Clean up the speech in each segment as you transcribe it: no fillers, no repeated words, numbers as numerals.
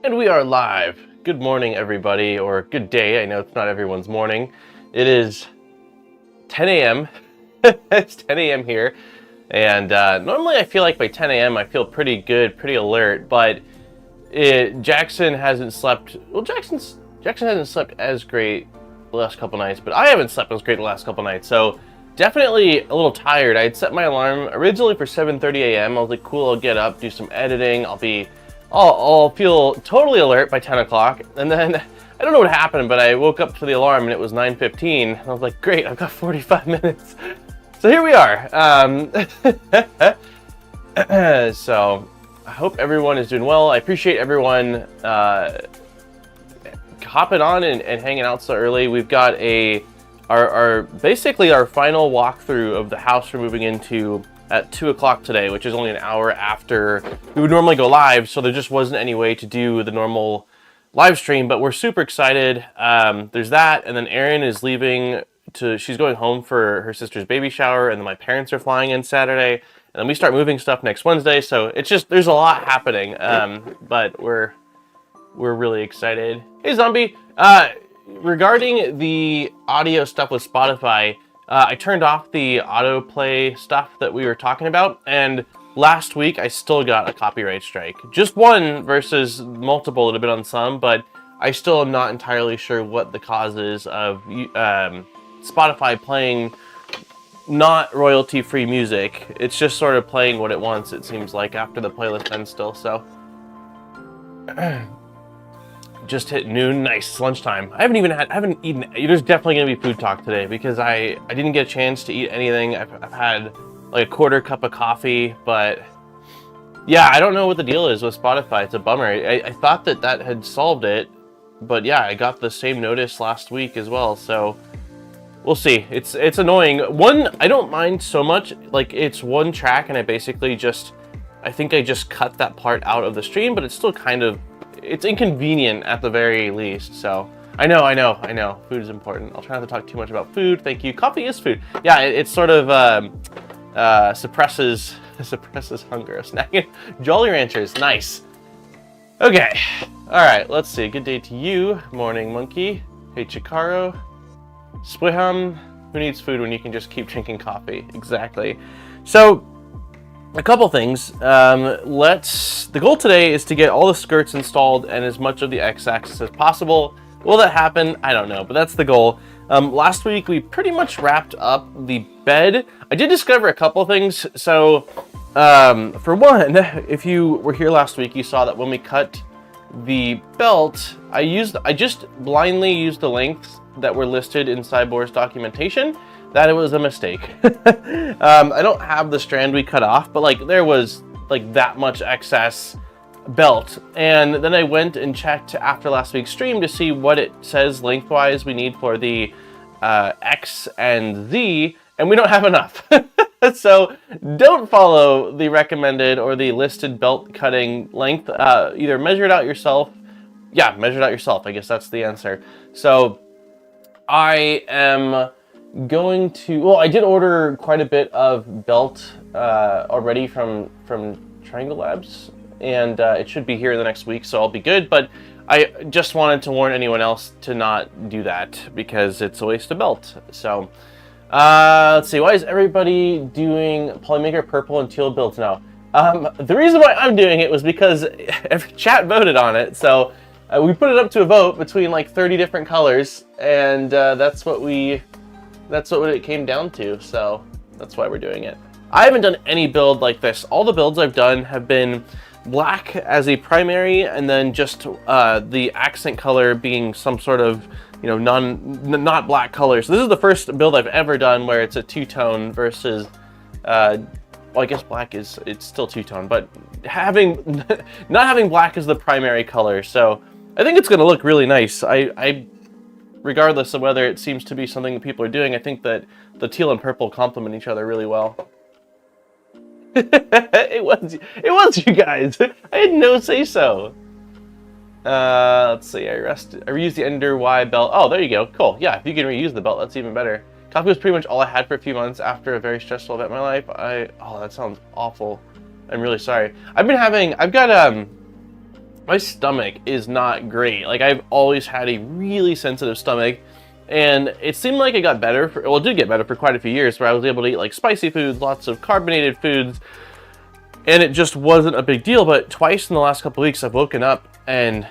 And we are live. Good morning, everybody, or good day. I know it's not everyone's morning. It is 10 a.m. It's 10 a.m. here. And normally I feel like by 10 a.m. I feel pretty good, pretty alert, but Jackson hasn't slept. Well, Jackson hasn't slept as great the last couple nights, but I haven't slept as great the last couple nights. So definitely a little tired. I had set my alarm originally for 7:30 a.m. I was like, cool, I'll get up, do some editing. I'll feel totally alert by 10 o'clock. And then I don't know what happened, but I woke up to the alarm and it was 9:15. And I was like, great, I've got 45 minutes. So here we are. So I hope everyone is doing well. I appreciate everyone hopping on and hanging out so early. We've got basically our final walkthrough of the house we're moving into at 2 o'clock today, which is only an hour after we would normally go live, so there just wasn't any way to do the normal live stream, but we're super excited. There's that, and then Erin is leaving she's going home for her sister's baby shower, and then my parents are flying in Saturday, and then we start moving stuff next Wednesday, so it's just, there's a lot happening, but we're really excited. Hey, Zombie! Regarding the audio stuff with Spotify, I turned off the autoplay stuff that we were talking about, and last week I still got a copyright strike. Just one versus multiple that have been on some, but I still am not entirely sure what the cause is of Spotify playing not royalty-free music. It's just sort of playing what it wants, it seems like, after the playlist ends still, so. Just hit noon, nice, lunchtime. I haven't eaten, there's definitely gonna be food talk today because I didn't get a chance to eat anything. I've had like a quarter cup of coffee, but yeah, I don't know what the deal is with Spotify. It's a bummer. I thought that had solved it, but yeah, I got the same notice last week as well, so we'll see. It's annoying. One, I don't mind so much, like it's one track and I think I just cut that part out of the stream, but it's still kind of, it's inconvenient at the very least, so I know. Food is important. I'll try not to talk too much about food. Thank you. Coffee is food. Yeah, it sort of suppresses hunger. Snacking. Jolly Ranchers, nice. Okay, all right. Let's see. Good day to you, Morning Monkey. Hey, Chikaro. Swiham. Who needs food when you can just keep drinking coffee? Exactly. So, a couple things. The goal today is to get all the skirts installed and as much of the X-axis as possible. Will that happen? I don't know, but that's the goal. Last week we pretty much wrapped up the bed. I did discover a couple things. So, for one, if you were here last week, you saw that when we cut the belt, I just blindly used the lengths that were listed in SIBOOR's documentation. That it was a mistake. I don't have the strand we cut off, but like there was like that much excess belt. And then I went and checked after last week's stream to see what it says lengthwise we need for the X and Z, and we don't have enough. So don't follow the recommended or the listed belt cutting length. Either measure it out yourself. Yeah, measure it out yourself. I guess that's the answer. So I am going to, well, I did order quite a bit of belt already from Triangle Labs, and it should be here the next week, so I'll be good, but I just wanted to warn anyone else to not do that because it's a waste of belt. So let's see, why is everybody doing Polymaker purple and teal builds now? The reason why I'm doing it was because every chat voted on it, so we put it up to a vote between like 30 different colors, and that's what it came down to, so that's why we're doing it. I haven't done any build like this. All the builds I've done have been black as a primary, and then just the accent color being some sort of, not black color. So this is the first build I've ever done where it's a two-tone versus, well, I guess black it's still two-tone, but not having black as the primary color. So I think it's gonna look really nice. Regardless of whether it seems to be something that people are doing, I think that the teal and purple complement each other really well. It was you guys. I had no say so. Let's see. I reused the Enderwire belt. Oh, there you go. Cool. Yeah, if you can reuse the belt, that's even better. Coffee was pretty much all I had for a few months after a very stressful event in my life. Oh, that sounds awful. I'm really sorry. I've got my stomach is not great. Like, I've always had a really sensitive stomach, and it seemed like it got better well, it did get better for quite a few years, where I was able to eat like spicy foods, lots of carbonated foods, and it just wasn't a big deal. But twice in the last couple of weeks, I've woken up and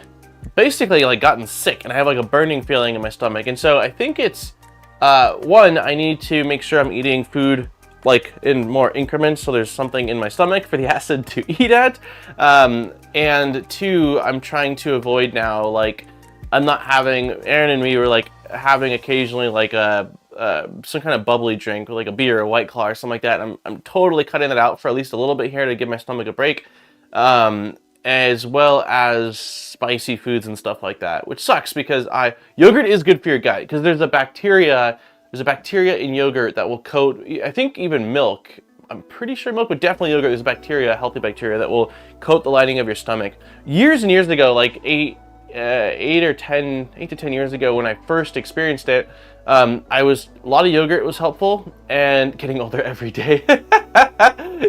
basically like gotten sick, and I have like a burning feeling in my stomach. And so I think it's one, I need to make sure I'm eating food like in more increments, so there's something in my stomach for the acid to eat at. And two, I'm trying to avoid now, like, I'm not having, Aaron and me were like having occasionally like some kind of bubbly drink, like a beer, a White Claw or something like that. I'm totally cutting that out for at least a little bit here to give my stomach a break, as well as spicy foods and stuff like that, which sucks because yogurt is good for your gut, because there's a bacteria in yogurt that will coat, I think even milk, I'm pretty sure milk, but definitely yogurt, there's a bacteria, a healthy bacteria that will coat the lining of your stomach. Years and years ago, like 8 to 10 years ago, when I first experienced it, a lot of yogurt was helpful, and getting older every day.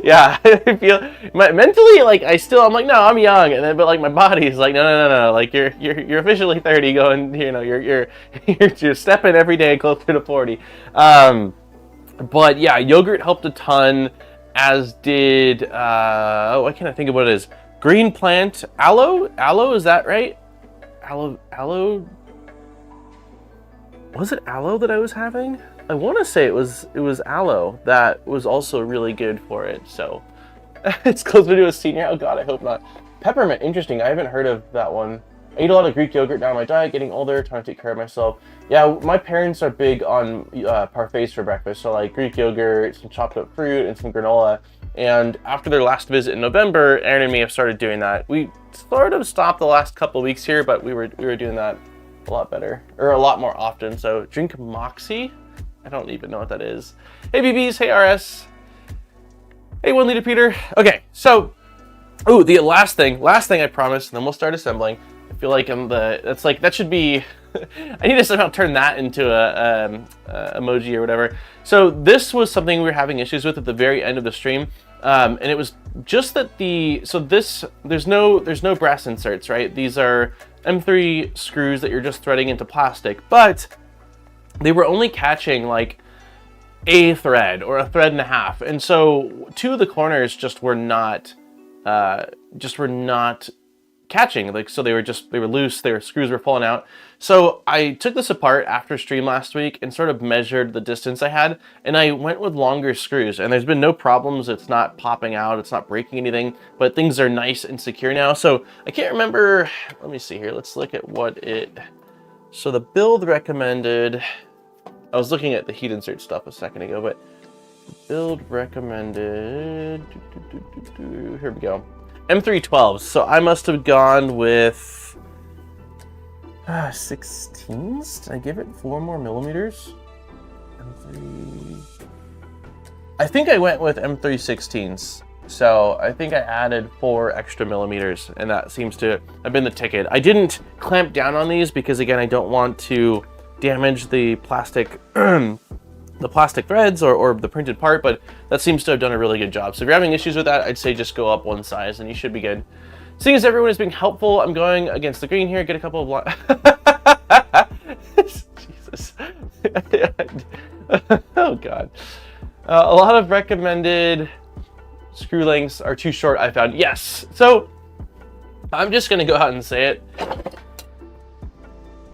Yeah, I feel mentally like I'm like, no, I'm young, and then but like my body is like, no, like you're officially 30, going, you know, you're stepping every day closer to 40. But yeah, yogurt helped a ton, as did why can't I think of what it is? Green plant aloe, is that right? Aloe. Was it aloe that I was having? I want to say it was aloe that was also really good for it. So it's closer to a senior. Oh God, I hope not. Peppermint, interesting. I haven't heard of that one. I eat a lot of Greek yogurt now in my diet, getting older, trying to take care of myself. Yeah, my parents are big on parfaits for breakfast. So like Greek yogurt, some chopped up fruit, and some granola. And after their last visit in November, Aaron and me have started doing that. We sort of stopped the last couple of weeks here, but we were doing that a lot better, or a lot more often. So drink Moxie. I don't even know what that is. Hey BBs, hey RS. Hey 1 liter Peter. Okay, so, the last thing I promised, and then we'll start assembling. I feel like that should be, I need to somehow turn that into a emoji or whatever. So this was something we were having issues with at the very end of the stream. And it was just that there's no brass inserts, right? These are M3 screws that you're just threading into plastic, but they were only catching like a thread or a thread and a half. And so two of the corners just were not catching, like, so they were loose, their screws were falling out. So I took this apart after stream last week and sort of measured the distance I had, and I went with longer screws, and there's been no problems. It's not popping out, it's not breaking anything, but things are nice and secure now. So I can't remember, let me see here, let's look at so the build recommended, I was looking at the heat insert stuff a second ago, but build recommended, here we go. M312s, so I must have gone with 16s. Did I give it 4 more millimeters? M3. I think I went with M316s. So I think I added 4 extra millimeters, and that seems to have been the ticket. I didn't clamp down on these because, again, I don't want to damage the plastic threads or the printed part, but that seems to have done a really good job. So if you're having issues with that, I'd say just go up 1 size and you should be good. Seeing as everyone is being helpful, I'm going against the green here, get a couple of Jesus. Oh God. A lot of recommended screw lengths are too short, I found. Yes. So I'm just gonna go out and say it.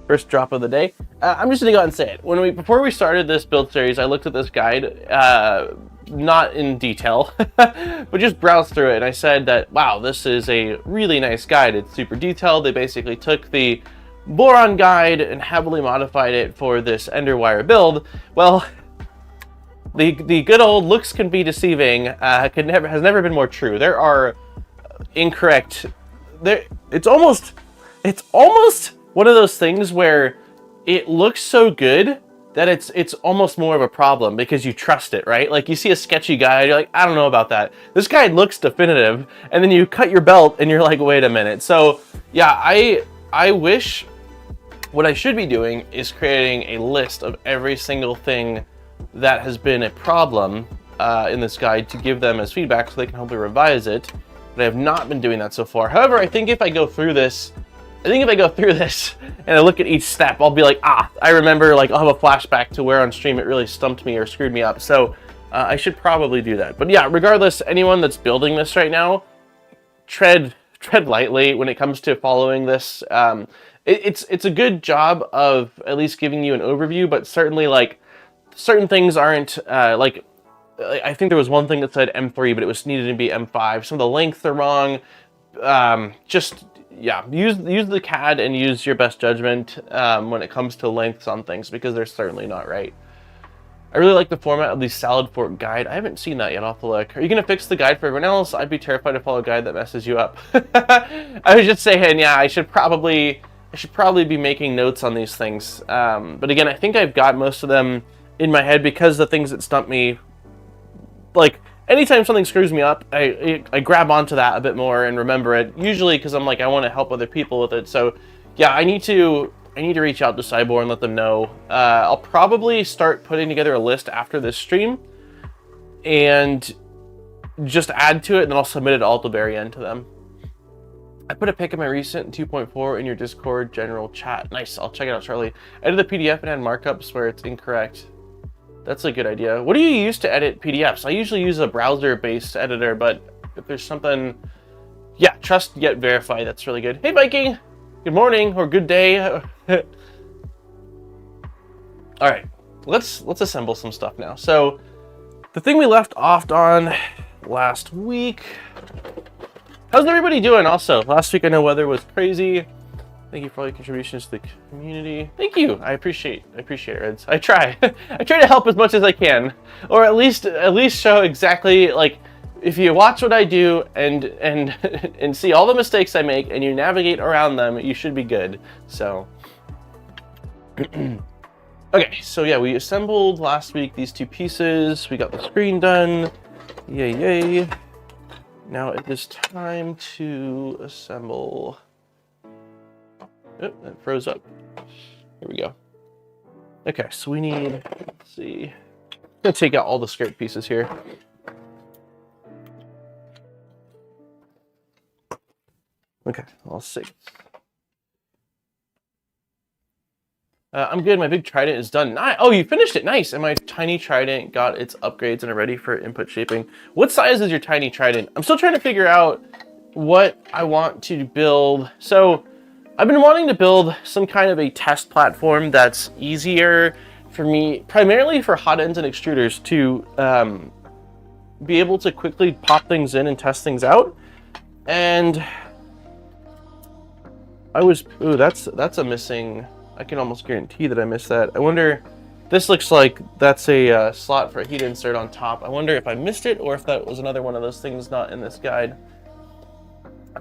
First drop of the day. I'm just gonna go out and say it. Before we started this build series, I looked at this guide, not in detail, but just browsed through it, and I said that, wow, this is a really nice guide. It's super detailed. They basically took the Voron guide and heavily modified it for this Enderwire build. Well, the good old looks can be deceiving has never been more true. There are incorrect. It's almost one of those things where it looks so good that it's almost more of a problem because you trust it, right? Like you see a sketchy guide, you're like, I don't know about that. This guide looks definitive, and then you cut your belt and you're like, wait a minute. So yeah, I wish what I should be doing is creating a list of every single thing that has been a problem in this guide to give them as feedback so they can hopefully revise it. but I have not been doing that so far. However, I think if I go through this, and I look at each step, I'll be like, I remember, like, I'll have a flashback to where on stream it really stumped me or screwed me up. So I should probably do that. But yeah, regardless, anyone that's building this right now, tread lightly when it comes to following this. It's a good job of at least giving you an overview, but certainly, like, certain things aren't, like, I think there was one thing that said M3, but it was needed to be M5. Some of the lengths are wrong. Yeah, use the CAD and use your best judgment when it comes to lengths on things, because they're certainly not right. I really like the format of the salad fork guide. I haven't seen that yet. I'll have to look. Are you going to fix the guide for everyone else? I'd be terrified to follow a guide that messes you up. I was just saying, yeah, I should probably be making notes on these things. But again, I think I've got most of them in my head, because the things that stump me, like, anytime something screws me up, I grab onto that a bit more and remember it, usually because I'm like, I want to help other people with it. So yeah, I need to reach out to SIBOOR and let them know. I'll probably start putting together a list after this stream and just add to it, and then I'll submit it all at the very end to them. I put a pic of my recent 2.4 in your Discord general chat. Nice, I'll check it out shortly. Edit the PDF and add markups where it's incorrect. That's a good idea. What do you use to edit PDFs? I usually use a browser-based editor, but if there's something... Yeah, trust yet verify. That's really good. Hey, Viking! Good morning, or good day. All right, let's assemble some stuff now. So, the thing we left off on last week... How's everybody doing also? Last week I know weather was crazy. Thank you for all your contributions to the community. Thank you. I appreciate it, Reds. I try. I try to help as much as I can, or at least show exactly, like, if you watch what I do and see all the mistakes I make and you navigate around them, you should be good. So okay, so yeah, we assembled last week these two pieces. We got the screen done. Yay. Now it is time to assemble. Oh, that froze up. Here we go. Okay, so we need, let's see. I'm gonna take out all the skirt pieces here. Okay, all 6. I'm good, my big trident is done. Oh, you finished it, nice. And my tiny trident got its upgrades and are ready for input shaping. What size is your tiny trident? I'm still trying to figure out what I want to build. So, I've been wanting to build some kind of a test platform that's easier for me, primarily for hot ends and extruders, to be able to quickly pop things in and test things out. And that's a missing, I can almost guarantee that I missed that. I wonder, this looks like that's a slot for a heat insert on top. I wonder if I missed it or if that was another one of those things not in this guide.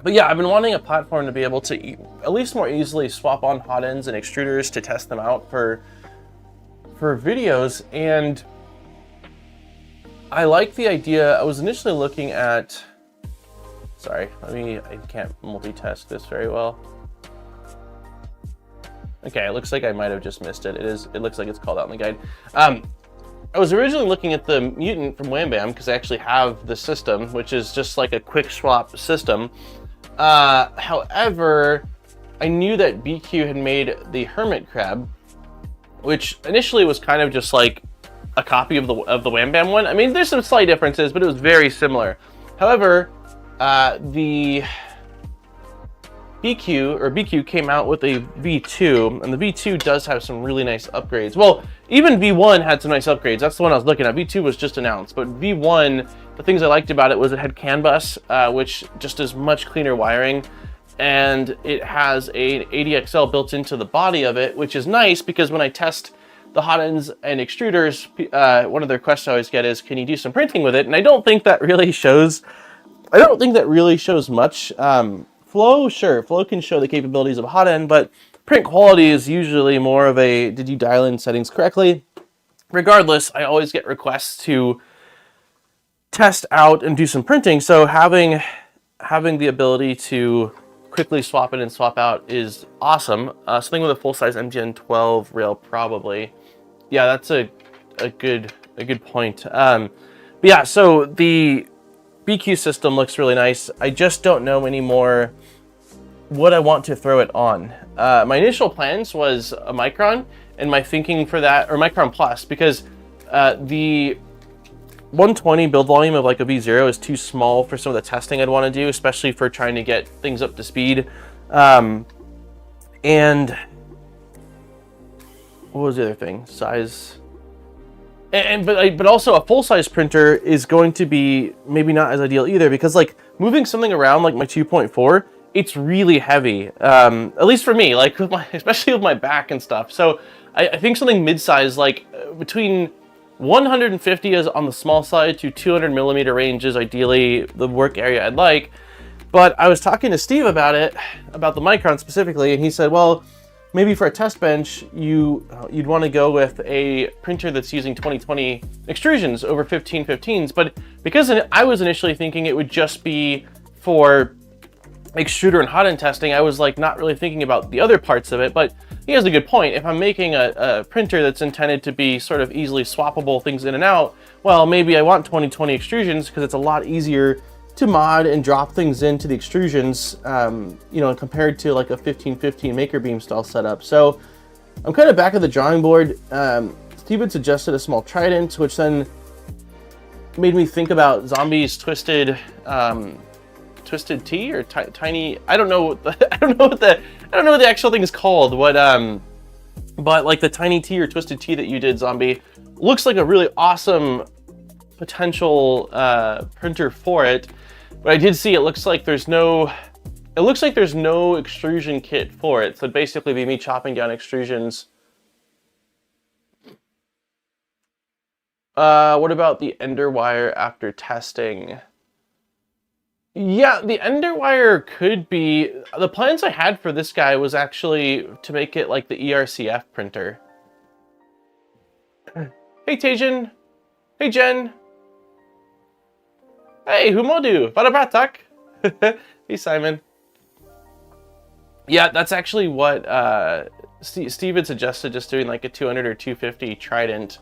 But yeah, I've been wanting a platform to be able to at least more easily swap on hot ends and extruders to test them out for videos. And I like the idea. I was initially looking at, sorry, I can't multitask this very well. Okay, it looks like I might have just missed it. It looks like it's called out in the guide. I was originally looking at the Mutant from Wham Bam because I actually have the system, which is just like a quick swap system. However, I knew that BQ had made the Hermit Crab, which initially was kind of just like a copy of the Wham Bam one. I mean, there's some slight differences, but it was very similar. However, the BQ came out with a V2, and the V2 does have some really nice upgrades. Well, even V1 had some nice upgrades. That's the one I was looking at. V2 was just announced, but V1, the things I liked about it was it had CAN bus, which just is much cleaner wiring, and it has a ADXL built into the body of it, which is nice because when I test the hot ends and extruders, one of the requests I always get is, can you do some printing with it? And I don't think that really shows. I don't think that really shows much. Flow, sure, Flow can show the capabilities of a hot end, but print quality is usually more of a, did you dial in settings correctly? Regardless, I always get requests to test out and do some printing, so having the ability to quickly swap in and swap out is awesome. Something with a full-size MGN 12 rail, probably. Yeah, that's a good point. But yeah, so the BQ system looks really nice. I just don't know anymore what I want to throw it on. My initial plans was a Micron, and my thinking for that, or Micron Plus, because the 120 build volume of like a V0 is too small for some of the testing I'd want to do, especially for trying to get things up to speed. And what was the other thing? Size. But also a full-size printer is going to be maybe not as ideal either, because like moving something around like my 2.4, it's really heavy. At least for me, like with especially with my back and stuff. So I think something mid-size, like between 150 is on the small side to 200 millimeter range is ideally the work area I'd like. But I was talking to Steve about it, about the Micron specifically, and he said, well, maybe for a test bench, you'd want to go with a printer that's using 2020 extrusions over 1515s. But because I was initially thinking it would just be for extruder and hot end testing, I was like not really thinking about the other parts of it. But he has a good point. If I'm making a printer that's intended to be sort of easily swappable things in and out, well, maybe I want 2020 extrusions because it's a lot easier to mod and drop things into the extrusions, you know, compared to like a 1515 Maker Beam style setup. So I'm kind of back at the drawing board. Steven suggested a small trident, which then made me think about Zombie's twisted T or tiny. I don't know. I don't know what the actual thing is called. But like the tiny T or twisted T that you did, Zombie, looks like a really awesome potential printer for it. But I did see it looks like there's no extrusion kit for it. So it'd basically be me chopping down extrusions. What about the Enderwire after testing? Yeah, the Enderwire could be. The plans I had for this guy was actually to make it like the ERCF printer. Hey Tajan. Hey Jen. Hey, Humodu, Barabatak. Hey, Simon. Yeah, that's actually what Steve had suggested, just doing like a 200 or 250 Trident,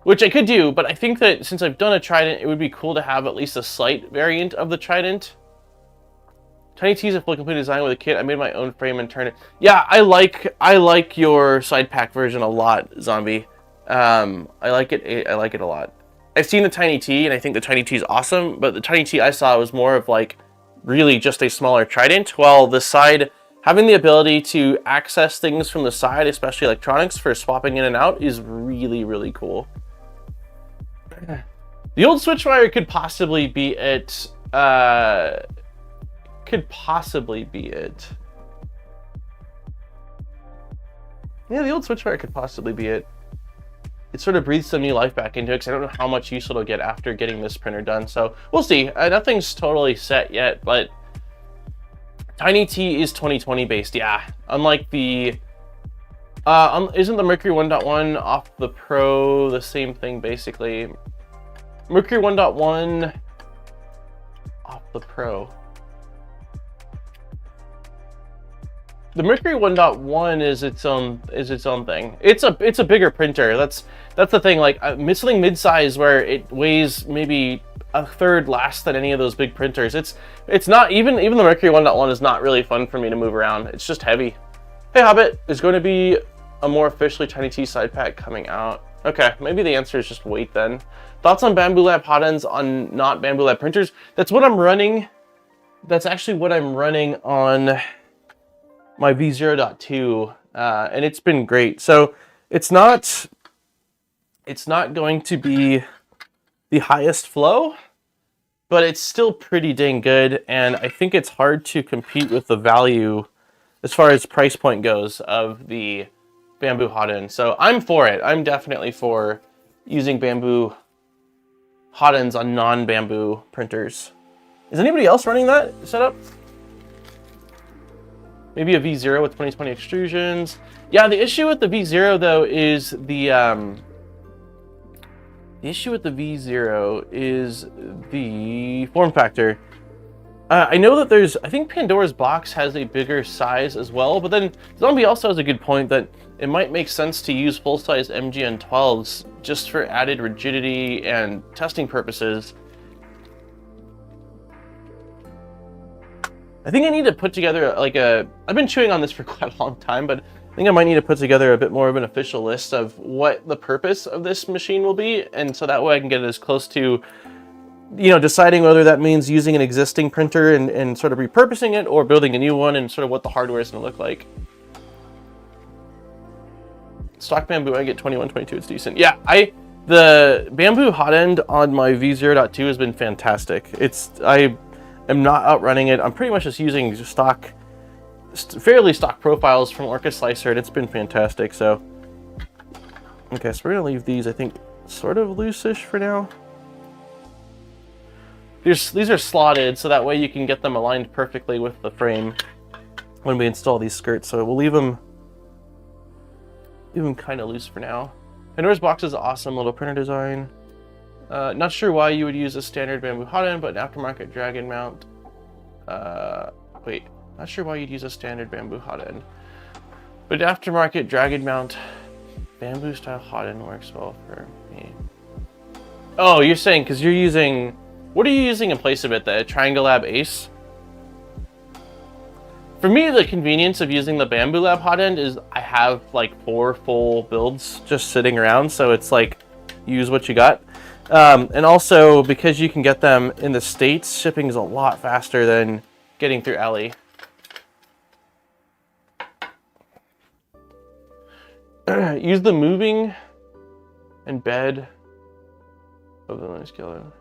which I could do, but I think that since I've done a Trident, it would be cool to have at least a slight variant of the Trident. Tiny T's a fully complete design with a kit. I made my own frame and turned it. Yeah, I like your side pack version a lot, Zombie. I like it a lot. I've seen the Tiny T, and I think the Tiny T is awesome, but the Tiny T I saw was more of like really just a smaller Trident, while the side, having the ability to access things from the side, especially electronics, for swapping in and out is really, really cool. The old Switchwire could possibly be it. Could possibly be it. Yeah, the old Switchwire could possibly be it. It sort of breathes some new life back into it, because I don't know how much use it'll get after getting this printer done. So we'll see. Nothing's totally set yet, but Tiny T is 2020 based. Yeah, unlike the isn't the Mercury 1.1 off the Pro the same thing basically? Mercury 1.1 off the Pro. The Mercury 1.1 is its own thing. It's a bigger printer. That's the thing. Like something mid-size where it weighs maybe a third less than any of those big printers. It's not even the Mercury 1.1 is not really fun for me to move around. It's just heavy. Hey Hobbit, there's going to be a more officially Tiny T side pack coming out. Okay, maybe the answer is just wait then. Thoughts on Bamboo Lab hot ends on not Bamboo Lab printers? That's what I'm running. That's actually what I'm running on my V0.2, and it's been great. So it's not going to be the highest flow, but it's still pretty dang good, and I think it's hard to compete with the value as far as price point goes of the Bamboo hot end. So I'm for it. I'm definitely for using Bamboo hot ends on non-Bamboo printers. Is anybody else running that setup? Maybe a V0 with 2020 extrusions. Yeah, the issue with the V0 though is the issue with the V0 is the form factor. I know that I think Pandora's box has a bigger size as well, but then Zombie also has a good point that it might make sense to use full-size MGN12s just for added rigidity and testing purposes. I think I need to put together like I've been chewing on this for quite a long time, but I think I might need to put together a bit more of an official list of what the purpose of this machine will be. And so that way I can get it as close to, you know, deciding whether that means using an existing printer and sort of repurposing it, or building a new one, and sort of what the hardware is going to look like. Stock bamboo, I get 2122, it's decent. Yeah, the bamboo hot end on my V0.2 has been fantastic. I am not outrunning it. I'm pretty much just using fairly stock profiles from Orca Slicer, and it's been fantastic. So, okay, so we're gonna leave these, I think, sort of loose-ish for now. These are slotted, so that way you can get them aligned perfectly with the frame when we install these skirts. So we'll leave them kind of loose for now. Pandora's box is awesome, little printer design. Not sure why you would use a standard bamboo hot end, but an aftermarket dragon mount. Wait, not sure why you'd use a standard bamboo hot end, but aftermarket dragon mount bamboo style hot end works well for me. Oh, you're saying because you're using, what are you using in place of it? The Triangle Lab Ace? For me, the convenience of using the Bamboo Lab hot end is I have like 4 full builds just sitting around, so it's like, use what you got. And also, because you can get them in the States, shipping is a lot faster than getting through Ellie. Use the moving and bed of the linear scale.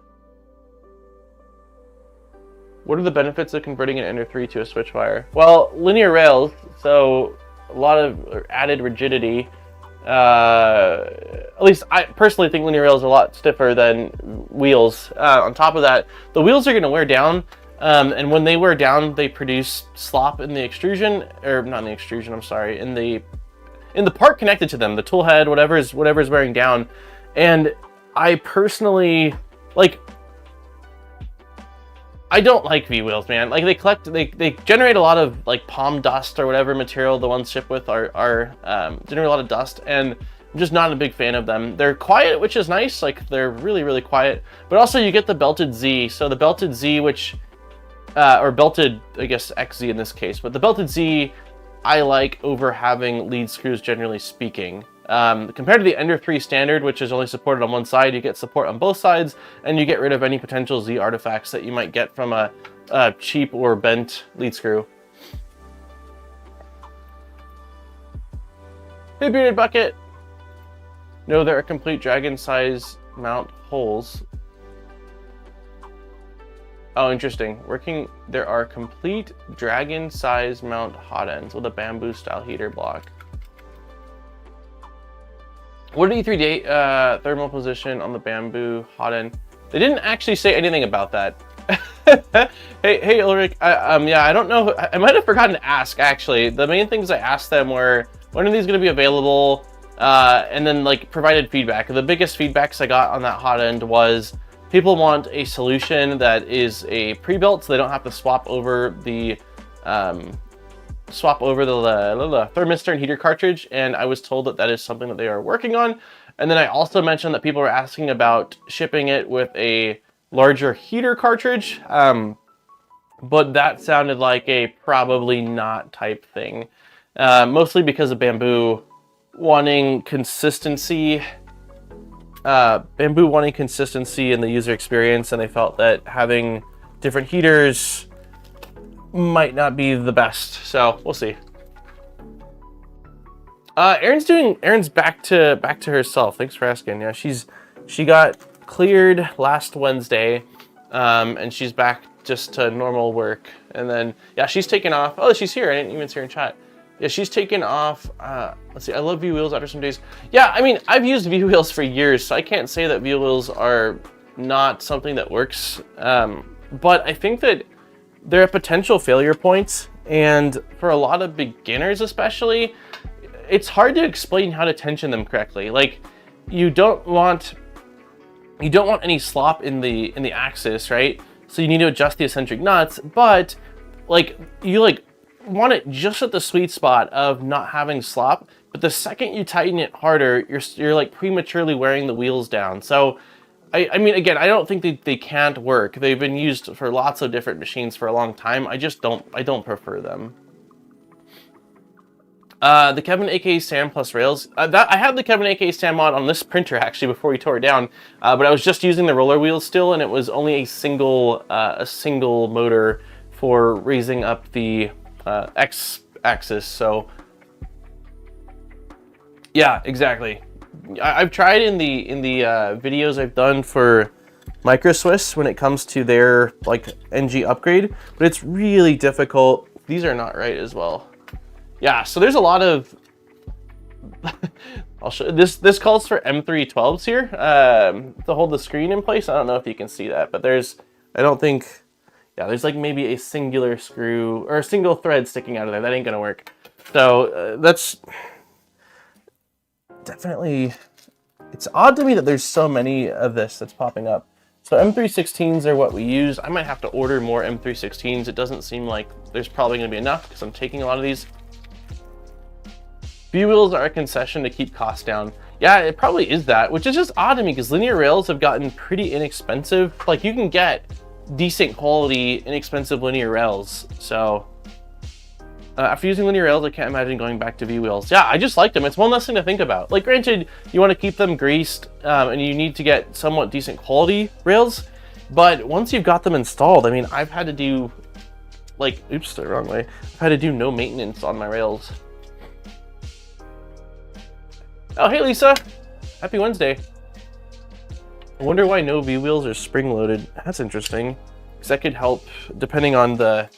What are the benefits of converting an Ender 3 to a Switchwire? Well, linear rails, so a lot of added rigidity. At least I personally think linear rails are a lot stiffer than wheels. On top of that, the wheels are going to wear down, and when they wear down, they produce slop in the extrusion, or not in the extrusion, I'm sorry, in the part connected to them, the tool head, whatever is wearing down. And I personally, like, I don't like V-wheels, man. Like, they generate a lot of like palm dust or whatever material the ones shipped with are generate a lot of dust, and I'm just not a big fan of them. They're quiet, which is nice. Like, they're really, really quiet. But also you get the belted Z. So the belted Z, which, or belted, I guess, XZ in this case, but the belted Z I like over having lead screws, generally speaking. Compared to the Ender 3 standard, which is only supported on one side, you get support on both sides, and you get rid of any potential Z artifacts that you might get from a cheap or bent lead screw. Hey, Bearded Bucket! No, there are complete dragon size mount holes. Oh, interesting. There are complete dragon size mount hot ends with a bamboo style heater block. What are the E3 thermal position on the bamboo hot end? They didn't actually say anything about that. hey, Ulrich. Yeah, I don't know. I might have forgotten to ask, actually. The main things I asked them were, when are these going to be available? And then, like, provided feedback. The biggest feedbacks I got on that hot end was people want a solution that is a pre-built, so they don't have to swap over the thermistor and heater cartridge, and I was told that that is something that they are working on. And then I also mentioned that people were asking about shipping it with a larger heater cartridge, but that sounded like a probably not type thing, mostly because of Bamboo wanting consistency. Bamboo wanting consistency in the user experience, and they felt that having different heaters might not be the best, so we'll see. Erin's back to herself. Thanks for asking. Yeah, she got cleared last Wednesday, and she's back just to normal work. And then yeah, she's taken off. Oh, she's here. I didn't even see her in chat. Yeah, she's taken off. Let's see. I love V-wheels after some days. Yeah, I mean, I've used V-wheels for years, so I can't say that V-wheels are not something that works. But I think that there are potential failure points, and for a lot of beginners especially, it's hard to explain how to tension them correctly. Like, you don't want any slop in the axis, right? So you need to adjust the eccentric nuts, but like you want it just at the sweet spot of not having slop, but the second you tighten it harder, you're like prematurely wearing the wheels down. So I mean, again, I don't think they can't work. They've been used for lots of different machines for a long time. I don't prefer them. The Kevin aka Sam plus Rails. I had the Kevin aka Sam mod on this printer actually before we tore it down, but I was just using the roller wheels still, and it was only a single motor for raising up the X axis. So yeah, exactly. I've tried in the videos I've done for Micro Swiss when it comes to their like NG upgrade, but it's really difficult. These are not right as well. Yeah, so there's a lot of I'll show this calls for M312s here to hold the screen in place. I don't know if you can see that, but there's there's like maybe a singular screw or a single thread sticking out of there. That ain't gonna work. So that's definitely, it's odd to me that there's so many of this that's popping up. So M316s are what we use. I might have to order more M316s. It doesn't seem like there's probably gonna be enough because I'm taking a lot of these. V-wheels are a concession to keep costs down. Yeah, it probably is that, which is just odd to me because linear rails have gotten pretty inexpensive. Like you can get decent quality, inexpensive linear rails. So after using linear rails, I can't imagine going back to V-wheels. Yeah, I just like them. It's one less thing to think about. Like granted, you want to keep them greased and you need to get somewhat decent quality rails. But once you've got them installed, I mean, I've had to do like, oops, the wrong way. I've had to do no maintenance on my rails. Oh, hey Lisa, happy Wednesday. I wonder why no V-wheels are spring-loaded. That's interesting, because that could help, depending on the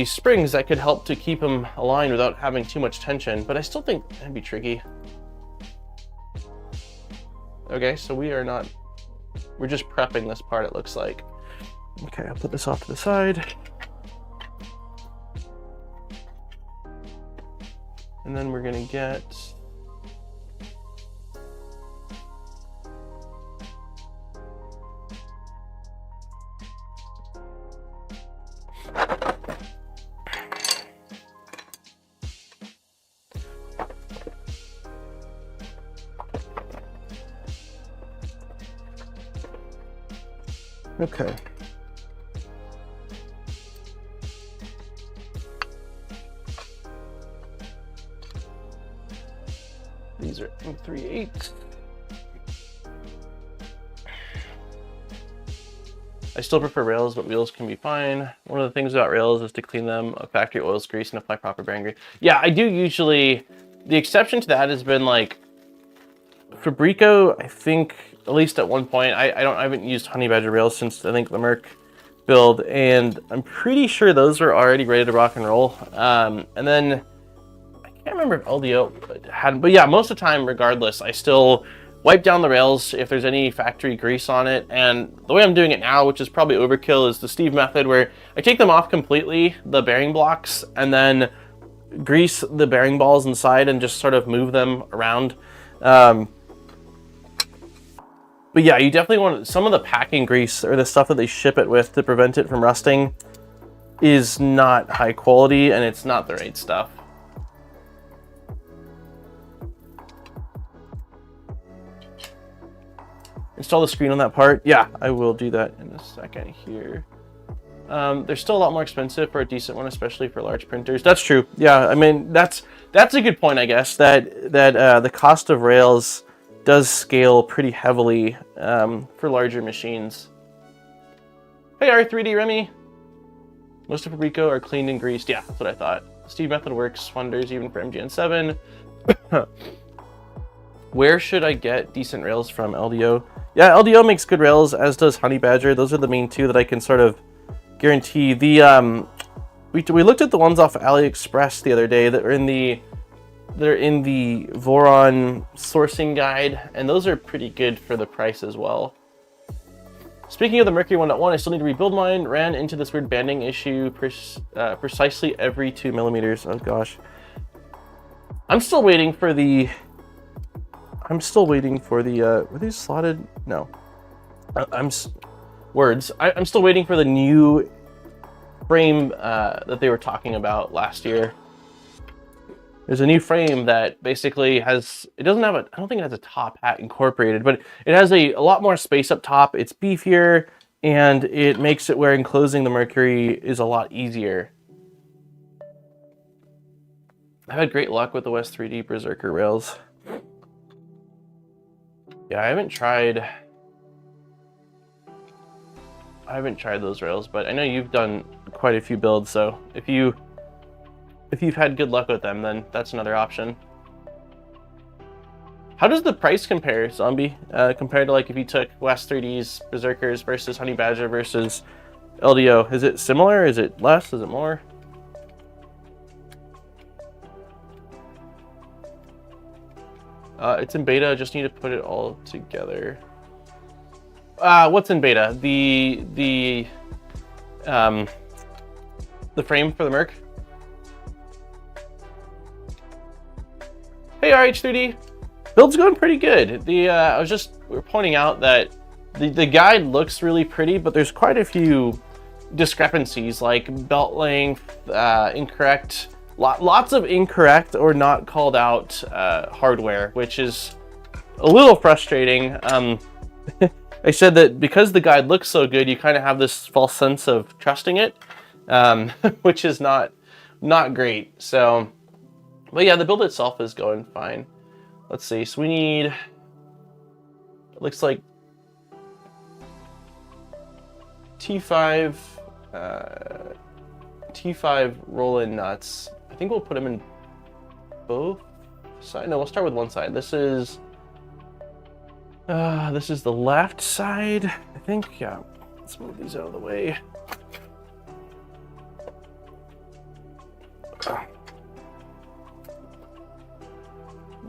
springs, that could help to keep them aligned without having too much tension, but I still think that'd be tricky. Okay, so we're just prepping this part, it looks like. Okay, I'll put this off to the side. And then we're gonna get okay. These are M38. I still prefer rails, but wheels can be fine. One of the things about rails is to clean them, factory oils, grease, and apply proper bearing grease. Yeah, I do usually, the exception to that has been like Fabrico. I think, at least at one point, I haven't used Honey Badger rails since I think the Merc build, and I'm pretty sure those were already ready to rock and roll. And then I can't remember if LDO had, but yeah, most of the time, regardless, I still wipe down the rails if there's any factory grease on it. And the way I'm doing it now, which is probably overkill, is the Steve method, where I take them off completely, the bearing blocks, and then grease the bearing balls inside and just sort of move them around. But yeah, you definitely want some of the packing grease or the stuff that they ship it with to prevent it from rusting is not high quality, and it's not the right stuff. Install the screen on that part. Yeah, I will do that in a second here. They're still a lot more expensive for a decent one, especially for large printers. That's true. Yeah, I mean, that's a good point, I guess, that the cost of rails does scale pretty heavily for larger machines. Hey, R3D Remy. Most of Fabrico are cleaned and greased. Yeah, that's what I thought. The Steve method works wonders even for MGN7. Where should I get decent rails from? LDO? Yeah, LDO makes good rails, as does Honey Badger. Those are the main two that I can sort of guarantee. The we looked at the ones off AliExpress the other day that are in the Voron sourcing guide, and those are pretty good for the price as well. Speaking of the Mercury 1.1, I still need to rebuild mine. Ran into this weird banding issue precisely every 2 millimeters. Oh gosh. I'm still waiting for the were these slotted? No. I'm still waiting for the new frame that they were talking about last year. There's a new frame that basically has, it doesn't have a, I don't think it has a top hat incorporated, but it has a lot more space up top. It's beefier, and it makes it where enclosing the Mercury is a lot easier. I've had great luck with the West 3D Berserker rails. Yeah, I haven't tried those rails, but I know you've done quite a few builds, so if you've had good luck with them, then that's another option. How does the price compare, Zombie, compared to like if you took West 3D's Berserkers versus Honey Badger versus LDO? Is it similar? Is it less? Is it more? It's in beta. I just need to put it all together. What's in beta? The frame for the Merc. Hey, RH3D. Build's going pretty good. We were pointing out that the guide looks really pretty, but there's quite a few discrepancies, like belt length, incorrect, lots of incorrect or not called out hardware, which is a little frustrating. I said that because the guide looks so good, you kind of have this false sense of trusting it, which is not great. So, but yeah, the build itself is going fine. Let's see. So we need, it looks like T5 roll-in nuts. I think we'll put them in both sides. No, we'll start with one side. This is the left side, I think. Yeah, let's move these out of the way.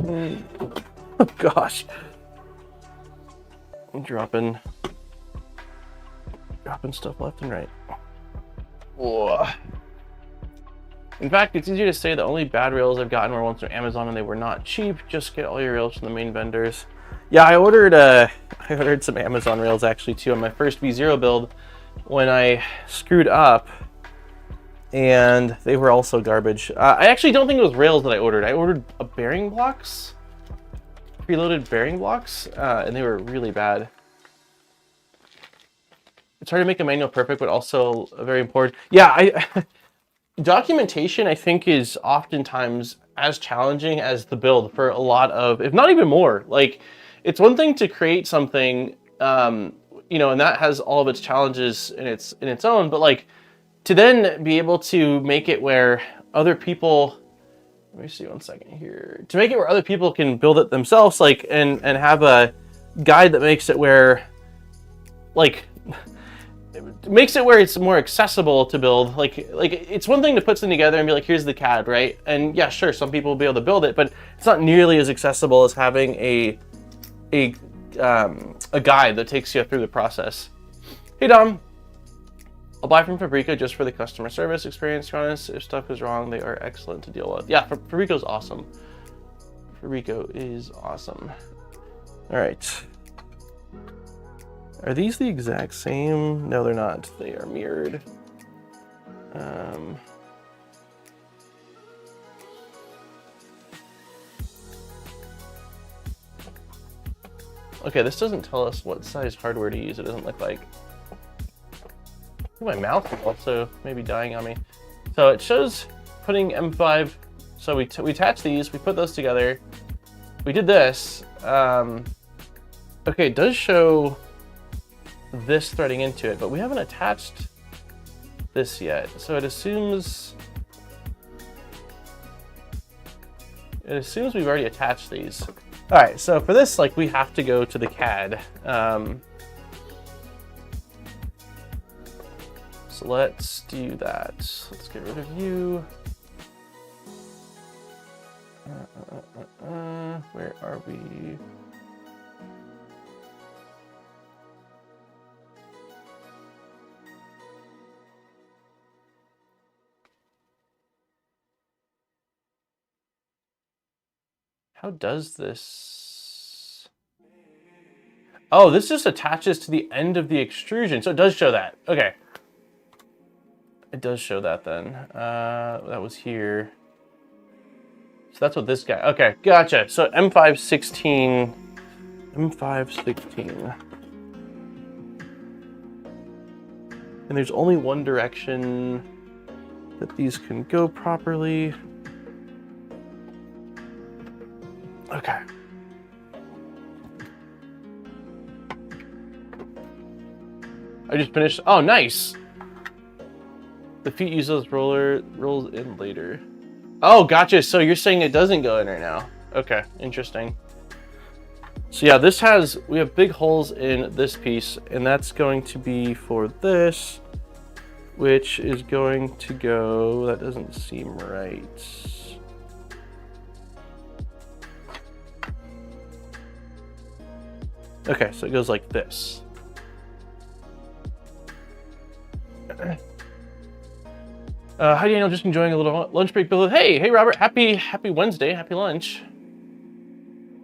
Oh gosh, I'm dropping stuff left and right. Whoa. In fact, it's easier to say the only bad rails I've gotten were ones from Amazon, and they were not cheap. Just get all your rails from the main vendors. Yeah, I ordered some Amazon rails actually too on my first V0 build when I screwed up, and they were also garbage. I actually don't think it was rails that I ordered. I ordered a bearing blocks, preloaded bearing blocks, and they were really bad. It's hard to make a manual perfect, but also very important. Yeah, documentation, I think, is oftentimes as challenging as the build for a lot of, if not even more. Like, it's one thing to create something, you know, and that has all of its challenges in its own, but like to then be able to make it where other people, let me see one second here, to make it where other people can build it themselves, like, and have a guide that makes it where, like, it makes it where it's more accessible to build. Like it's one thing to put something together and be like, here's the CAD, right? And yeah, sure, some people will be able to build it, but it's not nearly as accessible as having a guide that takes you through the process. Hey Dom, I'll buy from Fabrico just for the customer service experience. To be honest, if stuff is wrong, they are excellent to deal with. Yeah, Fabrico's awesome. Fabrico is awesome. All right. Are these the exact same? No, they're not. They are mirrored. Okay, this doesn't tell us what size hardware to use. It doesn't look like. I think my mouse is also maybe dying on me. So it shows putting M5. So we attach these. We put those together. We did this. Okay, it does show this threading into it, but we haven't attached this yet. So it assumes we've already attached these. All right, so for this, like, we have to go to the CAD. So let's do that. Let's get rid of you. Where are we? How does this? Oh, this just attaches to the end of the extrusion. So it does show that. Okay. It does show that then. That was here. So that's what this guy, okay, gotcha. So M516, M516. And there's only one direction that these can go properly. Okay. I just finished, oh, nice. The feet use those rolls in later. Oh, gotcha. So you're saying it doesn't go in right now. Okay, interesting. So yeah, this has, we have big holes in this piece, and that's going to be for this, which is going to go, that doesn't seem right. Okay, so it goes like this. Hi Daniel, just enjoying a little lunch break. Hey Robert, happy Wednesday, happy lunch.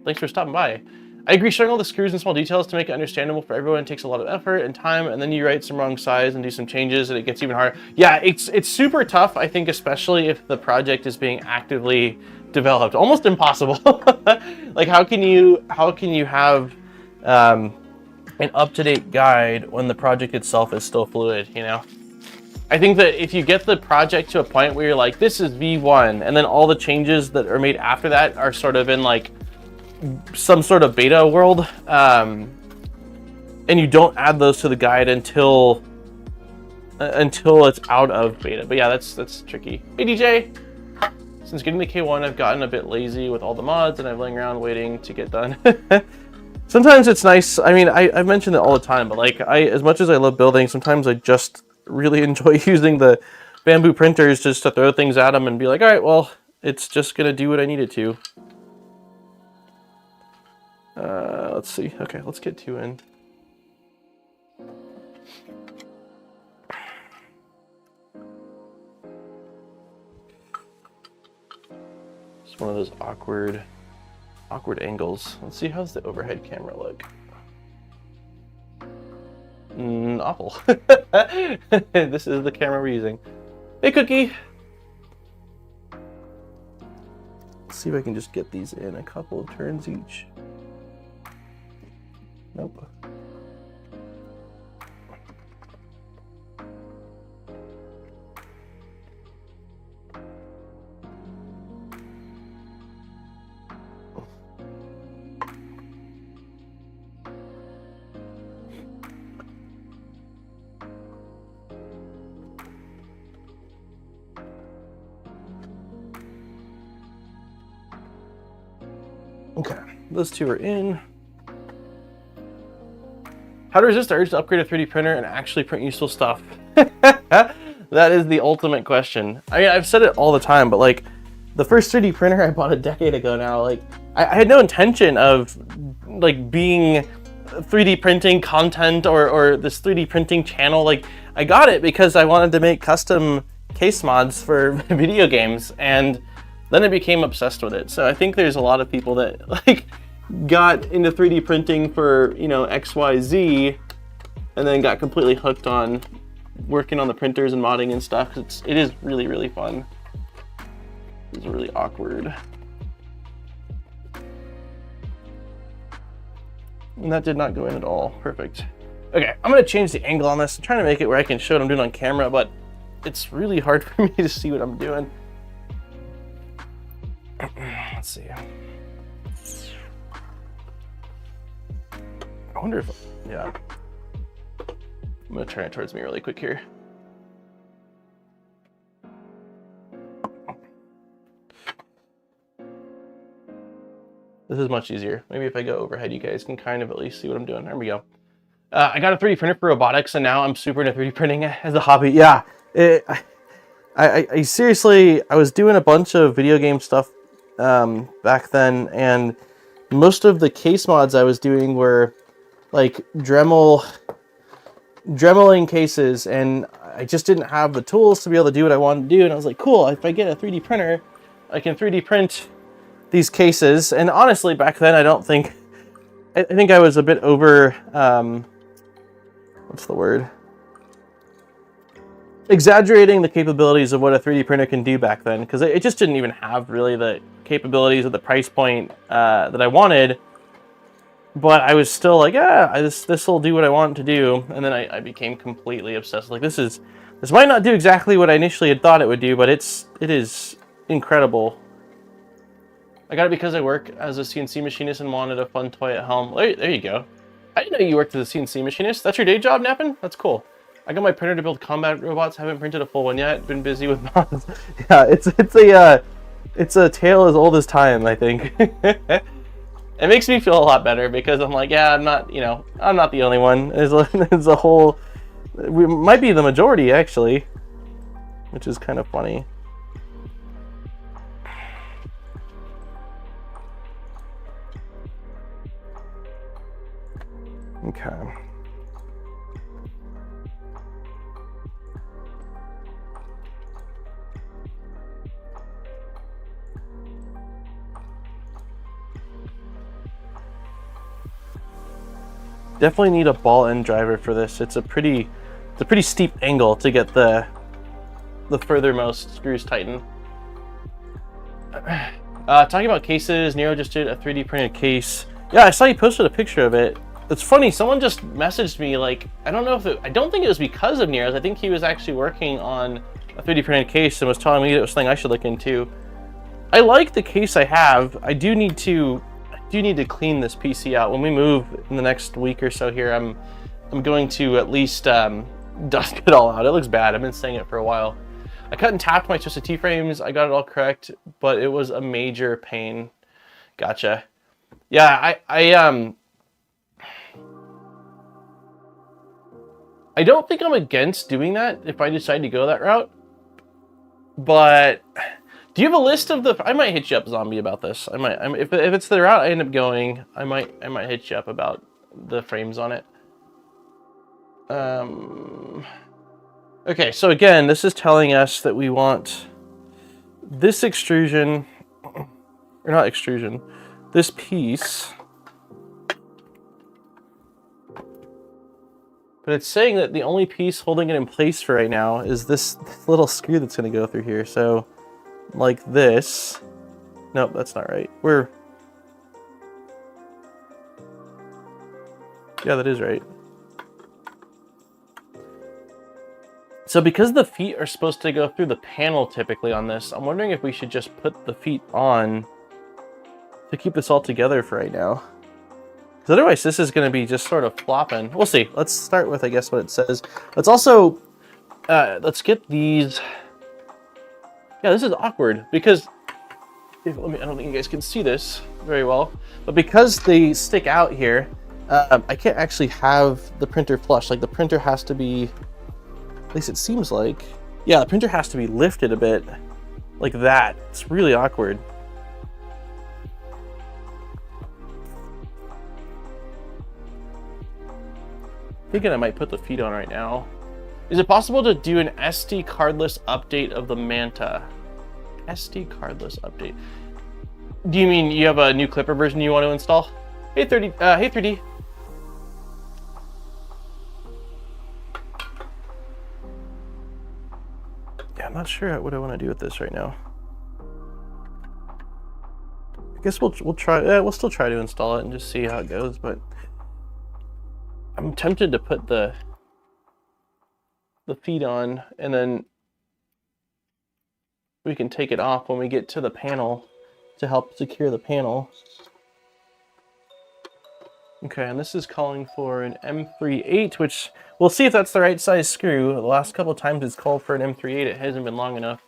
Thanks for stopping by. I agree, showing all the screws and small details to make it understandable for everyone takes a lot of effort and time, and then you write some wrong size and do some changes and it gets even harder. Yeah, it's super tough, I think, especially if the project is being actively developed. Almost impossible. Like how can you have an up-to-date guide when the project itself is still fluid, you know? I think that if you get the project to a point where you're like, this is V1, and then all the changes that are made after that are sort of in like some sort of beta world, and you don't add those to the guide until it's out of beta. But yeah, that's tricky. Hey DJ, since getting the K1, I've gotten a bit lazy with all the mods, and I'm laying around waiting to get done. Sometimes it's nice. I mean, I've mentioned it all the time, but like as much as I love building, sometimes I just really enjoy using the bamboo printers just to throw things at them and be like, all right, well, it's just gonna do what I need it to. Let's see. Okay, let's get 2 in. It's one of those awkward angles. Let's see, how's the overhead camera look? Awful. This is the camera we're using. Hey, Cookie. Let's see if I can just get these in a couple of turns each. Nope. Okay, those two are in. How to resist the urge to upgrade a 3D printer and actually print useful stuff? That is the ultimate question. I mean, I've said it all the time, but like the first 3D printer I bought a decade ago now, like I had no intention of like being 3D printing content or this 3D printing channel. Like I got it because I wanted to make custom case mods for video games, and then I became obsessed with it. So I think there's a lot of people that like got into 3D printing for, you know, XYZ, and then got completely hooked on working on the printers and modding and stuff. It is really, really fun. It's really awkward. And that did not go in at all. Perfect. Okay, I'm gonna change the angle on this. I'm trying to make it where I can show what I'm doing on camera, but it's really hard for me to see what I'm doing. Let's see. I wonder if, yeah. I'm gonna turn it towards me really quick here. This is much easier. Maybe if I go overhead, you guys can kind of at least see what I'm doing. There we go. I got a 3D printer for robotics, and now I'm super into 3D printing as a hobby. Yeah, I seriously, I was doing a bunch of video game stuff back then, and most of the case mods I was doing were like Dremeling cases, and I just didn't have the tools to be able to do what I wanted to do. And I was like, cool, if I get a 3D printer, I can 3D print these cases. And honestly, back then, I think I was a bit over, what's the word? Exaggerating the capabilities of what a 3D printer can do back then, because it just didn't even have really the capabilities at the price point that I wanted, but I was still like, yeah, this will do what I want it to do. And then I became completely obsessed. Like, this might not do exactly what I initially had thought it would do, but it is incredible. I got it because I work as a CNC machinist and wanted a fun toy at home. There you go. I didn't know you worked as a CNC machinist. That's your day job, Nappin? That's cool. I got my printer to build combat robots. Haven't printed a full one yet. Been busy with mods. Yeah, it's a tale as old as time, I think. It makes me feel a lot better because I'm like, yeah, I'm not the only one. There's a whole, we might be the majority actually, which is kind of funny. Okay. Definitely need a ball end driver for this. It's a pretty steep angle to get the furthermost screws tightened. Talking about cases, Nero just did a 3D printed case. Yeah, I saw you posted a picture of it. It's funny, someone just messaged me, like, I don't think it was because of Nero's. I think he was actually working on a 3D printed case and was telling me it was something I should look into. I like the case I have. I do need to clean this PC out. When we move in the next week or so here, I'm going to at least dust it all out. It looks bad. I've been saying it for a while. I cut and tapped my twisted T-frames. I got it all correct, but it was a major pain. Gotcha. Yeah, I don't think I'm against doing that if I decide to go that route. But do you have a list of the? I might hit you up, Zombie, about this. If it's the route I end up going, I might hit you up about the frames on it. Okay, so again, this is telling us that we want this extrusion, or not extrusion, this piece. But it's saying that the only piece holding it in place for right now is this little screw that's going to go through here. So, like this. Nope, that's not right. Yeah, that is right. So because the feet are supposed to go through the panel typically on this, I'm wondering if we should just put the feet on to keep this all together for right now. Because otherwise this is going to be just sort of flopping. We'll see. Let's start with, I guess, what it says. Let's also, let's get these. Yeah, this is awkward because, I don't think you guys can see this very well, but because they stick out here, I can't actually have the printer flush. Like the printer has to be, at least it seems like, yeah, the printer has to be lifted a bit like that. It's really awkward. Thinking I might put the feet on right now. Is it possible to do an SD cardless update of the Manta? SD cardless update. Do you mean you have a new Clipper version you want to install? Hey 3D. Yeah, I'm not sure what I want to do with this right now. I guess we'll try. We'll still try to install it and just see how it goes, but I'm tempted to put the feet on and then we can take it off when we get to the panel to help secure the panel. Okay, and this is calling for an M38, which we'll see if that's the right size screw. The last couple of times it's called for an M38, it hasn't been long enough.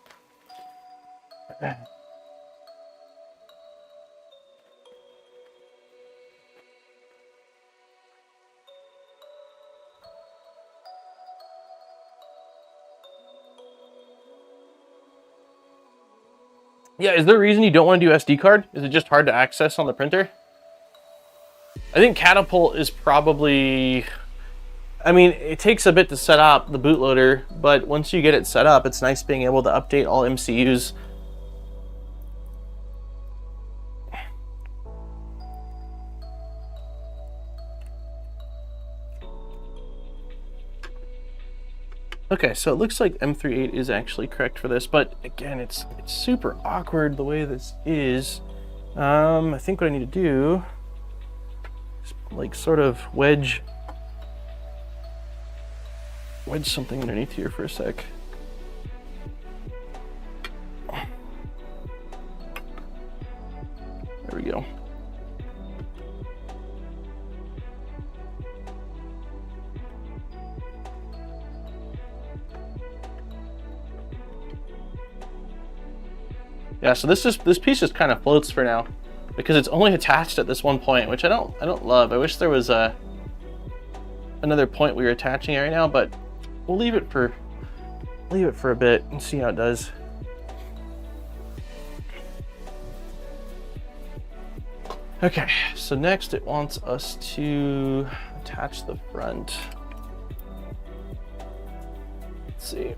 Yeah, is there a reason you don't want to do SD card? Is it just hard to access on the printer? I think Catapult is probably, I mean, it takes a bit to set up the bootloader, but once you get it set up, it's nice being able to update all MCUs. Okay, so it looks like M38 is actually correct for this, but again, it's super awkward the way this is. I think what I need to do is like sort of wedge something underneath here for a sec. There we go. Yeah, so this piece just kind of floats for now because it's only attached at this one point, which I don't love. I wish there was another point we were attaching it right now, but we'll leave it for a bit and see how it does. Okay, so next it wants us to attach the front. Let's see.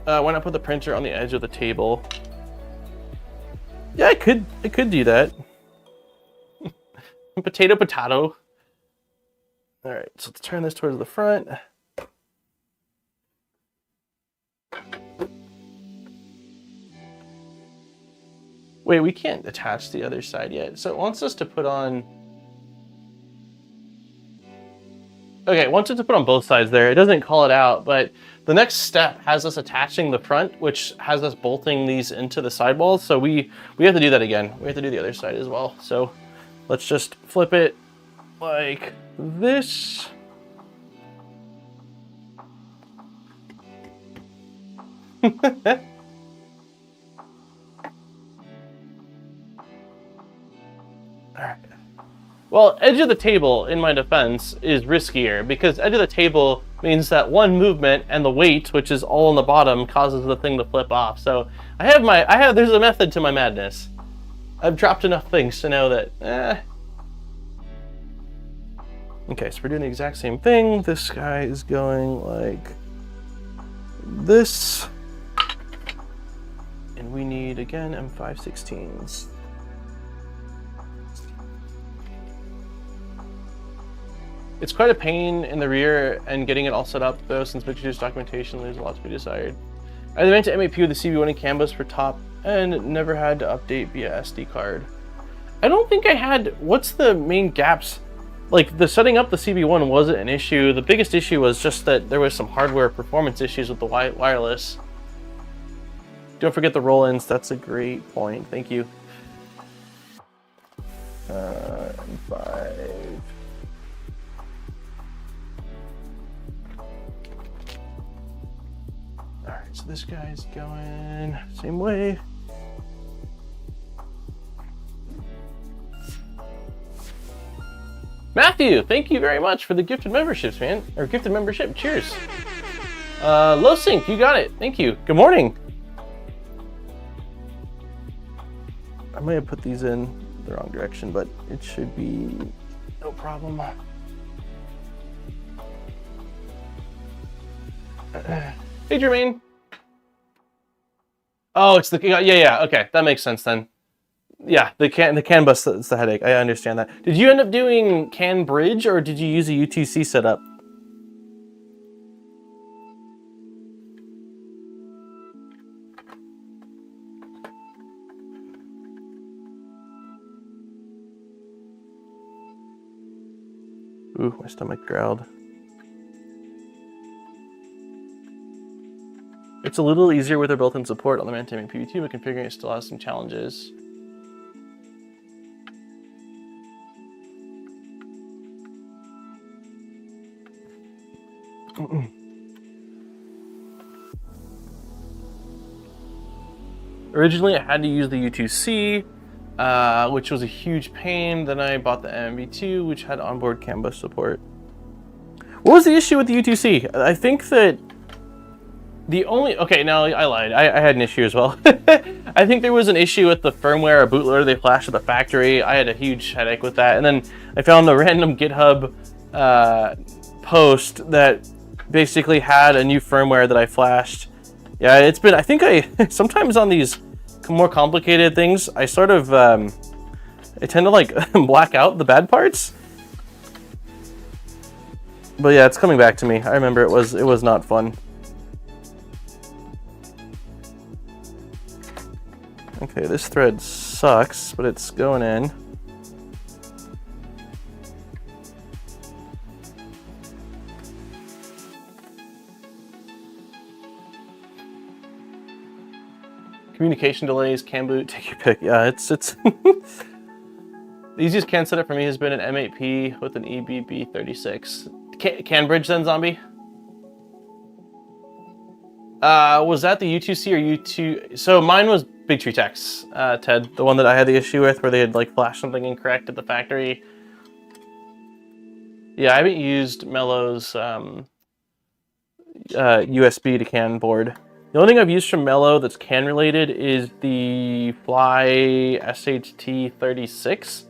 Why not put the printer on the edge of the table? Yeah, I could do that. Potato, potato. All right, so let's turn this towards the front. Wait, we can't attach the other side yet. So it wants us to put on... Okay, it wants us to put on both sides there. It doesn't call it out, but the next step has us attaching the front, which has us bolting these into the sidewalls. So we have to do that again. We have to do the other side as well. So let's just flip it like this. Alright. Well, edge of the table, in my defense, is riskier because edge of the table means that one movement and the weight, which is all on the bottom, causes the thing to flip off. So there's a method to my madness. I've dropped enough things to know that, Okay, so we're doing the exact same thing. This guy is going like this. And we need, again, M516s. It's quite a pain in the rear and getting it all set up though, since mixed-use documentation leaves a lot to be desired. I went to MAP with the CB1 and CAN bus for top and never had to update via SD card. I don't think I had, what's the main gaps? Like the setting up the CB1 wasn't an issue. The biggest issue was just that there was some hardware performance issues with the wireless. Don't forget the roll-ins, that's a great point, thank you. 5. Alright, so this guy's going same way. Matthew, thank you very much for the gifted memberships, man. Or gifted membership, cheers. Low Sync, you got it, thank you. Good morning. I might have put these in the wrong direction, but it should be no problem. Hey, Jermaine. Oh, it's the, yeah, okay, that makes sense then. Yeah, the CAN bus is the headache, I understand that. Did you end up doing CAN bridge or did you use a UTC setup? Ooh, my stomach growled. It's a little easier with their built-in support on the Mantaming PV2, but configuring it still has some challenges. Originally, I had to use the U2C, which was a huge pain. Then I bought the MB2, which had onboard CAN bus support. What was the issue with the U2C? I think that okay, no, I lied. I had an issue as well. I think there was an issue with the firmware or bootloader they flashed at the factory. I had a huge headache with that. And then I found a random GitHub post that basically had a new firmware that I flashed. Yeah, it's been, I think sometimes on these more complicated things, I sort of, I tend to like black out the bad parts. But yeah, it's coming back to me. I remember it was not fun. Okay, this thread sucks, but it's going in. Communication delays, CAN boot, take your pick. Yeah, it's the easiest CAN setup for me has been an M8P with an EBB36. CAN bridge then, Zombie? Was that the U2C or U2? So mine was Big Tree Techs, Ted, the one that I had the issue with where they had like flashed something incorrect at the factory. Yeah, I haven't used Mello's USB to CAN board. The only thing I've used from Mello that's CAN related is the Fly SHT36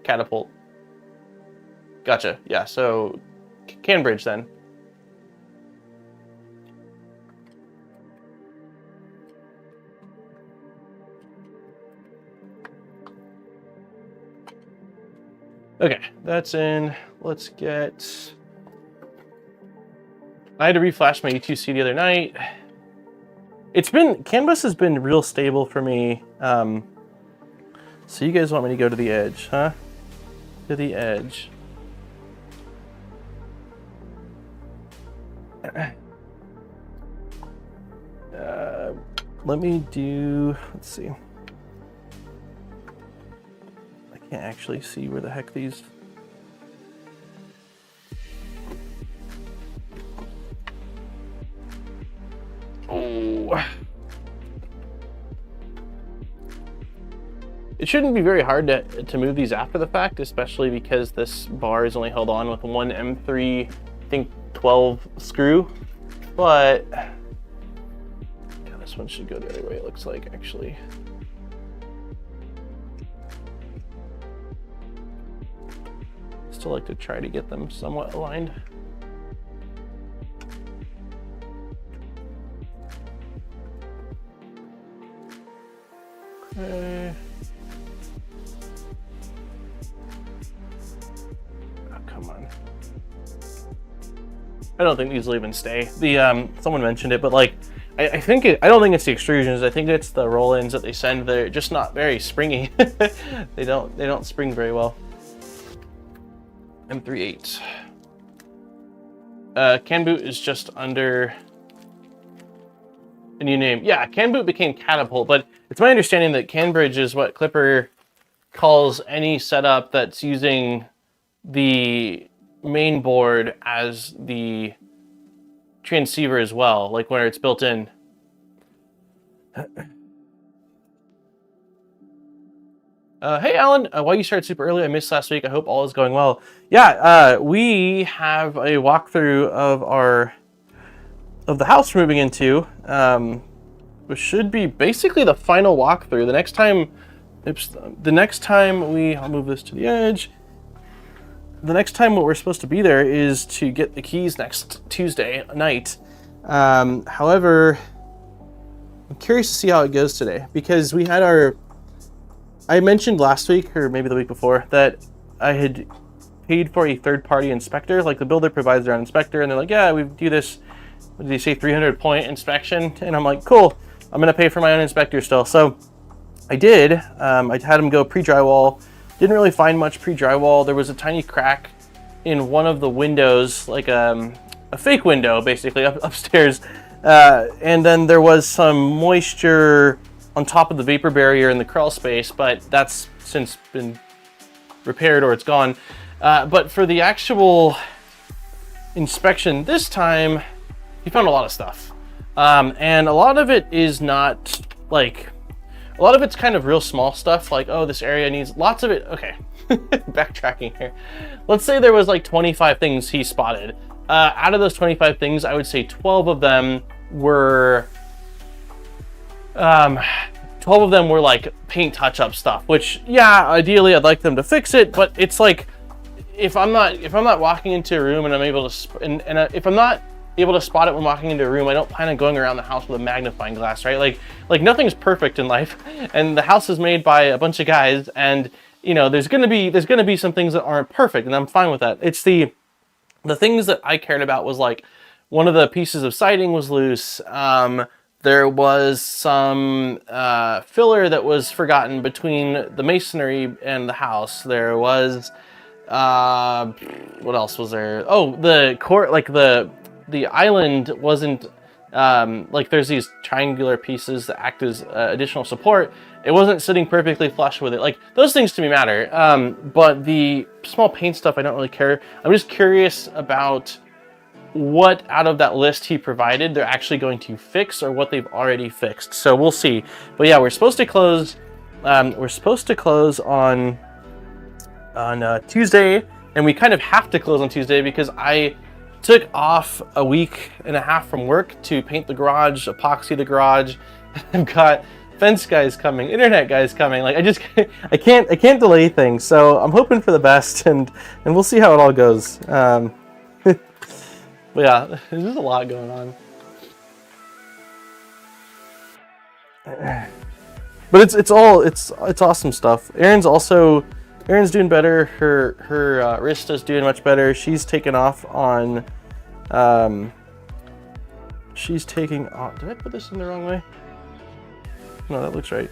catapult. Gotcha. Yeah, so CAN bridge then. Okay, that's in. Let's get... I had to reflash my U2C the other night. CAN bus has been real stable for me. So you guys want me to go to the edge, huh? To the edge. Let me do, let's see. I can't actually see where the heck these... Oh. It shouldn't be very hard to move these after the fact, especially because this bar is only held on with one M3, I think 12 screw, but God, this one should go the other way, it looks like, actually. Still like to try to get them somewhat aligned. Okay. Oh, come on. I don't think these will even stay. Someone mentioned it, but like, I don't think it's the extrusions. I think it's the roll-ins that they send. They're just not very springy. They don't spring very well. M38. CAN boot is just under a new name. Yeah, CAN boot became catapult, but it's my understanding that CAN bridge is what Clipper calls any setup that's using the main board as the transceiver as well, like where it's built in. Hey Alan, why you started super early? I missed last week. I hope all is going well. Yeah, we have a walkthrough of the house we're moving into, which should be basically the final walkthrough. The next time, I'll move this to the edge. The next time what we're supposed to be there is to get the keys next Tuesday night. However, I'm curious to see how it goes today, because we had I mentioned last week, or maybe the week before, that I had paid for a third-party inspector. Like, the builder provides their own inspector, and they're like, yeah, we do this, what did they say, 300-point inspection? And I'm like, cool, I'm gonna pay for my own inspector still. So I did. I had him go pre-drywall. Didn't really find much pre-drywall. There was a tiny crack in one of the windows, like a fake window, basically, upstairs. And then there was some moisture on top of the vapor barrier in the crawl space, but that's since been repaired or it's gone. But for the actual inspection this time, he found a lot of stuff. And a lot of it is not like, a lot of it's kind of real small stuff, like, oh, this area needs lots of it. Okay, backtracking here. Let's say there was like 25 things he spotted. Out of those 25 things, I would say 12 of them were 12 of them were like paint touch-up stuff, which, yeah, ideally I'd like them to fix it, but it's like, if I'm not walking into a room and I'm able to, if I'm not able to spot it when walking into a room, I don't plan on going around the house with a magnifying glass, right? Like nothing's perfect in life, and the house is made by a bunch of guys, and you know, there's gonna be some things that aren't perfect, and I'm fine with that. It's the things that I cared about was like, one of the pieces of siding was loose. There was some filler that was forgotten between the masonry and the house. There was, what else was there? Oh, the court, like the island wasn't, like there's these triangular pieces that act as additional support. It wasn't sitting perfectly flush with it. Like, those things to me matter. But the small paint stuff, I don't really care. I'm just curious about what out of that list he provided they're actually going to fix, or what they've already fixed. So we'll see. But yeah, we're supposed to close. We're supposed to close on Tuesday, and we kind of have to close on Tuesday because I took off a week and a half from work to paint the garage, epoxy the garage. I've got fence guys coming, internet guys coming. Like, I can't delay things. So I'm hoping for the best, and we'll see how it all goes. But yeah, there's just a lot going on. But it's awesome stuff. Erin's doing better. Her wrist is doing much better. She's taken off on. She's taking off. Did I put this in the wrong way? No, that looks right.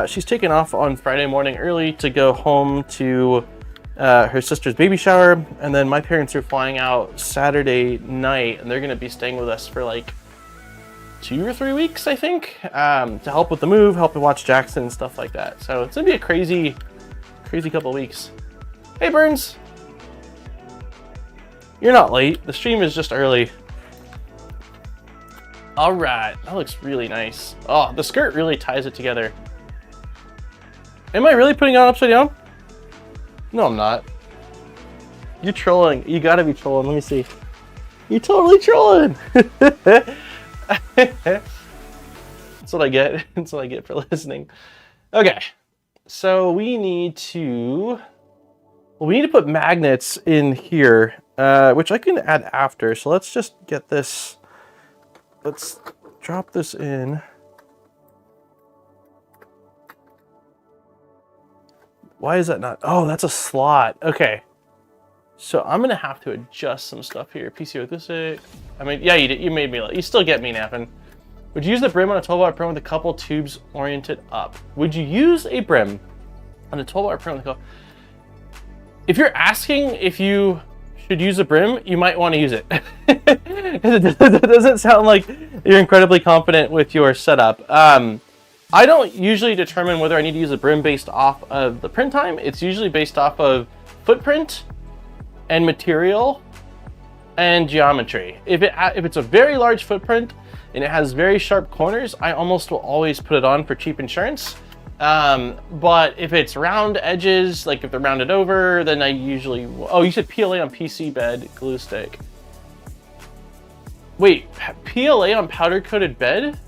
She's taken off on Friday morning early to go home to her sister's baby shower, and then my parents are flying out Saturday night, and they're going to be staying with us for like 2 or 3 weeks, I think, to help with the move, help to watch Jackson and stuff like that. So it's going to be a crazy couple weeks. Hey, Burns. You're not late. The stream is just early. All right. That looks really nice. Oh, the skirt really ties it together. Am I really putting it on upside down? No, I'm not. You're trolling. You gotta be trolling. Let me see. You're totally trolling. That's what I get. That's what I get for listening. Okay. So we need to put magnets in here, which I can add after. So let's just get this. Let's drop this in. Why is that not? Oh, that's a slot. Okay. So I'm going to have to adjust some stuff here. PC with this. I mean, yeah, you made me. You still get me napping. Would you use the brim on a 12-watt brim with a couple tubes oriented up? Would you use a brim on a 12-watt brim with a couple? If you're asking if you should use a brim, you might want to use it. It doesn't sound like you're incredibly confident with your setup. I don't usually determine whether I need to use a brim based off of the print time. It's usually based off of footprint and material and geometry. If it's a very large footprint and it has very sharp corners, I almost will always put it on for cheap insurance. But if it's round edges, like if they're rounded over, then I usually... Oh, you said PLA on PC bed glue stick. Wait, PLA on powder coated bed?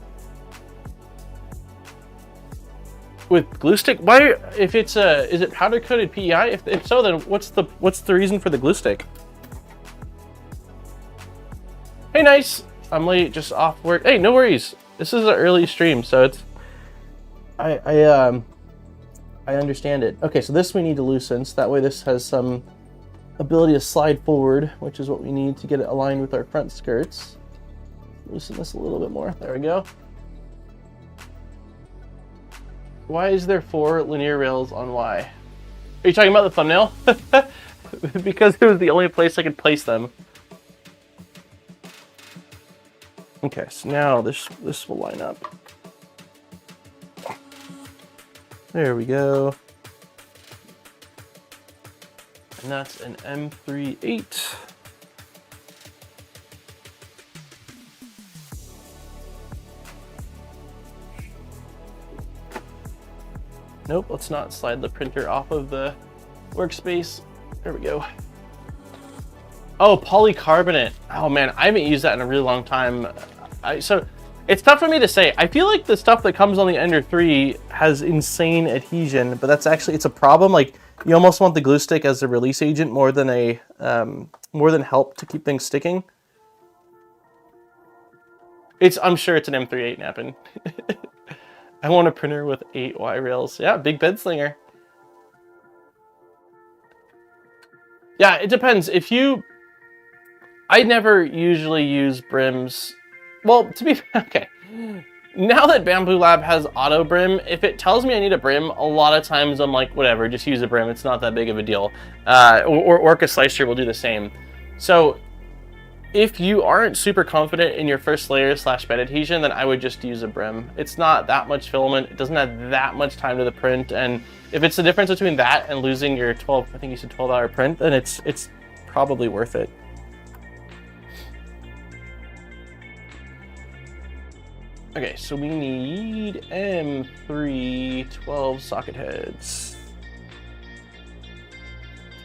With glue stick? Why, if it's is it powder coated PEI? If so, then what's the reason for the glue stick? Hey, nice. I'm late, just off work. Hey, no worries. This is an early stream, so it's I understand it. Okay, so this we need to loosen, so that way this has some ability to slide forward, which is what we need to get it aligned with our front skirts. Loosen this a little bit more. There we go. Why is there 4 linear rails on Y? Are you talking about the thumbnail? Because it was the only place I could place them. Okay, so now this will line up. There we go. And that's an M38. Nope, let's not slide the printer off of the workspace. There we go. Oh, polycarbonate. Oh man, I haven't used that in a really long time. So it's tough for me to say. I feel like the stuff that comes on the Ender 3 has insane adhesion, but that's actually, it's a problem. Like, you almost want the glue stick as a release agent more than help to keep things sticking. I'm sure it's an M38 napping. I want a printer with 8 Y rails. Yeah, big bed slinger. Yeah, it depends. I never usually use brims. Well, to be okay. Now that Bamboo Lab has auto brim, if it tells me I need a brim, a lot of times I'm like, whatever, just use a brim. It's not that big of a deal. Or Orca Slicer will do the same. So if you aren't super confident in your first layer / bed adhesion, then I would just use a brim. It's not that much filament. It doesn't add that much time to the print. And if it's the difference between that and losing your 12, I think you said 12-hour print, then it's probably worth it. Okay, so we need M3 12 socket heads.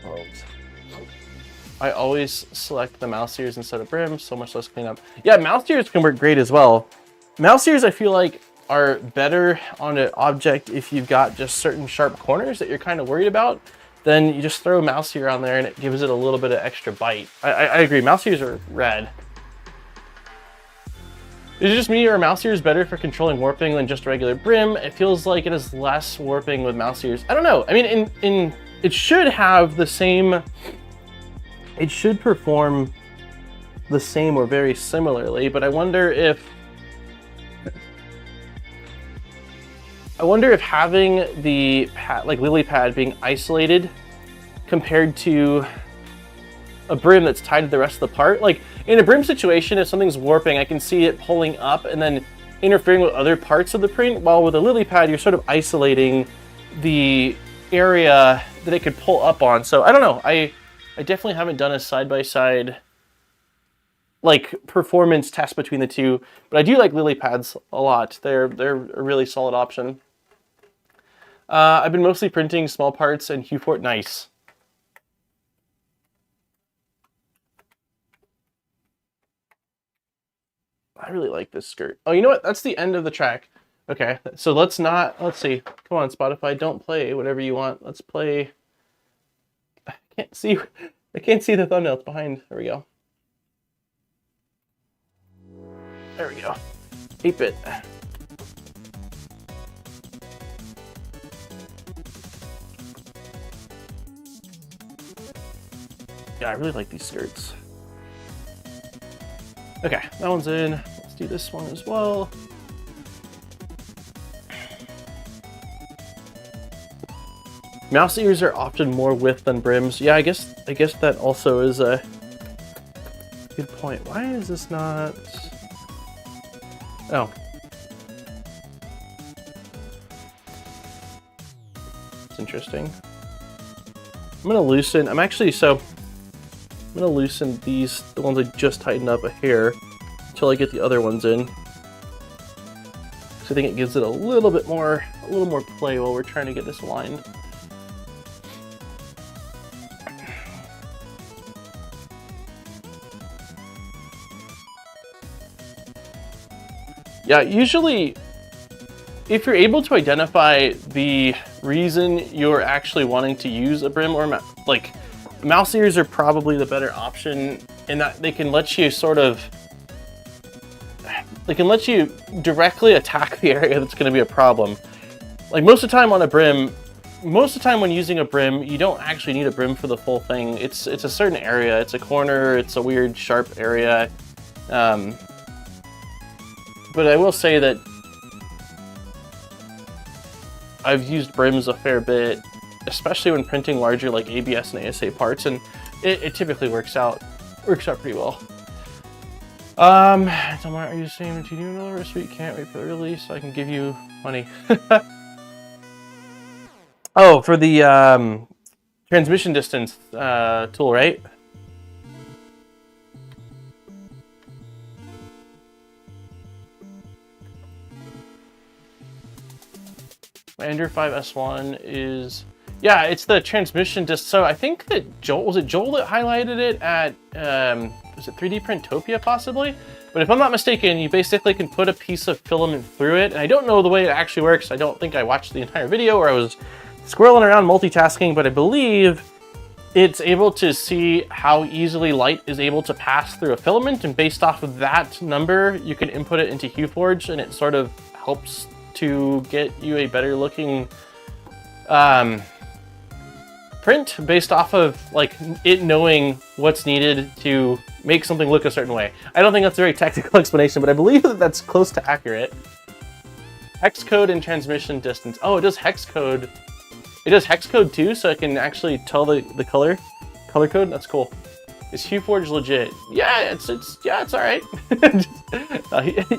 12. I always select the mouse ears instead of brim, so much less cleanup. Yeah, mouse ears can work great as well. Mouse ears, I feel like, are better on an object if you've got just certain sharp corners that you're kind of worried about. Then you just throw a mouse ear on there and it gives it a little bit of extra bite. I agree, mouse ears are rad. Is it just me, or are mouse ears better for controlling warping than just regular brim? It feels like it has less warping with mouse ears. I don't know. I mean, it should have the same, it should perform the same or very similarly, but I wonder if having the pad, like lily pad, being isolated compared to a brim that's tied to the rest of the part. Like in a brim situation, if something's warping, I can see it pulling up and then interfering with other parts of the print, while with a lily pad, you're sort of isolating the area that it could pull up on. So I don't know. I definitely haven't done a side-by-side like performance test between the two, but I do like lily pads a lot. They're a really solid option. I've been mostly printing small parts and Hue-Fort. Nice. I really like this skirt. Oh, you know what? That's the end of the track. Okay, so let's see. Come on, Spotify, don't play whatever you want. Let's play. I can't see the thumbnail. It's behind. There we go. There we go. 8-bit. Yeah, I really like these skirts. Okay, that one's in. Let's do this one as well. Mouse ears are often more width than brims. Yeah, I guess that also is a good point. Why is this not? Oh. It's interesting. I'm gonna loosen these, the ones I just tightened up, a hair until I get the other ones in. So I think it gives it a little more play while we're trying to get this aligned. Yeah, usually if you're able to identify the reason you're actually wanting to use a brim or like mouse ears are probably the better option in that they can let you directly attack the area that's going to be a problem. Like most of the time when using a brim, you don't actually need a brim for the full thing. It's a certain area, it's a corner, it's a weird sharp area. But I will say that I've used brims a fair bit, especially when printing larger like ABS and ASA parts, and it typically works out pretty well. Tomorrow, are you saying that you do another recipe? Can't wait for the release so I can give you money. Oh, for the transmission distance tool, right? My Ender 5 S1 is, yeah, it's the transmission disc. So I think that Joel that highlighted it at, was it 3D Printopia possibly? But if I'm not mistaken, you basically can put a piece of filament through it. And I don't know the way it actually works. I don't think I watched the entire video, or I was squirreling around multitasking, but I believe it's able to see how easily light is able to pass through a filament. And based off of that number, you can input it into HueForge, and it sort of helps to get you a better looking print based off of like it knowing what's needed to make something look a certain way. I don't think that's a very technical explanation, but I believe that that's close to accurate. Hex code and transmission distance. Oh, it does hex code. It does hex code too, so I can actually tell the color code. That's cool. Is HueForge legit? Yeah, it's all right.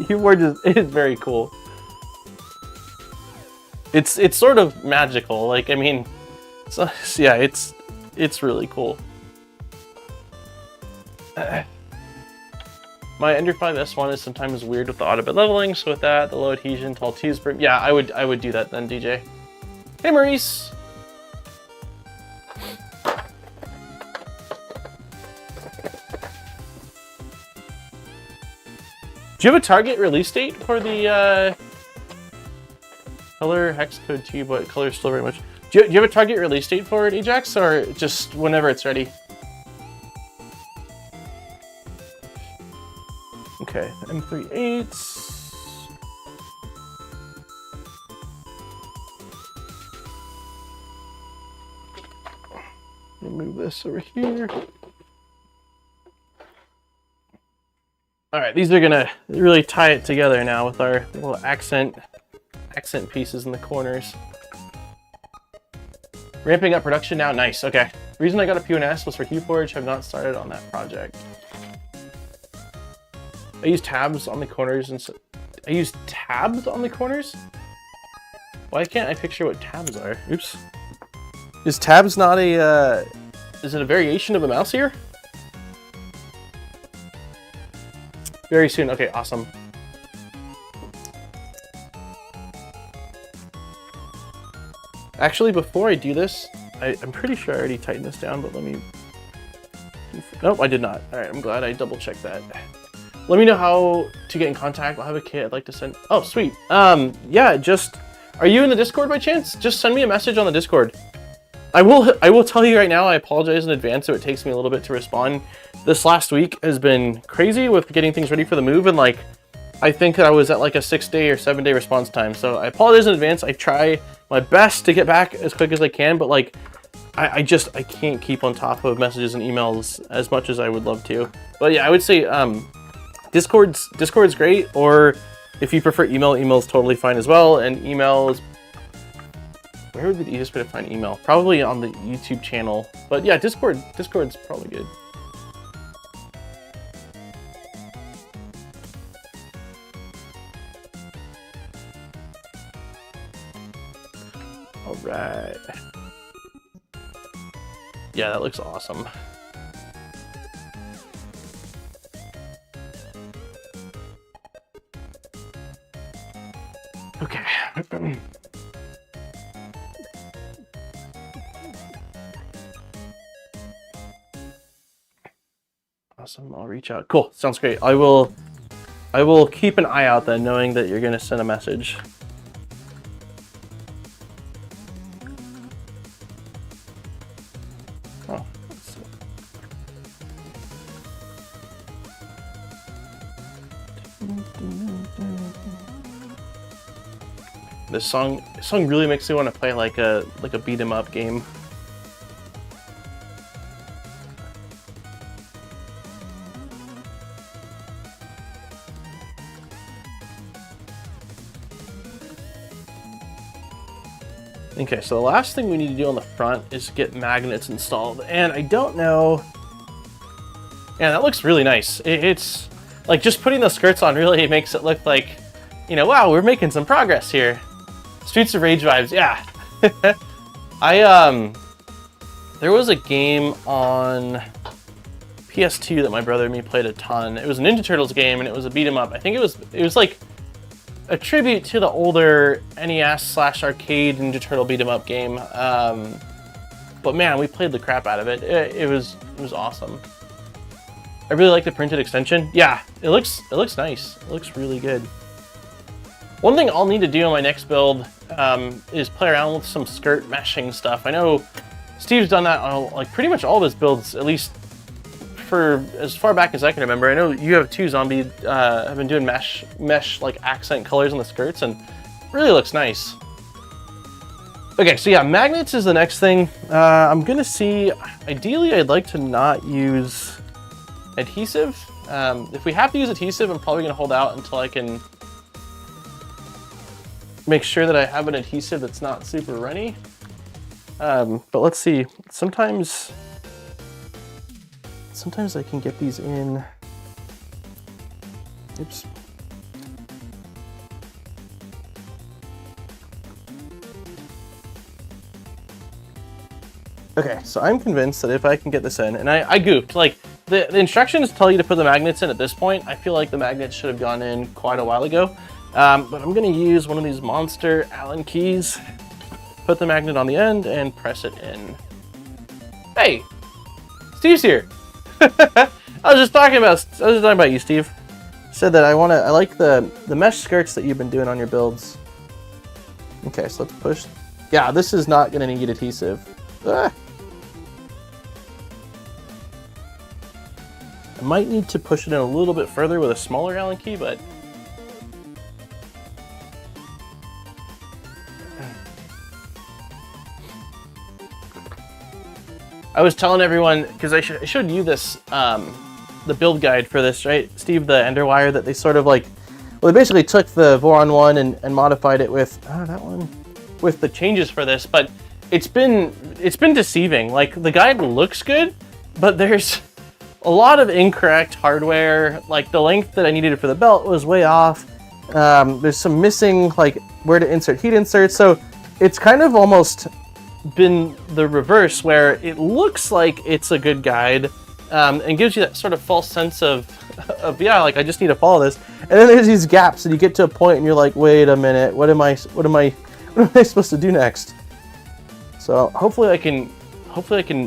HueForge is very cool. It's sort of magical. Like, I mean, so, yeah, it's really cool. My Ender 5S1 is sometimes weird with the auto bit leveling, so with that, the low adhesion, tall T's per... Yeah, I would do that then, DJ. Hey, Maurice! Do you have a target release date for the color hex code 2, but color still very much... Do you have a target release date for it, Ajax, or just whenever it's ready? Okay, M38. Let me move this over here. All right, these are gonna really tie it together now with our little accent pieces in the corners. Ramping up production now, nice, okay. The reason I got a PNS was for HueForge, have not started on that project. I use tabs on the corners and so I use tabs on the corners? Why can't I picture what tabs are? Oops. Is tabs not a, is it a variation of a mouse here? Very soon, okay, awesome. Actually, before I do this, I'm pretty sure I already tightened this down, but let me... Nope, I did not. All right, I'm glad I double checked that. Let me know how to get in contact. I'll have a kit I'd like to send. Oh, sweet. Yeah, just, are you in the Discord by chance? Just send me a message on the Discord. I will tell you right now, I apologize in advance if it takes me a little bit to respond. This last week has been crazy with getting things ready for the move, and like, I think that I was at like a 6-day or 7-day response time. So I apologize in advance. I try my best to get back as quick as I can, but like, I can't keep on top of messages and emails as much as I would love to. But yeah, I would say, Discord's great, or if you prefer email, email's totally fine as well. And email is, where would be the easiest way to find email? Probably on the YouTube channel. But yeah, Discord's probably good. All right. Yeah, that looks awesome. Okay. Awesome, I'll reach out. Cool, sounds great. I will keep an eye out then, knowing that you're gonna send a message. Oh, let's see. This song really makes me want to play like a beat 'em up game. Okay, so the last thing we need to do on the front is get magnets installed, and I don't know. Yeah, that looks really nice. It's like just putting the skirts on really makes it look like, you know, wow, we're making some progress here. Streets of Rage vibes, yeah. There was a game on PS2 that my brother and me played a ton. It was a Ninja Turtles game, and it was a beat 'em up. I think it was like a tribute to the older NES/arcade Ninja Turtle beat 'em up game. But man, we played the crap out of it. It was awesome. I really like the printed extension. Yeah, it looks nice. It looks really good. One thing I'll need to do on my next build is play around with some skirt meshing stuff. I know Steve's done that on like pretty much all of his builds, at least for as far back as I can remember. I know you have too, Zombie. Have been doing mesh like accent colors on the skirts, and really looks nice. Okay, so yeah, magnets is the next thing. I'm gonna see. Ideally, I'd like to not use adhesive. If we have to use adhesive, I'm probably gonna hold out until I can make sure that I have an adhesive that's not super runny. But let's see, sometimes I can get these in. Oops. Okay, so I'm convinced that if I can get this in, and I goofed, like, the instructions tell you to put the magnets in at this point. I feel like the magnets should have gone in quite a while ago. But I'm gonna use one of these monster Allen keys, put the magnet on the end, and press it in. Hey, Steve's here. I was just talking about you, Steve. Said that I like the mesh skirts that you've been doing on your builds. Okay, so let's push. Yeah, this is not gonna need adhesive. Ah. I might need to push it in a little bit further with a smaller Allen key, but I was telling everyone, because I showed you this, the build guide for this, right, Steve, the Enderwire, that they sort of like, well, they basically took the Voron one and modified it with, that one, with the changes for this, but it's been deceiving. Like, the guide looks good, but there's a lot of incorrect hardware. Like, the length that I needed for the belt was way off. There's some missing, like, where to insert heat inserts, so it's kind of almost been the reverse, where it looks like it's a good guide, and gives you that sort of false sense of yeah, like, I just need to follow this, and then there's these gaps, and you get to a point and you're like, wait a minute, what am I supposed to do next? So hopefully I can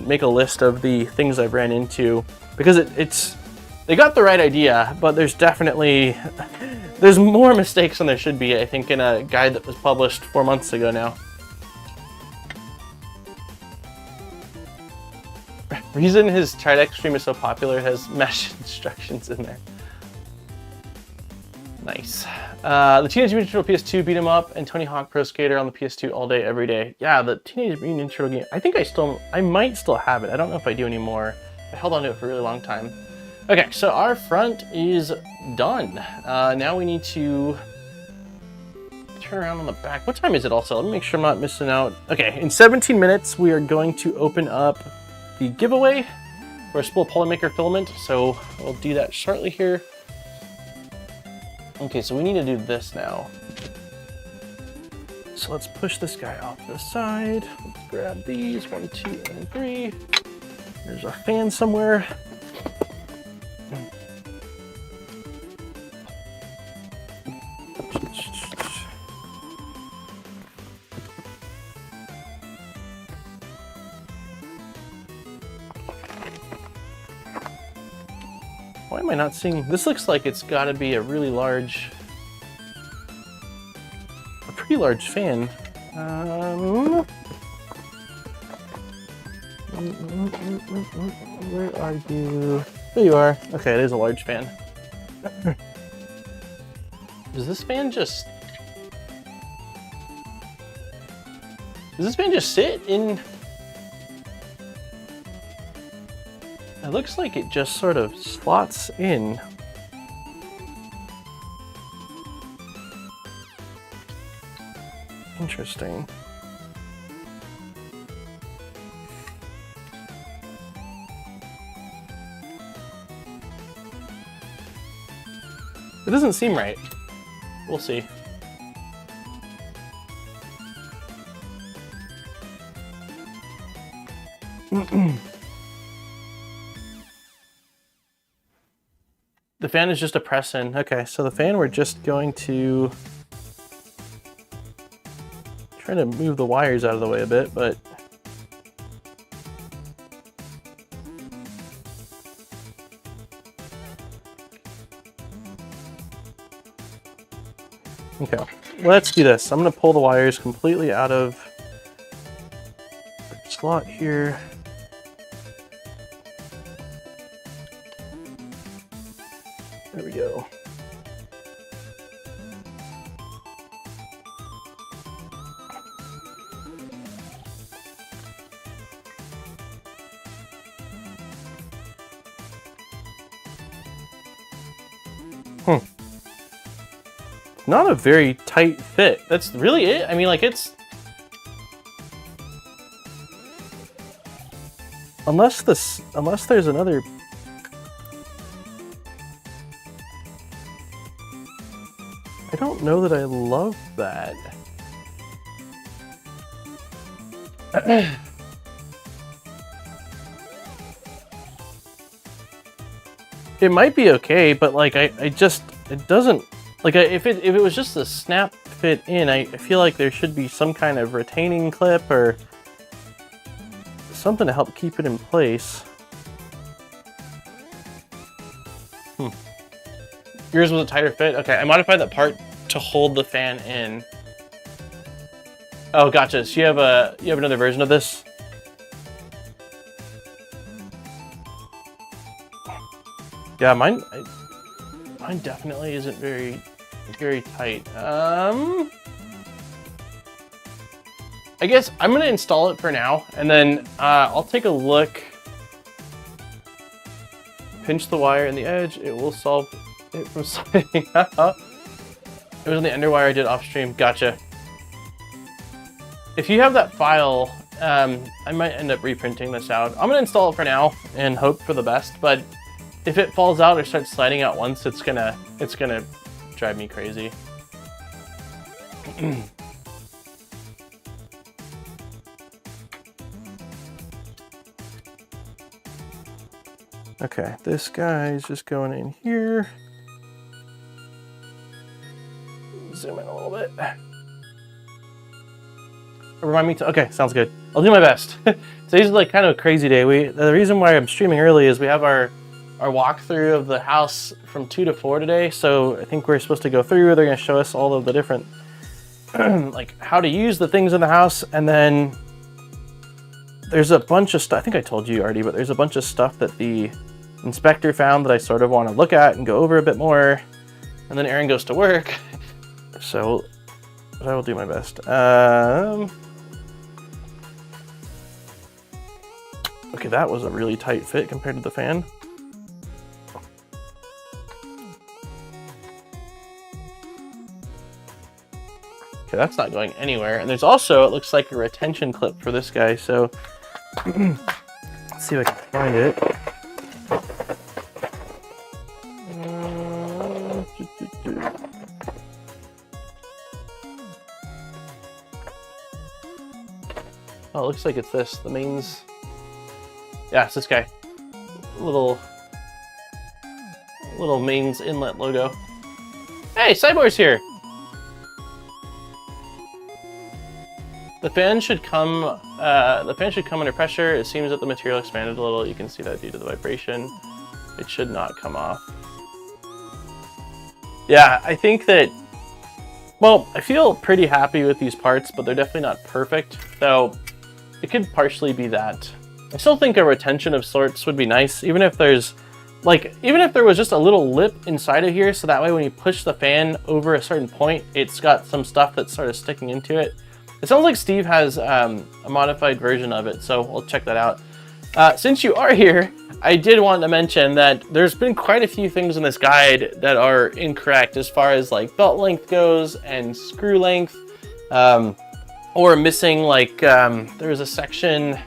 make a list of the things I've ran into, because they got the right idea, but there's more mistakes than there should be, I think, in a guide that was published 4 months ago now. Reason his Tridex stream is so popular has mesh instructions in there. Nice. The Teenage Mutant Ninja Turtle PS2 beat 'em up, and Tony Hawk Pro Skater on the PS2 all day, every day. Yeah, the Teenage Mutant Ninja Turtle game, I think I might still have it. I don't know if I do anymore. I held on to it for a really long time. Okay, so our front is done. Now we need to turn around on the back. What time is it also? Let me make sure I'm not missing out. Okay, in 17 minutes, we are going to open up the giveaway for a spool polymaker filament, so we'll do that shortly here. Okay, so we need to do this now. So let's push this guy off to the side. Let's grab these, 1, 2, and 3. There's our fan somewhere. Why am I not seeing? This looks like it's got to be a pretty large fan. Where are you? There you are. Okay, it is a large fan. Does this fan just sit in? It looks like it just sort of slots in. Interesting. It doesn't seem right. We'll see. The fan is just a press in. Okay, so the fan, we're just going to try to move the wires out of the way a bit, but okay, let's do this. I'm gonna pull the wires completely out of the slot here. There we go. not a very tight fit. That's really it. I mean, like it's... Unless there's another... I don't know that I love that. It might be okay, but like I just, it doesn't, like if it was just a snap fit in, I feel like there should be some kind of retaining clip or something to help keep it in place. Yours was a tighter fit? Okay, I modified that part to hold the fan in. Oh, gotcha. So you have another version of this? Yeah, mine definitely isn't very tight. I guess I'm gonna install it for now, and then I'll take a look. Pinch the wire in the edge. It will solve it from sliding out. It was on the Enderwire I did off stream. Gotcha. If you have that file, I might end up reprinting this out. I'm gonna install it for now and hope for the best, but if it falls out or starts sliding out once, it's gonna drive me crazy. Okay, this guy's just going in here. Zoom in a little bit. Remind me to, okay, sounds good. I'll do my best. Today's like kind of a crazy day. The reason why I'm streaming early is we have our walkthrough of the house from 2 to 4 today. So I think we're supposed to go through. They're going to show us all of the different, like how to use the things in the house. And then there's a bunch of stuff, I think I told you already, but there's a bunch of stuff that the inspector found that I sort of want to look at and go over a bit more. And then Aaron goes to work. So I will do my best. Okay, that was a really tight fit compared to the fan. Okay, that's not going anywhere. And there's also, it looks like a retention clip for this guy. So let's see if I can find it. Oh, it looks like it's this, the mains. Yeah, it's this guy. Little mains inlet logo. Hey, SIBOOR's here! The fan should come under pressure. It seems that the material expanded a little. You can see that due to the vibration. It should not come off. Yeah, I think that, well, I feel pretty happy with these parts, but they're definitely not perfect. So it could partially be that. I still think a retention of sorts would be nice, even if there was just a little lip inside of here, so that way when you push the fan over a certain point, it's got some stuff that's sort of sticking into it. It sounds like Steve has a modified version of it, so we'll check that out. Since you are here, I did want to mention that there's been quite a few things in this guide that are incorrect as far as like belt length goes and screw length, or missing, like there's a section.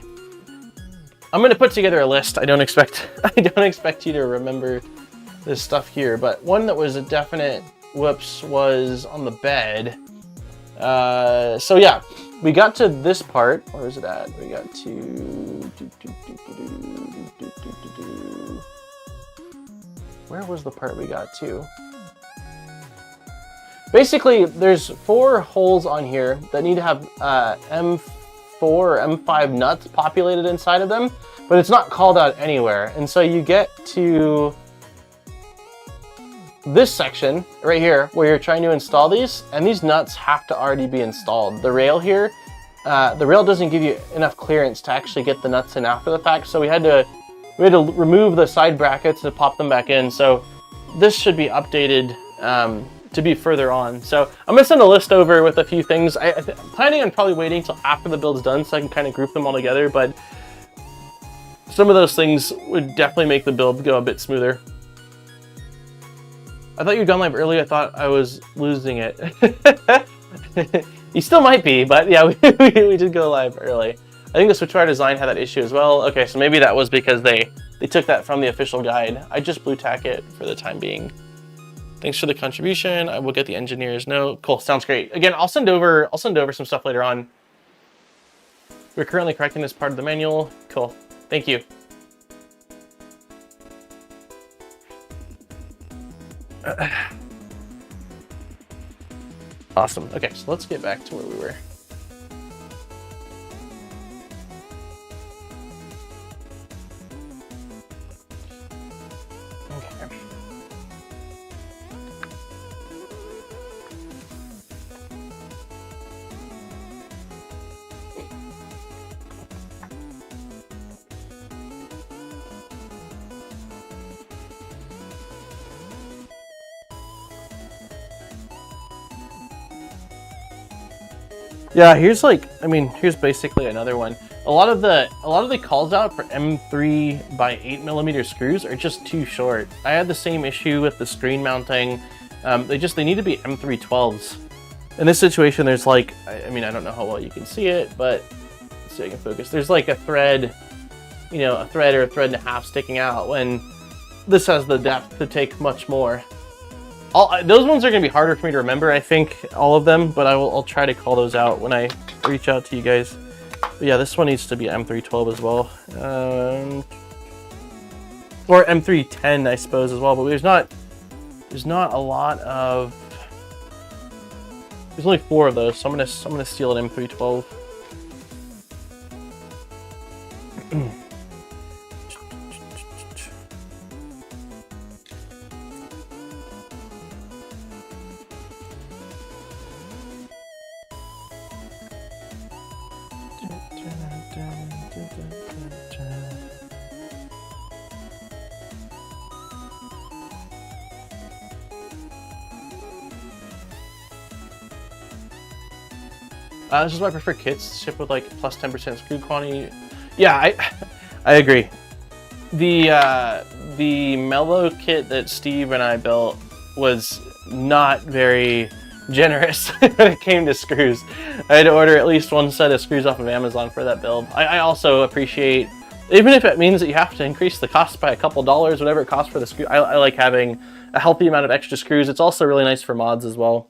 I'm going to put together a list. I don't expect you to remember this stuff here, but one that was a definite whoops was on the bed. So yeah, we got to this part. Where is it at? We got to... Where was the part we got to? Basically, there's 4 holes on here that need to have M4 or M5 nuts populated inside of them, but it's not called out anywhere. And so you get to this section right here where you're trying to install these, and these nuts have to already be installed. The rail here, the rail doesn't give you enough clearance to actually get the nuts in after the fact, so we had to remove the side brackets to pop them back in. So this should be updated to be further on. So I'm gonna send a list over with a few things. I'm planning on probably waiting until after the build's done so I can kind of group them all together, but some of those things would definitely make the build go a bit smoother. I thought you'd gone live early. I thought I was losing it. You still might be, but yeah, we did go live early. I think the Switchwire design had that issue as well. Okay, so maybe that was because they took that from the official guide. I just blue tack it for the time being. Thanks for the contribution. I will get the engineer's note. Cool, sounds great. Again, I'll send over some stuff later on. We're currently correcting this part of the manual. Cool, thank you. Awesome. Okay, so let's get back to where we were. Okay. Yeah, here's here's basically another one. A lot of the calls out for M3 by 8mm screws are just too short. I had the same issue with the screen mounting. They need to be M312s. In this situation, there's like, I don't know how well you can see it, but let's see if I can focus. There's like a thread, a thread or a thread and a half sticking out when this has the depth to take much more. Those ones are going to be harder for me to remember, I think, all of them, but I'll try to call those out when I reach out to you guys. But yeah, this one needs to be M312 as well. Or M310, I suppose, as well, but there's not a lot of... There's only 4 of those, so I'm gonna steal an M312. This is why I prefer kits shipped with like plus 10% screw quantity. Yeah, I agree. The Mellow kit that Steve and I built was not very generous when it came to screws. I had to order at least 1 set of screws off of Amazon for that build. I also appreciate, even if it means that you have to increase the cost by a couple dollars, whatever it costs for the screw, I like having a healthy amount of extra screws. It's also really nice for mods as well.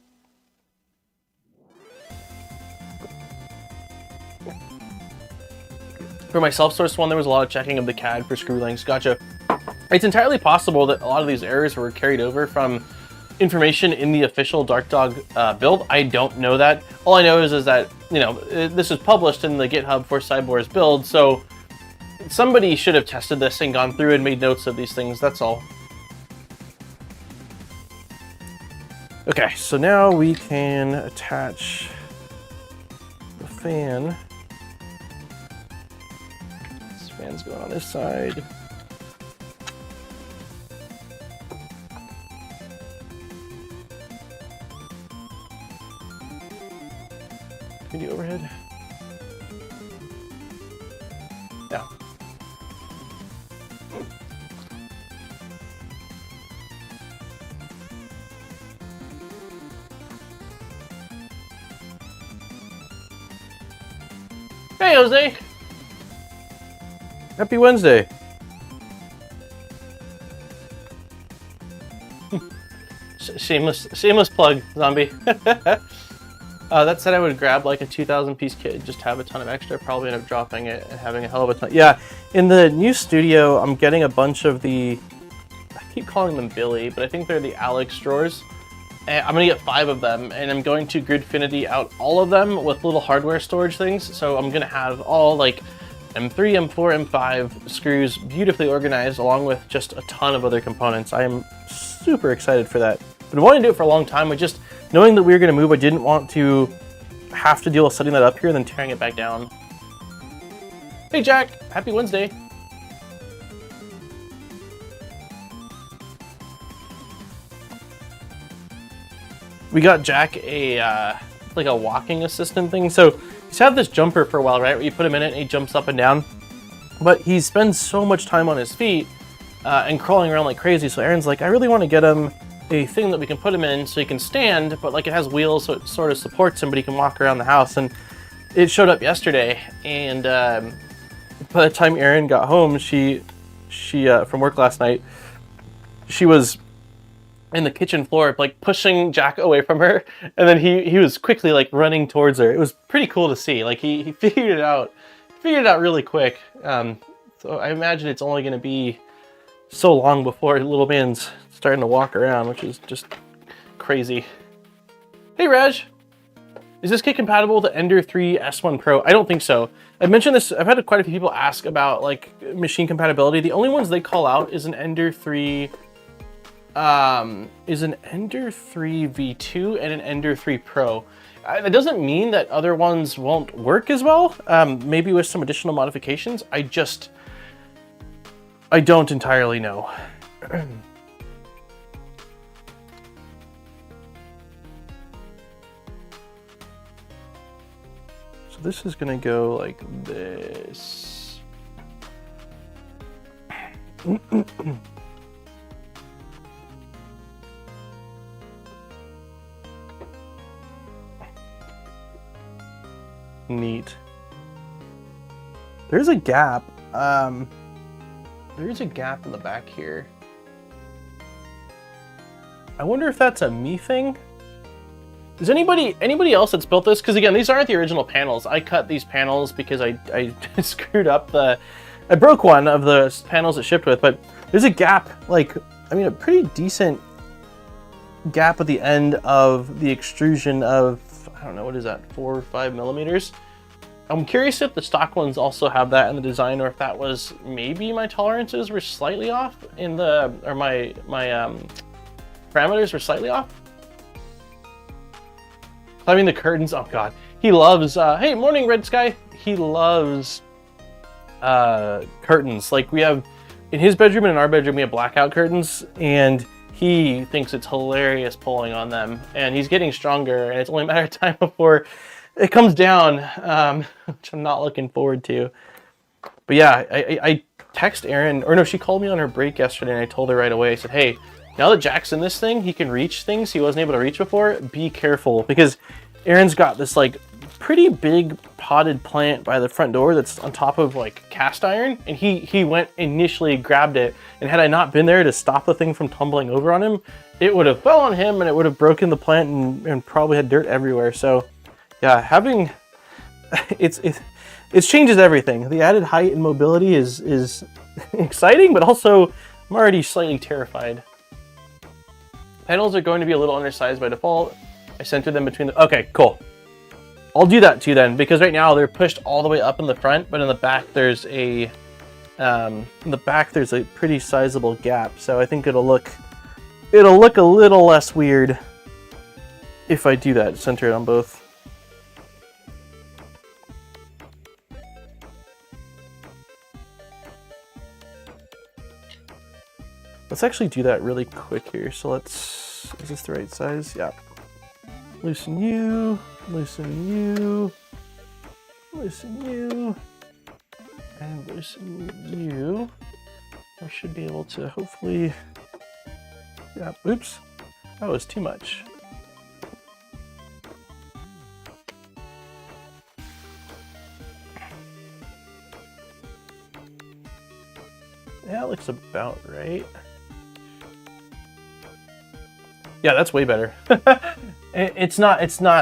For my self-sourced one, there was a lot of checking of the CAD for screw lengths. Gotcha. It's entirely possible that a lot of these errors were carried over from information in the official Dark Dog build. I don't know that. All I know is that, this is published in the GitHub for SIBOOR's build, so somebody should have tested this and gone through and made notes of these things, that's all. Okay, so now we can attach the fan. Fan's going on this side. Can you do overhead? Yeah. Hey, Jose. Happy Wednesday. Shameless plug, zombie. That said, I would grab like a 2,000 piece kit, just have a ton of extra, probably end up dropping it and having a hell of a ton. Yeah, in the new studio, I'm getting a bunch of I keep calling them Billy, but I think they're the Alex drawers. And I'm gonna get 5 of them, and I'm going to Gridfinity out all of them with little hardware storage things. So I'm gonna have all like M3, M4, M5 screws beautifully organized, along with just a ton of other components. I am super excited for that. Been wanting to do it for a long time, but just knowing that we were going to move, I didn't want to have to deal with setting that up here and then tearing it back down. Hey Jack, happy Wednesday. We got Jack like a walking assistant thing. So he's had this jumper for a while, right? Where you put him in it and he jumps up and down. But he spends so much time on his feet and crawling around like crazy. So Aaron's like, I really want to get him a thing that we can put him in so he can stand, but like it has wheels, so it sort of supports him, but he can walk around the house. And it showed up yesterday, and by the time Erin got home, she from work last night, she was in the kitchen floor, like pushing Jack away from her, and then he was quickly like running towards her. It was pretty cool to see. Like he figured it out really quick. So I imagine it's only going to be so long before little man's starting to walk around, which is just crazy. Hey Raj, is this kit compatible with the Ender 3 S1 Pro? I don't think so. I've mentioned this, I've had quite a few people ask about like machine compatibility. The only ones they call out is an Ender 3 V2 and an Ender 3 Pro. That doesn't mean that other ones won't work as well. Maybe with some additional modifications. I don't entirely know. So this is gonna go like this. Neat. There's a gap. There's a gap in the back here. I wonder if that's a me thing. Is anybody else that's built this? Because again, these aren't the original panels. I cut these panels because I screwed up I broke one of the panels it shipped with, but there's a gap, like, I mean, a pretty decent gap at the end of the extrusion of, I don't know, what is that, 4 or 5 millimeters? I'm curious if the stock ones also have that in the design, or if that was maybe my tolerances were slightly off in the, or my parameters were slightly off. I mean the curtains, oh god. He loves, hey, morning Red Sky. He loves curtains. Like we have, in his bedroom and in our bedroom, we have blackout curtains, and he thinks it's hilarious pulling on them. And he's getting stronger, and it's only a matter of time before it comes down, which I'm not looking forward to. But yeah, I text Erin, or no, she called me on her break yesterday, and I told her right away, I said, hey, now that Jack's in this thing, he can reach things he wasn't able to reach before. Be careful, because Erin's got this like pretty big potted plant by the front door that's on top of like cast iron, and he went initially grabbed it, and had I not been there to stop the thing from tumbling over on him, it would have fell on him and it would have broken the plant and probably had dirt everywhere. So yeah, having it changes everything. The added height and mobility is exciting, but also I'm already slightly terrified. Panels are going to be a little undersized by default. I centered them between the, okay, cool. I'll do that too then, because right now they're pushed all the way up in the front, but in the back there's a pretty sizable gap. So I think it'll look a little less weird if I do that, center it on both. Let's actually do that really quick here. So let's, is this the right size? Yeah. Loosen you, loosen you, loosen you, and loosen you. I should be able to hopefully, yeah, oops, that was too much. Yeah, it looks about right. Yeah, that's way better. It's not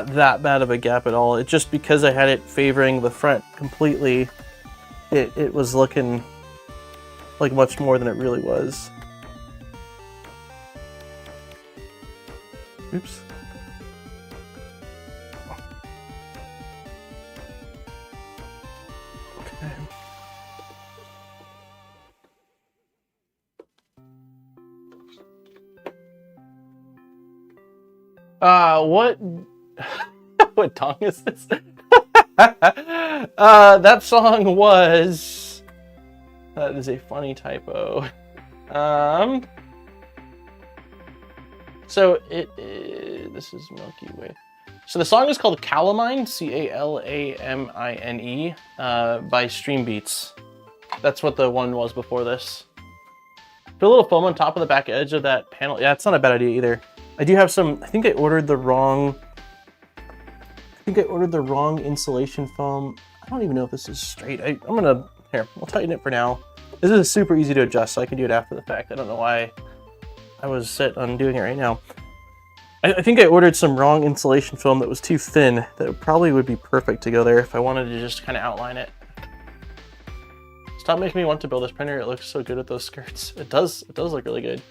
that bad of a gap at all. It's just because I had it favoring the front completely, it was looking like much more than it really was. Oops. Okay. What song is this? That song was, that is a funny typo. So it is, this is Milky Way. So the song is called Calamine, Calamine, by Stream Beats. That's what the one was before this. Put a little foam on top of the back edge of that panel. Yeah, it's not a bad idea either. I do have some, I think I ordered the wrong insulation foam. I don't even know if this is straight. I'm gonna, here, we'll tighten it for now. This is super easy to adjust, so I can do it after the fact. I don't know why I was set on doing it right now. I think I ordered some wrong insulation film that was too thin. That probably would be perfect to go there if I wanted to just kind of outline it. Stop making me want to build this printer. It looks so good with those skirts. It does look really good.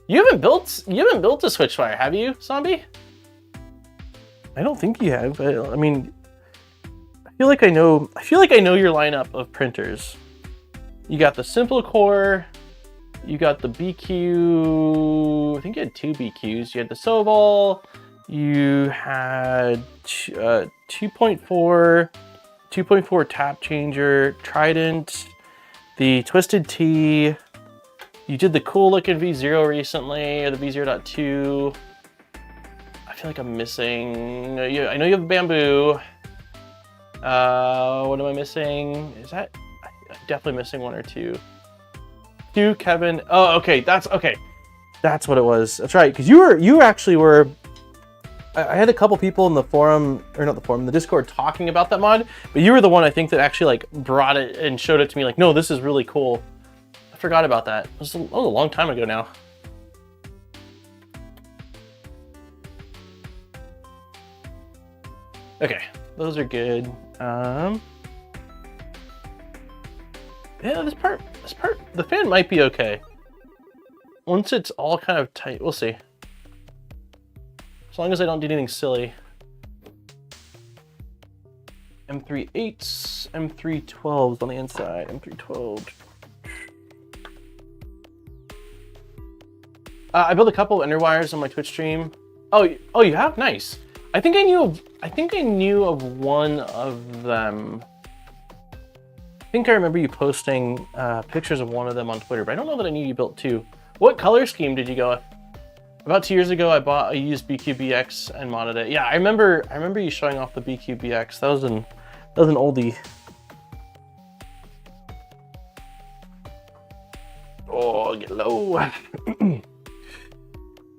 You haven't built a Switchwire, have you, Zombie? I don't think you have. I mean, I feel like I know your lineup of printers. You got the simple core, you got the BQ, I think you had 2 BQs. You had the Soval, you had 2.4 tap changer, Trident, the Twisted T. You did the cool looking V0 recently, or the V0.2. I feel like I'm missing, I know you have Bamboo. What am I missing? I'm definitely missing 1 or 2. Kevin. Oh, okay. That's what it was. That's right. Because you actually were. I had a couple people in the forum, or not the forum, the Discord talking about that mod, but you were the one I think that actually like brought it and showed it to me. Like, no, this is really cool. I forgot about that. That was a long time ago now. Okay, those are good. Yeah, this part, the fan might be okay. Once it's all kind of tight, we'll see. As long as I don't do anything silly. M3.8s, M3.12s on the inside, M3.12. I built a couple of Enderwires on my Twitch stream. Oh, you have? Nice. I think I knew of one of them. I think I remember you posting pictures of one of them on Twitter, but I don't know that I knew you built 2. What color scheme did you go with? About 2 years ago, I used BQBX and modded it. Yeah, I remember you showing off the BQBX. That was an oldie. Oh, get low.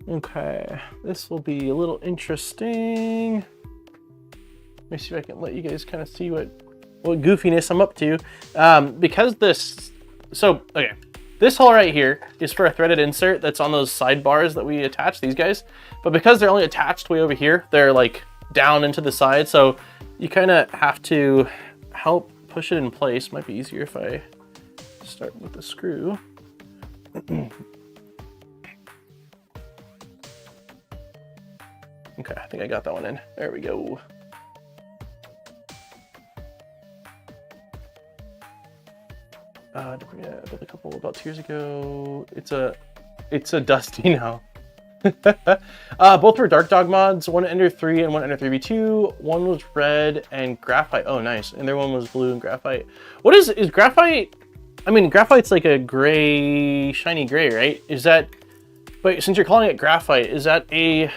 Okay, this will be a little interesting. Let me see if I can let you guys kind of see what goofiness I'm up to. Because this hole right here is for a threaded insert that's on those sidebars that we attach, these guys. But because they're only attached way over here, they're like down into the side. So you kind of have to help push it in place. Might be easier if I start with the screw. Okay, I think I got that one in. There we go. I built a couple about 2 years ago. It's a Dusty now. Both were Dark Dog mods. One Ender 3 and one Ender 3v2. One was red and graphite. Oh, nice. And the other one was blue and graphite. What is graphite? I mean, graphite's like a gray, shiny gray, right? Is that? But since you're calling it graphite, is that a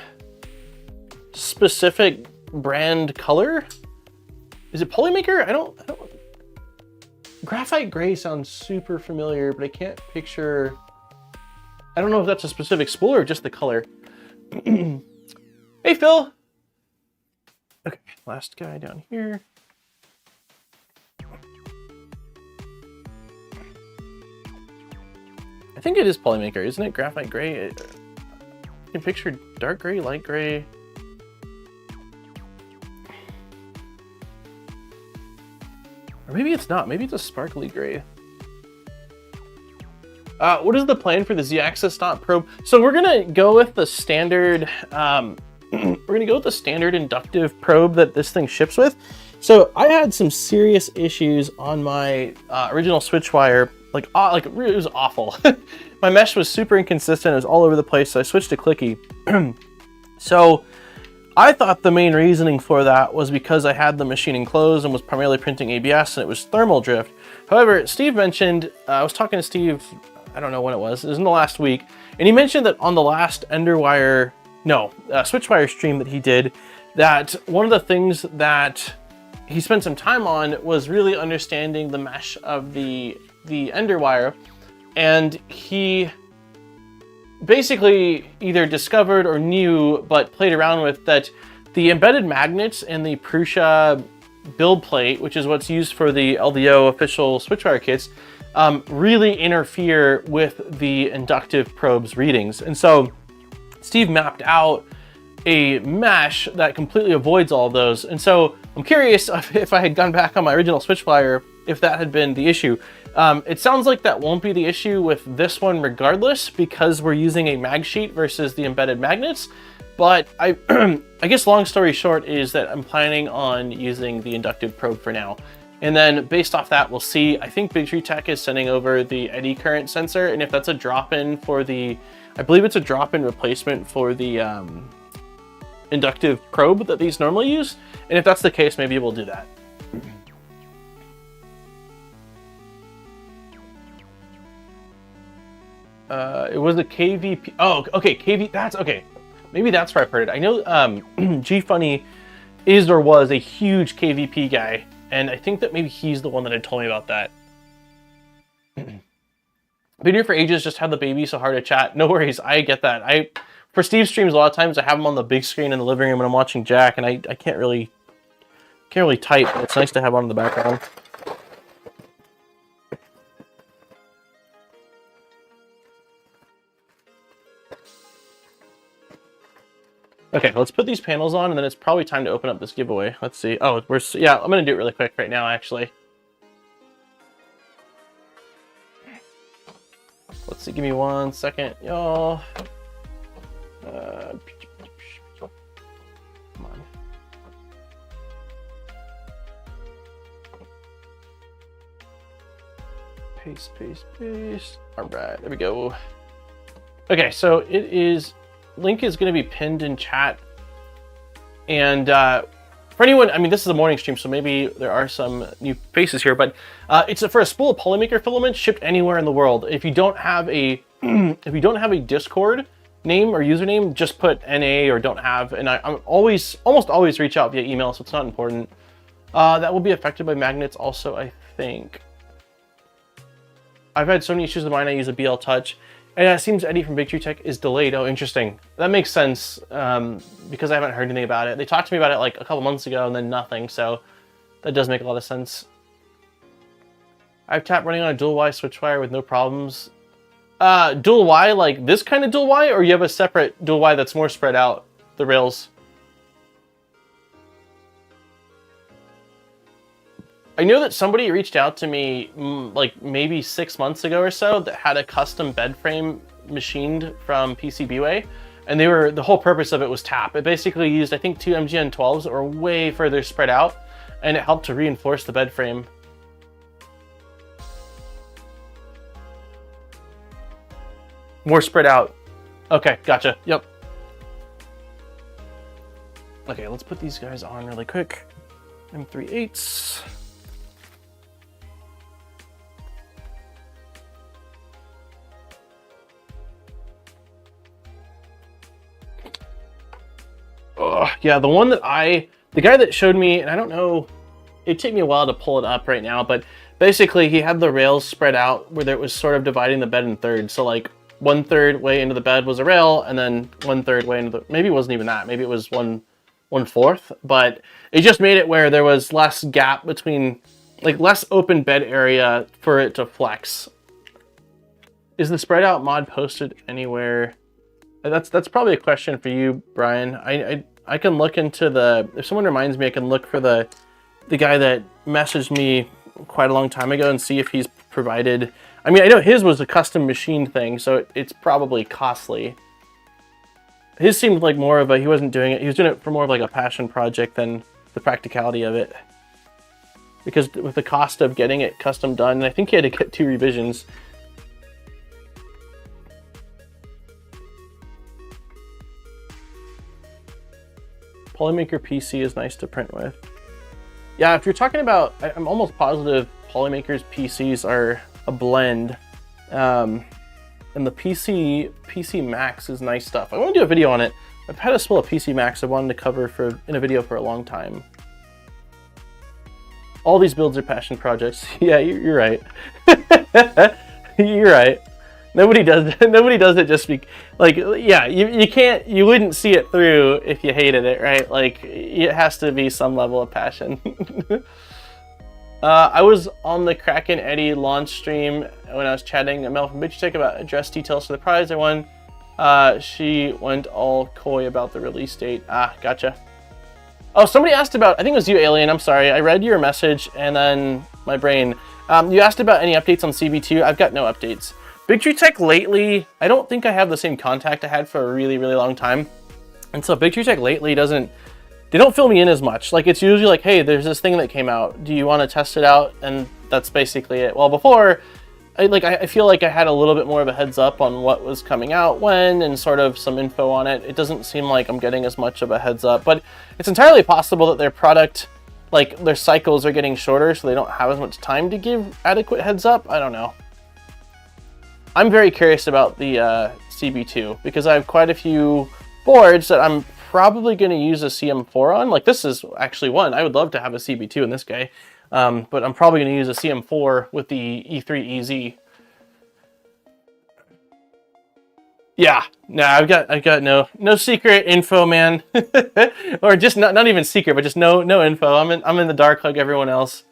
specific brand color? Is it Polymaker? I don't. Graphite gray sounds super familiar, but I can't picture. I don't know if that's a specific spool or just the color. Hey, Phil. Okay, last guy down here. I think it is Polymaker, isn't it? Graphite gray. You can picture dark gray, light gray. Or maybe it's not. Maybe it's a sparkly gray. What is the plan for the Z-axis dot probe? So we're gonna go with the standard. We're gonna go with the standard inductive probe that this thing ships with. So I had some serious issues on my original Switchwire. Like it was awful. My mesh was super inconsistent. It was all over the place. So I switched to Clicky. So I thought the main reasoning for that was because I had the machine enclosed and was primarily printing ABS and it was thermal drift. However, Steve mentioned, I was talking to Steve, I don't know when it was in the last week, and he mentioned that on the last Switchwire stream that he did, that one of the things that he spent some time on was really understanding the mesh of the Enderwire, and he basically either discovered or knew, but played around with, that the embedded magnets in the Prusa build plate, which is what's used for the LDO official Switchwire kits, really interfere with the inductive probe's readings. And so Steve mapped out a mesh that completely avoids all of those. And so I'm curious if I had gone back on my original Switchwire, if that had been the issue. It sounds like that won't be the issue with this one regardless, because we're using a mag sheet versus the embedded magnets. But I guess long story short is that I'm planning on using the inductive probe for now. And then based off that, we'll see. I think Big Tree Tech is sending over the eddy current sensor. And if that's a drop-in for the, I believe it's a drop-in replacement for the inductive probe that these normally use. And if that's the case, maybe we'll do that. It was a KVP. Oh, okay, KV. That's okay. Maybe that's where I've heard it. I know G Funny is or was a huge KVP guy, and I think that maybe he's the one that had told me about that. Been here for ages, just had the baby, so hard to chat. No worries, I get that. For Steve's streams, a lot of times I have him on the big screen in the living room when I'm watching Jack, and I can't really type. But it's nice to have on in the background. Okay, let's put these panels on, and then it's probably time to open up this giveaway. Let's see. Oh, yeah, I'm gonna do it really quick right now, actually. Let's see, give me 1 second, y'all. Come on. Paste, paste, paste. All right, there we go. Okay, so it is, link is going to be pinned in chat. And for anyone, I mean, this is a morning stream, so maybe there are some new faces here, but it's for a spool of Polymaker filament shipped anywhere in the world. If you don't have a if you don't have a Discord name or username, just put NA or don't have, and I'm almost always reach out via email, so it's not important. That will be affected by magnets also, I think. I've had Sony issues with mine. I use a BL Touch. And it seems Eddie from Big Tree Tech is delayed. Oh, interesting. That makes sense because I haven't heard anything about it. They talked to me about it like a couple months ago and then nothing, so that does make a lot of sense. I have tap running on a dual Y Switchwire with no problems. Dual Y, like this kind of dual Y, or you have a separate dual Y that's more spread out, the rails? I know that somebody reached out to me like maybe 6 months ago or so that had a custom bed frame machined from PCBWay, and the whole purpose of it was tap. It basically used, I think, 2 MGN12s that were way further spread out, and it helped to reinforce the bed frame. More spread out. Okay, gotcha. Yep. Okay, let's put these guys on really quick. M3/8s. Yeah, the one that the guy that showed me, and I don't know, it'd take me a while to pull it up right now, but basically he had the rails spread out where it was sort of dividing the bed in thirds. So like 1/3 way into the bed was a rail, and then 1/3 way into the, maybe it wasn't even that, maybe it was 1/4, but it just made it where there was less gap between, like less open bed area for it to flex. Is the spread out mod posted anywhere? That's probably a question for you, Brian. I can look into if someone reminds me, I can look for the guy that messaged me quite a long time ago and see if he's provided. I mean, I know his was a custom machine thing, so it's probably costly. His seemed like more of a, he was doing it for more of like a passion project than the practicality of it. Because with the cost of getting it custom done, and I think he had to get 2 revisions. Polymaker PC is nice to print with. Yeah, if you're talking about, I'm almost positive Polymaker's PCs are a blend. And the PC Max is nice stuff. I want to do a video on it. I've had a spool of PC Max I wanted to cover in a video for a long time. All these builds are passion projects. Yeah, you're right. You're right. Nobody does nobody does it just like, yeah, you wouldn't see it through if you hated it, right? Like, it has to be some level of passion. I was on the Kraken Eddie launch stream when I was chatting with Mel from BitchTech about address details for the prize I won. She went all coy about the release date. Ah, gotcha. Oh, somebody asked about, I think it was you, Alien, I'm sorry. I read your message and then my brain. You asked about any updates on CB2. I've got no updates. Big Tree Tech lately, I don't think I have the same contact I had for a really, really long time. And so Big Tree Tech lately they don't fill me in as much. Like, it's usually like, hey, there's this thing that came out. Do you want to test it out? And that's basically it. Well, before, I feel like I had a little bit more of a heads up on what was coming out when and sort of some info on it. It doesn't seem like I'm getting as much of a heads up, but it's entirely possible that their product, like, their cycles are getting shorter, so they don't have as much time to give adequate heads up. I don't know. I'm very curious about the CB2 because I have quite a few boards that I'm probably going to use a CM4 on. Like, this is actually one. I would love to have a CB2 in this guy, but I'm probably going to use a CM4 with the E3 EZ. Yeah, no, I've got no secret info, man, or just not even secret, but just no info. I'm in the dark like everyone else.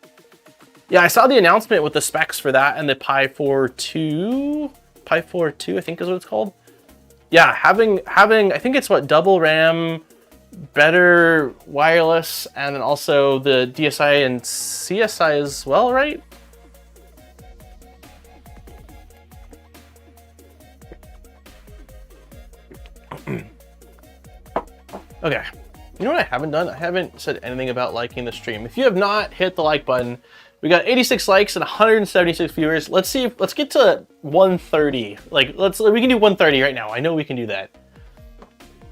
Yeah, I saw the announcement with the specs for that and the Pi 4 2, I think is what it's called. Yeah, having I think it's what, double RAM, better wireless, and then also the DSI and CSI as well, right? Okay, you know what I haven't done? I haven't said anything about liking the stream. If you have not hit the like button, we got 86 likes and 176 viewers. Let's get to 130. Like, we can do 130 right now. I know we can do that.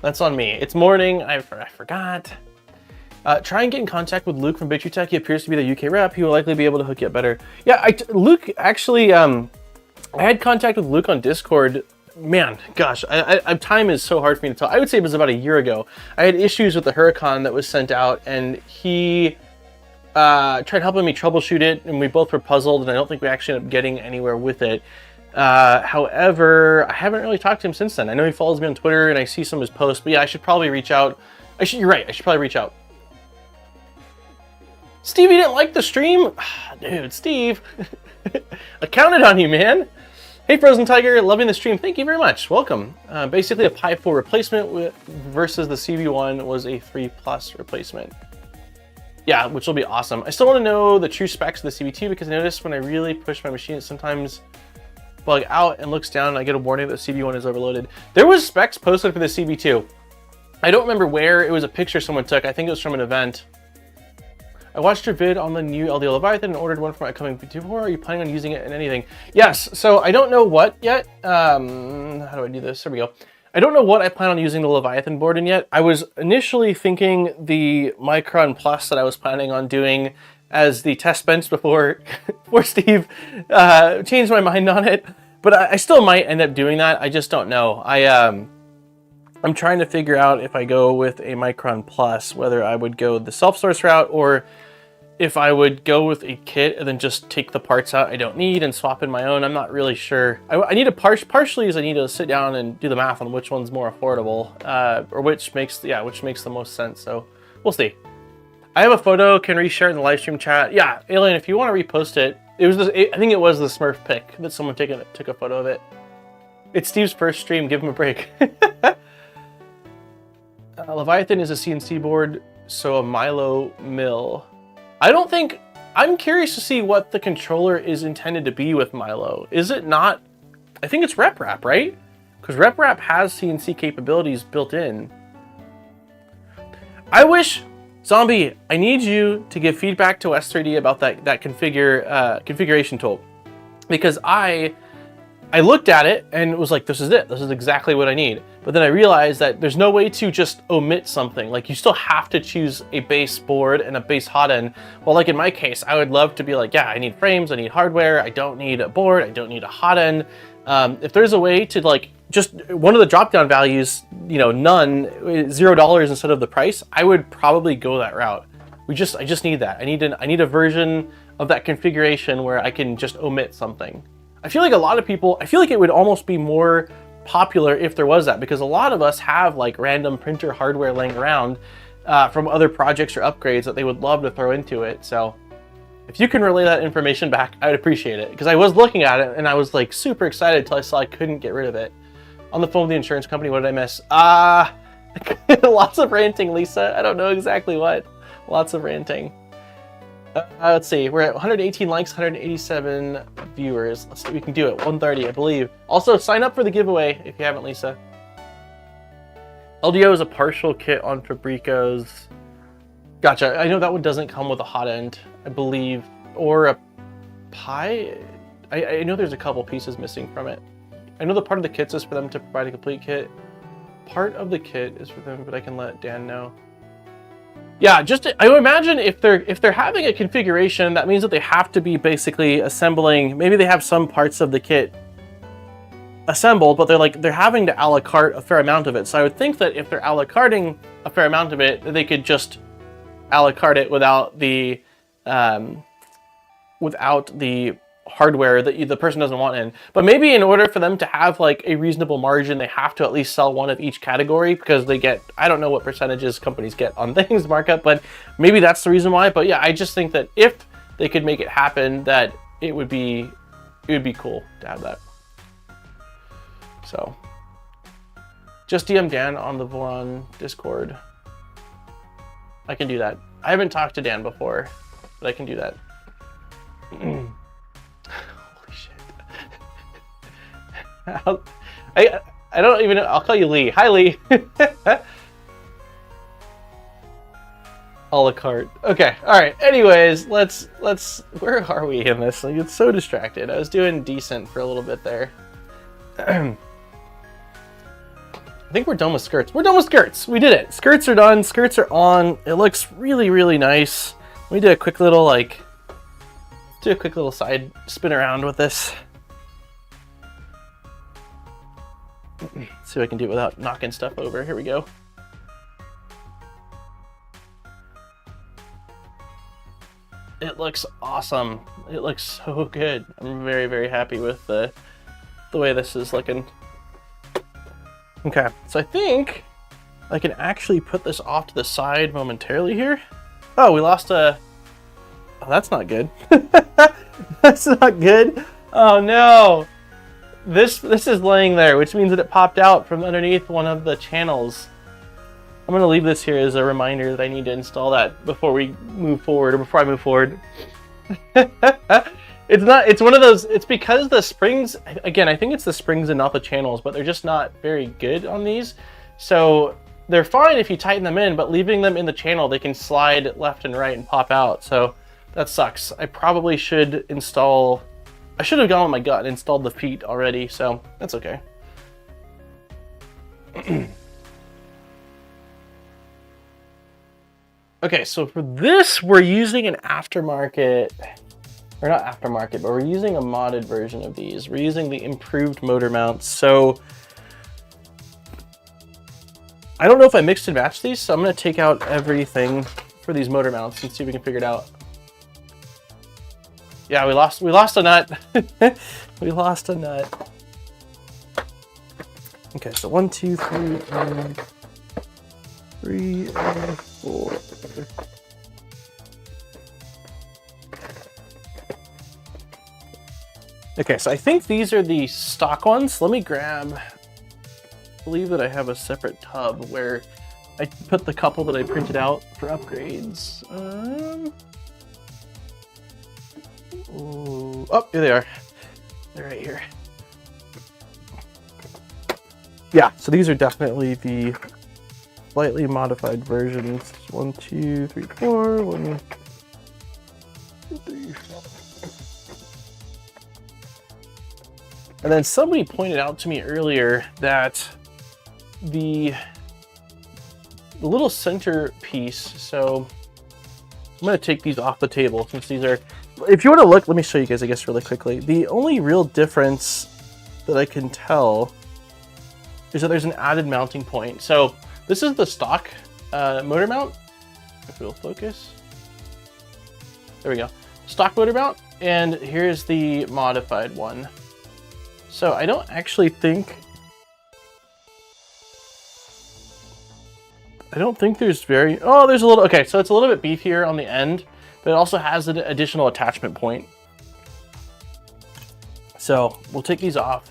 That's on me. It's morning. I forgot. Try and get in contact with Luke from Big Tree Tech. He appears to be the UK rep. He will likely be able to hook you up better. Yeah, Luke actually. I had contact with Luke on Discord. Man, gosh, time is so hard for me to tell. I would say it was about a year ago. I had issues with the Huracan that was sent out, and he tried helping me troubleshoot it, and we both were puzzled, and I don't think we actually ended up getting anywhere with it. However, I haven't really talked to him since then. I know he follows me on Twitter, and I see some of his posts, but yeah, I should probably reach out. You're right, I should probably reach out. Steve, you didn't like the stream? Dude, Steve. I counted on you, man. Hey, Frozen Tiger, loving the stream. Thank you very much. Welcome. Basically, a Pi 4 replacement versus the CB1 was a 3 Plus replacement. Yeah, which will be awesome. I still want to know the true specs of the CB2 because I noticed when I really push my machine, it sometimes bug out and looks down and I get a warning that the CB1 is overloaded. There was specs posted for the CB2. I don't remember where. It was a picture someone took. I think it was from an event. I watched your vid on the new LDL Leviathan and ordered one for my upcoming V2. Are you planning on using it in anything? Yes, so I don't know what yet. How do I do this? There we go. I don't know what I plan on using the Leviathan board in yet. I was initially thinking the Micron Plus that I was planning on doing as the test bench before Steve changed my mind on it. But I still might end up doing that. I just don't know. I'm trying to figure out if I go with a Micron Plus, whether I would go the self-source route or if I would go with a kit and then just take the parts out I don't need and swap in my own. I'm not really sure. I need a partially is I need to sit down and do the math on which one's more affordable, or which makes the most sense. So we'll see. I have a photo, can reshare it in the live stream chat. Yeah, Alien, if you want to repost it, I think it was the Smurf pic that someone took a photo of it. It's Steve's first stream. Give him a break. Leviathan is a CNC board, so a Milo mill. I'm curious to see what the controller is intended to be with Milo. Is it not? I think it's RepRap, right? Because RepRap has CNC capabilities built in. I wish, Zombie, I need you to give feedback to S3D about that configuration tool. Because I looked at it and was like, this is it. This is exactly what I need. But then I realized that there's no way to just omit something. Like, you still have to choose a base board and a base hot end. Well, like in my case, I would love to be like, yeah, I need frames, I need hardware, I don't need a board, I don't need a hot end. If there's a way to, like, just one of the drop-down values, you know, none, $0 instead of the price, I would probably go that route. I just need that. I need a version of that configuration where I can just omit something. I feel like a lot of people, I feel like it would almost be more popular if there was that, because a lot of us have like random printer hardware laying around from other projects or upgrades that they would love to throw into it. So if you can relay that information back, I'd appreciate it, because I was looking at it and I was like super excited until I saw I couldn't get rid of it. On the phone with the insurance company, what did I miss? Lots of ranting, Lisa. I don't know exactly what. Lots of ranting. Let's see, we're at 118 likes, 187 viewers. Let's see if we can do it. 130, I believe. Also, sign up for the giveaway if you haven't, Lisa. LDO is a partial kit on Fabrico's. Gotcha. I know that one doesn't come with a hot end, I believe, or a pie. I know there's a couple pieces missing from it. I know the part of the kits is for them to provide a complete kit. Part of the kit is for them, but I can let Dan know. Yeah, just I would imagine if they're having a configuration, that means that they have to be basically assembling. Maybe they have some parts of the kit assembled, but they're having to a la carte a fair amount of it. So I would think that if they're a la carting a fair amount of it, they could just a la carte it without the hardware that the person doesn't want in. But maybe in order for them to have like a reasonable margin, they have to at least sell one of each category, because they get, I don't know what percentages companies get on things markup, but maybe that's the reason why. But yeah, I just think that if they could make it happen, that it would be cool to have that. So just DM Dan on the Voron Discord. I can do that. I haven't talked to Dan before, but I can do that. Holy shit. I don't even know. I'll call you Lee. Hi, Lee. A la carte. Okay. All right. Anyways, let's. Where are we in this? Like, it's so distracted. I was doing decent for a little bit there. I think we're done with skirts. We're done with skirts. We did it. Skirts are done. Skirts are on. It looks really, really nice. Let me do a quick little side spin around with this. Let's see if I can do it without knocking stuff over. Here we go. It looks awesome. It looks so good. I'm very, very happy with the way this is looking. Okay, so I think I can actually put this off to the side momentarily here. Oh, we lost a... Oh, that's not good. That's not good. Oh no. This is laying there, which means that it popped out from underneath one of the channels. I'm gonna leave this here as a reminder that I need to install that before we move forward, or before I move forward. It's one of those, it's because the springs, again, I think it's the springs and not the channels, but they're just not very good on these. So they're fine if you tighten them in, but leaving them in the channel, they can slide left and right and pop out. So that sucks. I probably should install, I should have gone with my gut and installed the feet already, so that's okay. Okay, so for this, we're using an aftermarket, or not aftermarket, but we're using a modded version of these. We're using the improved motor mounts. So I don't know if I mixed and matched these, so I'm gonna take out everything for these motor mounts and see if we can figure it out. Yeah, we lost a nut. We lost a nut. Okay, so 1, 2, 3, 3 and 4. Okay, so I think these are the stock ones. Let me grab, I believe that I have a separate tub where I put the couple that I printed out for upgrades. Oh, here they are. They're right here. Yeah, so these are definitely the slightly modified versions. 1, 2, 3, 4. 1, 2, 3, 4. And then somebody pointed out to me earlier that the little center piece, so I'm going to take these off the table since these are, if you want to look, let me show you guys, I guess, really quickly. The only real difference that I can tell is that there's an added mounting point. So this is the stock motor mount, if it'll focus. There we go. Stock motor mount, and here's the modified one. So I don't actually think, there's very, oh, there's a little, okay, so it's a little bit beefier on the end, but it also has an additional attachment point. So we'll take these off.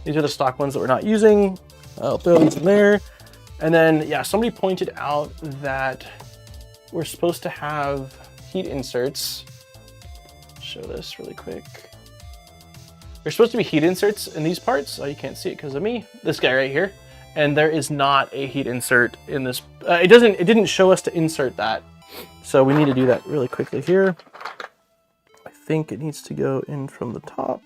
These are the stock ones that we're not using. I'll throw these in there. And then, yeah, somebody pointed out that we're supposed to have heat inserts. Show this really quick. There's supposed to be heat inserts in these parts. Oh, you can't see it because of me. This guy right here. And there is not a heat insert in this. It didn't show us to insert that. So we need to do that really quickly here. I think it needs to go in from the top.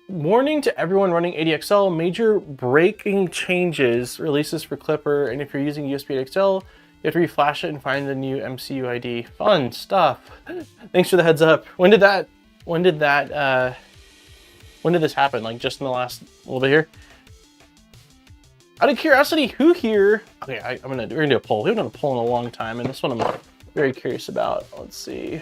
Warning to everyone running ADXL, major breaking changes, releases for Clipper, and if you're using USB ADXL, you have to reflash it and find the new MCU ID. Fun stuff. Thanks for the heads up. When did this happen? Like just in the last little bit here? Out of curiosity, who here? Okay, we're gonna do a poll. We haven't done a poll in a long time, and this one I'm very curious about. Let's see.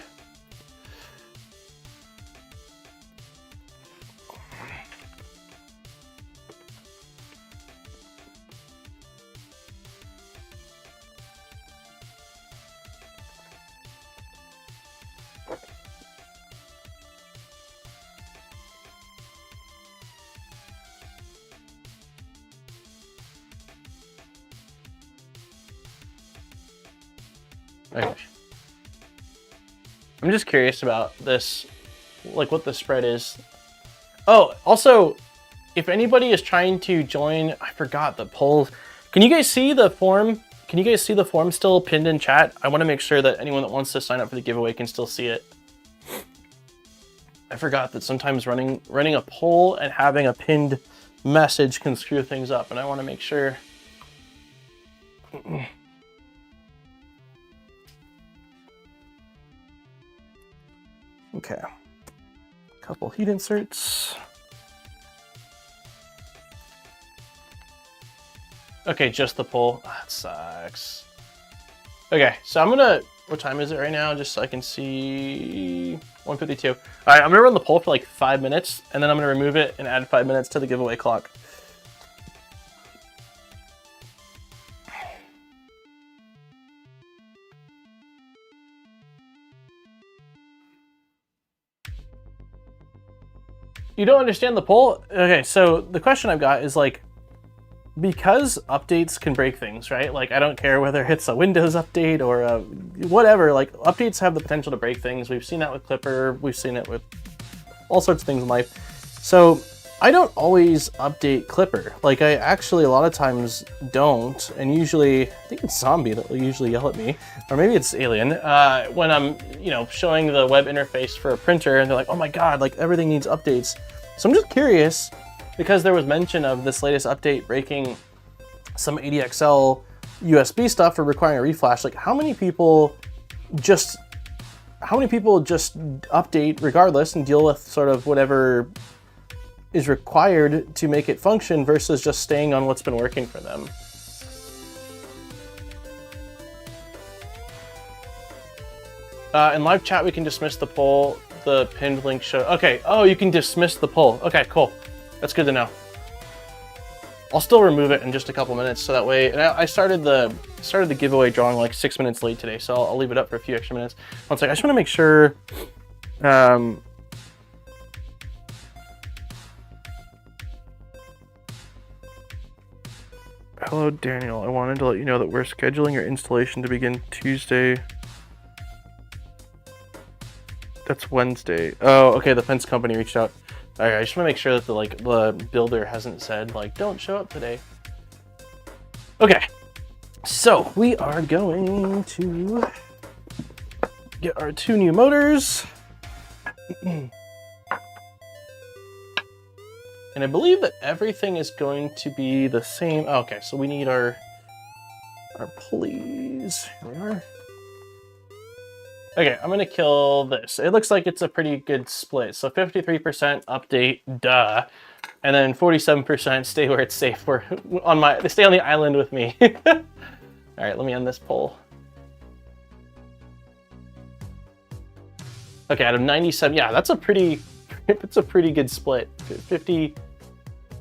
Okay. I'm just curious about this, like what the spread is. Oh, also, if anybody is trying to join, I forgot the poll. Can you guys see the form? Can you guys see the form still pinned in chat? I want to make sure that anyone that wants to sign up for the giveaway can still see it. I forgot that sometimes running a poll and having a pinned message can screw things up, and I want to make sure. Okay, couple heat inserts. Okay, just the pull. That sucks. Okay, so I'm gonna, what time is it right now? Just so I can see, 1:52. All right, I'm gonna run the poll for like 5 minutes, and then I'm gonna remove it and add 5 minutes to the giveaway clock. You don't understand the poll? Okay, so the question I've got is like, because updates can break things, right? Like, I don't care whether it's a Windows update or a whatever, like updates have the potential to break things. We've seen that with Clipper. We've seen it with all sorts of things in life. So I don't always update Clipper. Like I actually a lot of times don't. And usually, I think it's Zombie that will usually yell at me, or maybe it's Alien, when I'm, showing the web interface for a printer and they're like, oh my God, like everything needs updates. So I'm just curious, because there was mention of this latest update breaking some ADXL USB stuff or requiring a reflash. Like how many people just update regardless and deal with sort of whatever is required to make it function versus just staying on what's been working for them? In live chat, we can dismiss the poll. The pinned link show. Okay. Oh, you can dismiss the poll. Okay, cool. That's good to know. I'll still remove it in just a couple minutes, so that way. And I started the giveaway drawing like 6 minutes late today, so I'll leave it up for a few extra minutes. One second. I just want to make sure. Hello, Daniel. I wanted to let you know that we're scheduling your installation to begin Tuesday. That's Wednesday. Oh, okay. The fence company reached out. All right, I just want to make sure that the builder hasn't said like, don't show up today. Okay, so we are going to get our 2 new motors. And I believe that everything is going to be the same. Oh, okay, so we need our pulleys. Here we are. Okay, I'm gonna kill this. It looks like it's a pretty good split. So 53% update, duh. And then 47% stay where it's safe. They stay on the island with me. All right, let me end this poll. Okay, out of 97, yeah, that's a pretty, it's a pretty good split. 50,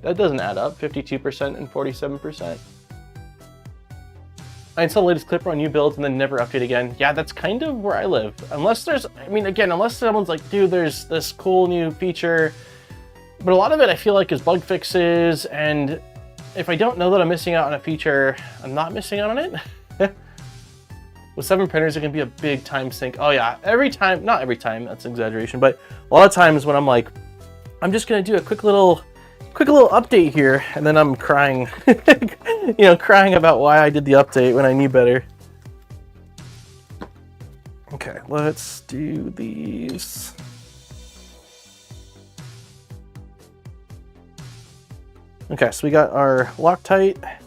that doesn't add up, 52% and 47%. I install the latest Clipper on new builds and then never update again. Yeah, that's kind of where I live. Unless there's, I mean, again, unless someone's like, dude, there's this cool new feature, but a lot of it I feel like is bug fixes, and if I don't know that I'm missing out on a feature, I'm not missing out on it. With 7 printers, it can be a big time sink. Oh yeah, every time, not every time, that's an exaggeration, but a lot of times when I'm like, I'm just gonna do a quick little update here, and then I'm crying, you know, crying about why I did the update when I knew better. Okay, let's do these. Okay, so we got our Loctite.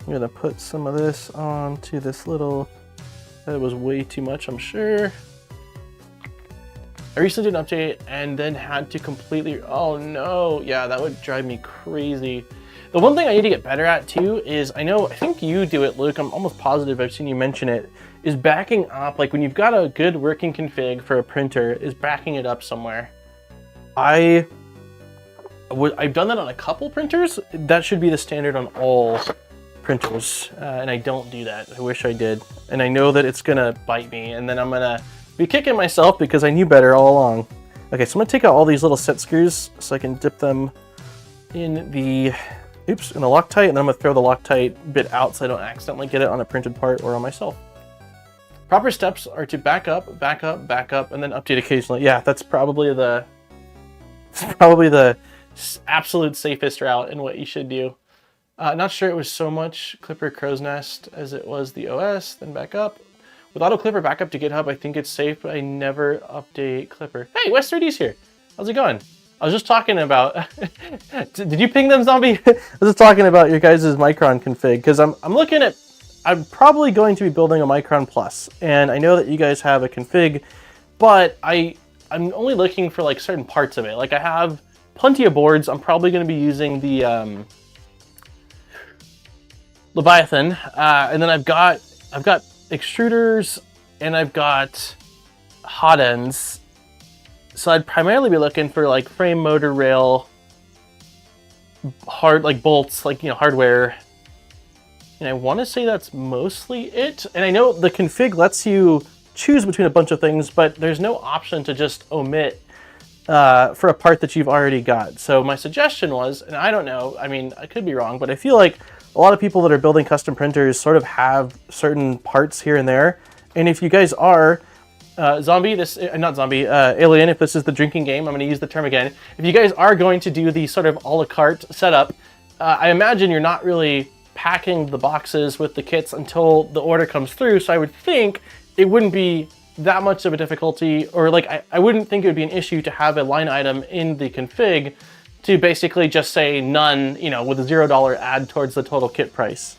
I'm gonna put some of this onto this little, that was way too much, I'm sure. I recently did an update and then had to completely, oh no, yeah, that would drive me crazy. The one thing I need to get better at too is, I think you do it, Luke, I'm almost positive I've seen you mention it, is backing up, like when you've got a good working config for a printer, is backing it up somewhere. I've done that on a couple printers. That should be the standard on all printers, and I don't do that. I wish I did. And I know that it's gonna bite me, and then I'm gonna be kicking myself because I knew better all along. Okay, so I'm gonna take out all these little set screws so I can dip them in the, in the Loctite, and then I'm gonna throw the Loctite bit out so I don't accidentally get it on a printed part or on myself. Proper steps are to back up, back up, back up, and then update occasionally. Yeah, that's probably the absolute safest route and what you should do. Not sure it was so much Clipper Crow's Nest as it was the OS, then back up. With auto Clipper backup to GitHub, I think it's safe, but I never update Clipper. Hey, West3D's here. How's it going? I was just talking about, did you ping them, Zombie? I was just talking about your guys' Micron config, because I'm looking at, I'm probably going to be building a Micron Plus, and I know that you guys have a config, but I'm only looking for like certain parts of it. Like I have plenty of boards. I'm probably going to be using the Leviathan, and then I've got extruders and I've got hot ends. So I'd primarily be looking for like frame, motor, rail, like bolts, like, you know, hardware. And I want to say that's mostly it. And I know the config lets you choose between a bunch of things, but there's no option to just omit for a part that you've already got. So my suggestion was, and I don't know, I mean, I could be wrong, but I feel like a lot of people that are building custom printers sort of have certain parts here and there. And if you guys are, Alien, if this is the drinking game, I'm going to use the term again. If you guys are going to do the sort of a la carte setup, I imagine you're not really packing the boxes with the kits until the order comes through. So I would think it wouldn't be that much of a difficulty, or like I wouldn't think it would be an issue to have a line item in the config to basically just say none, you know, with a $0 add towards the total kit price.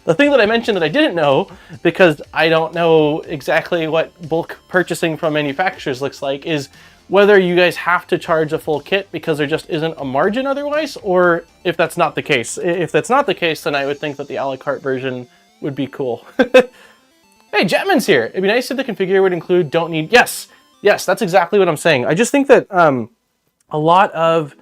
The thing that I mentioned that I didn't know, because I don't know exactly what bulk purchasing from manufacturers looks like, is whether you guys have to charge a full kit because there just isn't a margin otherwise, or if that's not the case. If that's not the case, then I would think that the a la carte version would be cool. Hey, Jetman's here. It'd be nice if the configurator would include don't need. Yes, that's exactly what I'm saying. I just think that a lot of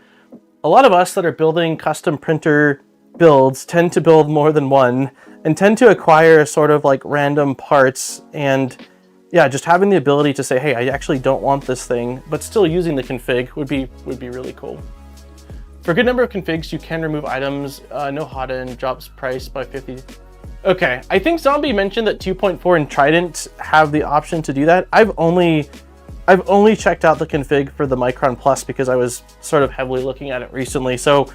us that are building custom printer builds tend to build more than one and tend to acquire sort of like random parts, and yeah, just having the ability to say, hey, I actually don't want this thing, but still using the config would be really cool. For a good number of configs, you can remove items. No hot end drops price by 50. Okay, I think Zombie mentioned that 2.4 and Trident have the option to do that. I've only checked out the config for the Micron Plus because I was sort of heavily looking at it recently, so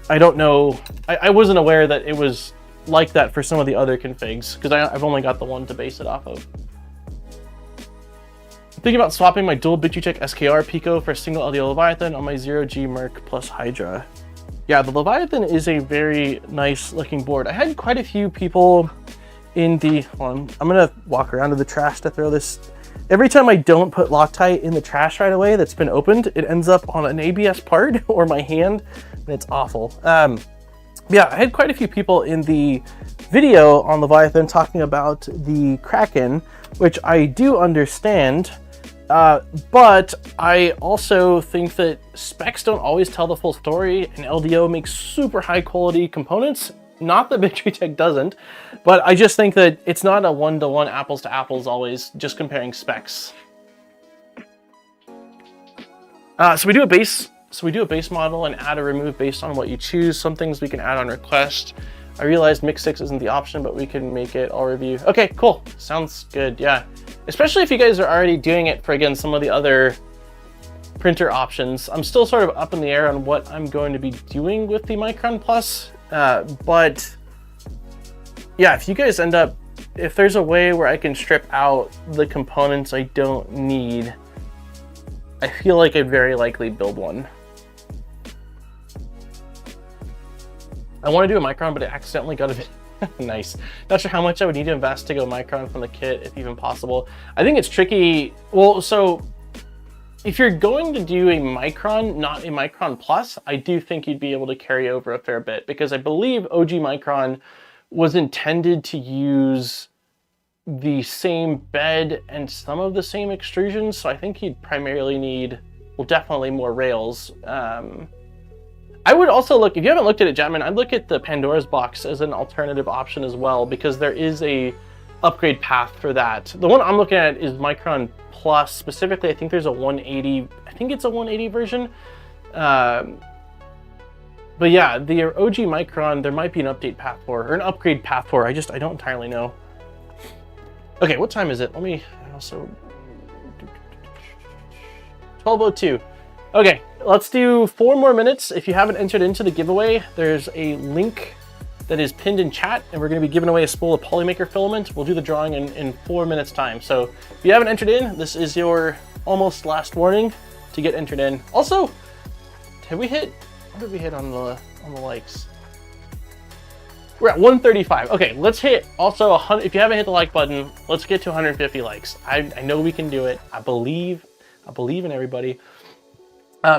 I don't know. I wasn't aware that it was like that for some of the other configs because I've only got the one to base it off of. I'm thinking about swapping my dual BitUcheck SKR Pico for a single LDO Leviathan on my 0G Merc plus Hydra. Yeah, the Leviathan is a very nice looking board. I had quite a few people in the, hold on, I'm gonna walk around to the trash to throw this. Every time I don't put Loctite in the trash right away that's been opened, it ends up on an ABS part or my hand, and it's awful. Yeah, I had quite a few people in the video on Leviathan talking about the Kraken, which I do understand, but I also think that specs don't always tell the full story, and LDO makes super high quality components. Not that Victory Tech doesn't, but I just think that it's not a one-to-one apples to apples always, just comparing specs. So we do a base model and add or remove based on what you choose. Some things we can add on request. I realized Mix 6 isn't the option, but we can make it all review. Okay, cool. Sounds good, yeah. Especially if you guys are already doing it for, again, some of the other printer options. I'm still sort of up in the air on what I'm going to be doing with the Micron Plus. But yeah, if you guys end up, if there's a way where I can strip out the components I don't need, I feel like I'd very likely build one. I want to do a Micron, but it accidentally got a bit nice. Not sure how much I would need to invest to go Micron from the kit, if even possible. I think it's tricky. Well, so if you're going to do a Micron, not a Micron Plus, I do think you'd be able to carry over a fair bit, because I believe OG Micron was intended to use the same bed and some of the same extrusions, so I think you'd primarily need, well, definitely more rails. I would also look, if you haven't looked at it, Jetman, I'd look at the Pandora's box as an alternative option as well, because there is a upgrade path for that. The one I'm looking at is Micron Plus. Specifically, I think there's a 180, I think it's a 180 version. But yeah, the OG Micron, there might be an update path for, or an upgrade path for, I don't entirely know. Okay, what time is it? Let me also, 12:02. Okay, let's do 4 more minutes. If you haven't entered into the giveaway, there's a link that is pinned in chat, and we're going to be giving away a spool of Polymaker filament. We'll do the drawing in 4 minutes time. So if you haven't entered in, this is your almost last warning to get entered in. Also, have we hit, what did we hit on the likes? We're at 135. Okay, let's hit also 100. If you haven't hit the like button, let's get to 150 likes. I know we can do it. I believe in everybody.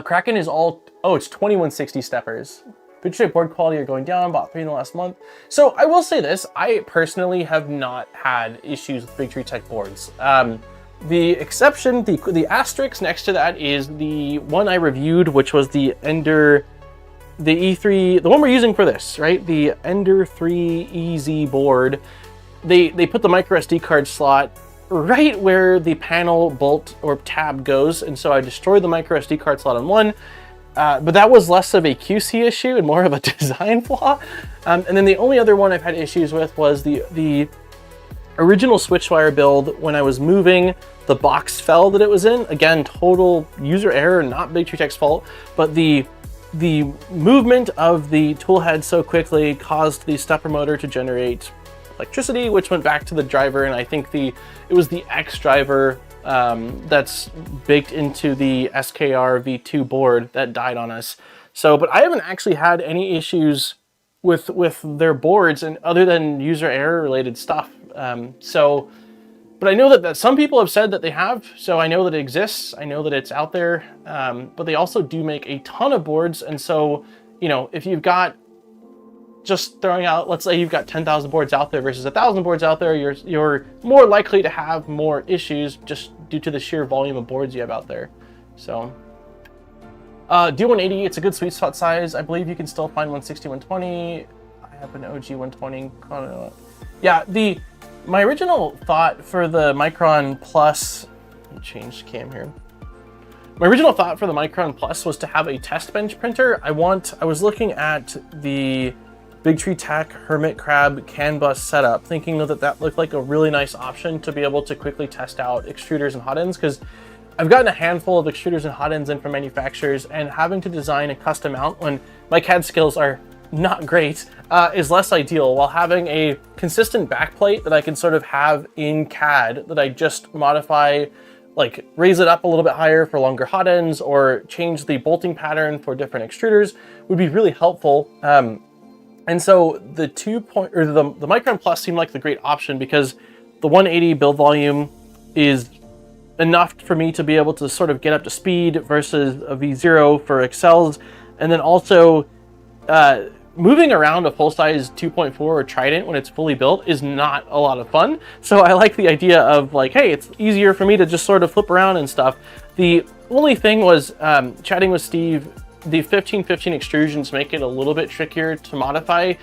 Kraken is all, oh, it's 2160 steppers. Victory board quality are going down, about 3 in the last month. So I will say this, I personally have not had issues with Victory Tech boards. The exception, the asterisk next to that is the one I reviewed, which was the Ender, the E3, the one we're using for this, right? The Ender 3 EZ board. They put the micro SD card slot right where the panel bolt or tab goes, and so I destroyed the micro SD card slot on one. But that was less of a QC issue and more of a design flaw. And then the only other one I've had issues with was the original Switchwire build. When I was moving, the box fell that it was in. Again, total user error, not Victory Tech's fault, but the movement of the tool head so quickly caused the stepper motor to generate electricity, which went back to the driver, and I think it was the X driver that's baked into the SKR V2 board that died on us. So, but I haven't actually had any issues with their boards, and other than user error related stuff. But I know that some people have said that they have, so I know that it exists. I know that it's out there, but they also do make a ton of boards. And so, you know, if you've got, just throwing out, let's say you've got 10,000 boards out there versus 1,000 boards out there, you're more likely to have more issues just due to the sheer volume of boards you have out there. So, D180, it's a good sweet spot size. I believe you can still find 160, 120. I have an OG 120. Yeah, my original thought for the Micron Plus, let me change the cam here. My original thought for the Micron Plus was to have a test bench printer. I was looking at the Victory Tech Hermit Crab CAN bus setup, thinking that looked like a really nice option to be able to quickly test out extruders and hot ends, because I've gotten a handful of extruders and hot ends in from manufacturers, and having to design a custom mount when my CAD skills are not great is less ideal, while having a consistent backplate that I can sort of have in CAD that I just modify, like raise it up a little bit higher for longer hot ends or change the bolting pattern for different extruders would be really helpful. And so the Micron Plus seemed like the great option, because the 180 build volume is enough for me to be able to sort of get up to speed versus a V0 for Excels. And then also moving around a full-size 2.4 or Trident when it's fully built is not a lot of fun. So I like the idea of like, hey, it's easier for me to just sort of flip around and stuff. The only thing was, chatting with Steve, the 1515 extrusions make it a little bit trickier to modify,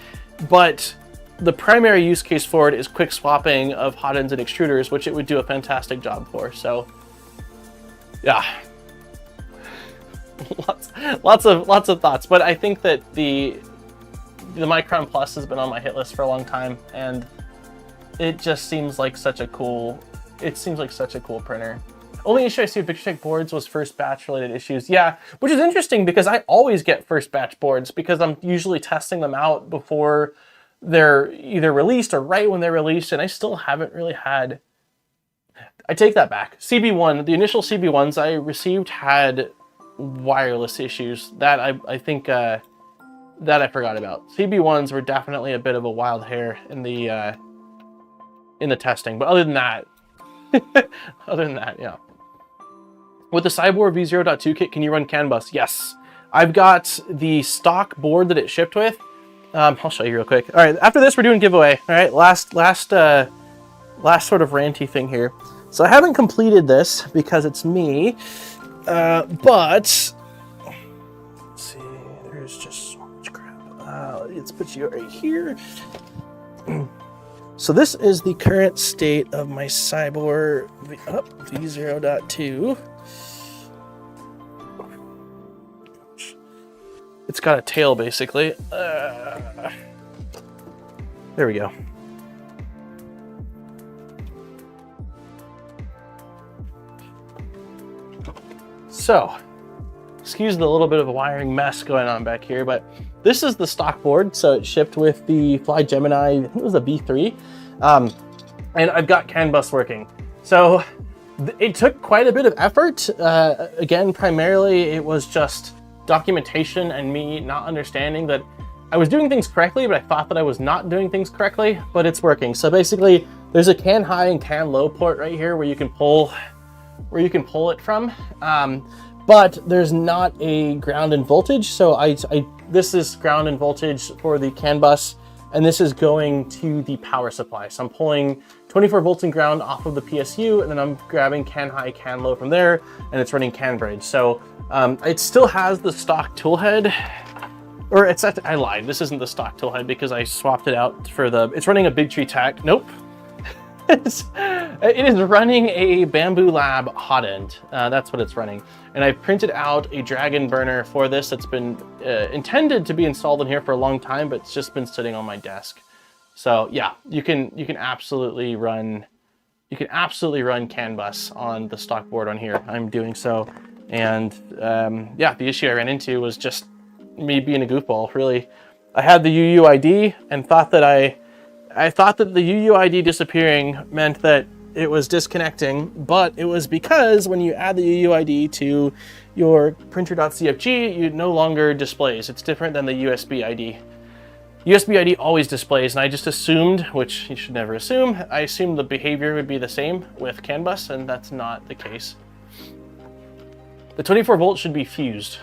but the primary use case for it is quick swapping of hot ends and extruders, which it would do a fantastic job for. So yeah, lots of thoughts, but I think that the Micron Plus has been on my hit list for a long time, and it just seems like such a cool printer. Only issue I see with VictorTech boards was first batch related issues. Yeah, which is interesting because I always get first batch boards because I'm usually testing them out before they're either released or right when they're released, and I still haven't really had... I take that back. CB1, the initial CB1s I received had wireless issues. That I think that I forgot about. CB1s were definitely a bit of a wild hair in the testing, but other than that, yeah. With the SIBOOR V0.2 kit, can you run CAN bus? Yes. I've got the stock board that it shipped with. I'll show you real quick. All right, after this, we're doing giveaway. All right, last sort of ranty thing here. So I haven't completed this because it's me, but let's see. There's just so much crap. Let's put you right here. So this is the current state of my SIBOOR V0.2. It's got a tail, basically. There we go. So, excuse the little bit of a wiring mess going on back here, but this is the stock board. So it shipped with the Fly Gemini, I think it was a B3. And I've got CAN bus working. So it took quite a bit of effort. Again, primarily it was just documentation and me not understanding that I was doing things correctly, but I thought that I was not doing things correctly, but it's working. So basically there's a CAN high and CAN low port right here where you can pull it from. But there's not a ground and voltage. So this is ground and voltage for the CAN bus, and this is going to the power supply. So I'm pulling 24 volts and ground off of the PSU, and then I'm grabbing CAN high, CAN low from there, and it's running CAN bridge. So it still has the stock tool head, or I lied. This isn't the stock tool head because I swapped it out for it's running a Big Tree Tac. Nope. It is running a Bamboo Lab hot end. That's what it's running. And I printed out a Dragon burner for this that's been intended to be installed in here for a long time, but it's just been sitting on my desk. So yeah, you can absolutely run CAN bus on the stock board on here. I'm doing so. And yeah, the issue I ran into was just me being a goofball, really. I had the UUID and thought that I thought that the UUID disappearing meant that it was disconnecting, but it was because when you add the UUID to your printer.cfg, it no longer displays. It's different than the USB ID. USB ID always displays, and I just assumed, which you should never assume, I assumed the behavior would be the same with CAN bus, and that's not the case. The 24 volt should be fused.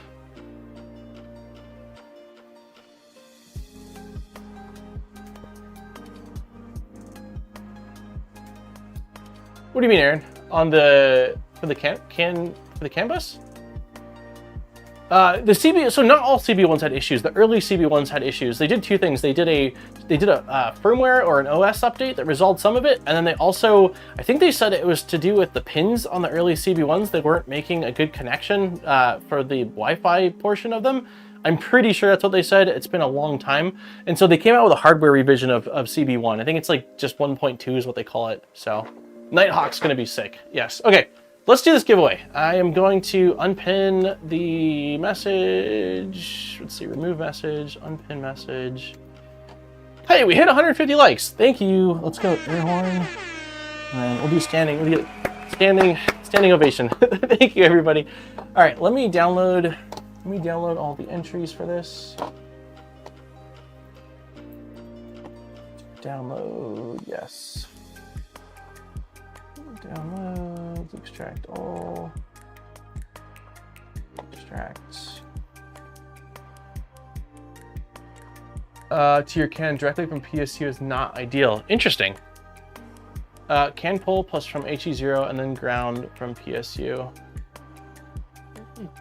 What do you mean, Aaron? On for the CAN bus? The CB, so not all CB1s had issues. The early CB1s had issues. They did two things. They did a firmware or an OS update that resolved some of it, and then they also, I think they said it was to do with the pins on the early CB1s. They weren't making a good connection for the Wi-Fi portion of them. I'm pretty sure that's what they said. It's been a long time. And so they came out with a hardware revision of CB1. I think it's like just 1.2 is what they call it. So Nighthawk's gonna be sick. Yes, okay. Let's do this giveaway. I am going to unpin the message. Let's see, remove message, unpin message. Hey, we hit 150 likes. Thank you. Let's go air horn. And we'll do standing. We'll get standing ovation. Thank you, everybody. All right, let me download all the entries for this. Download, yes. Downloads, extract all, extract. to your can directly from PSU is not ideal. Interesting. Can pull plus from HE0 and then ground from PSU.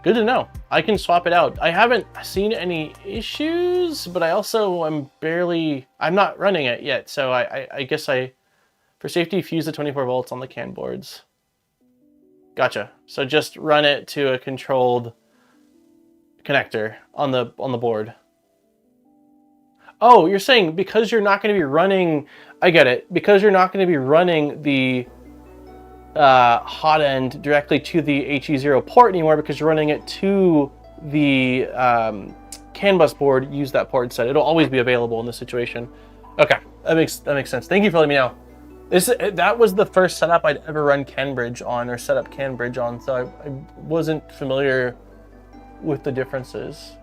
Good to know. I can swap it out. I haven't seen any issues, but I also am I'm not running it yet. So I guess for safety, fuse the 24 volts on the can boards. Gotcha. So just run it to a controlled connector on the board. Oh, you're saying because you're not going to be running, I get it, because you're not going to be running the hot end directly to the HE0 port anymore because you're running it to the CAN bus board, use that port instead. It'll always be available in this situation. Okay, that makes sense. Thank you for letting me know. That was the first setup I'd ever run CANbridge on or set up CANbridge on, so I wasn't familiar with the differences.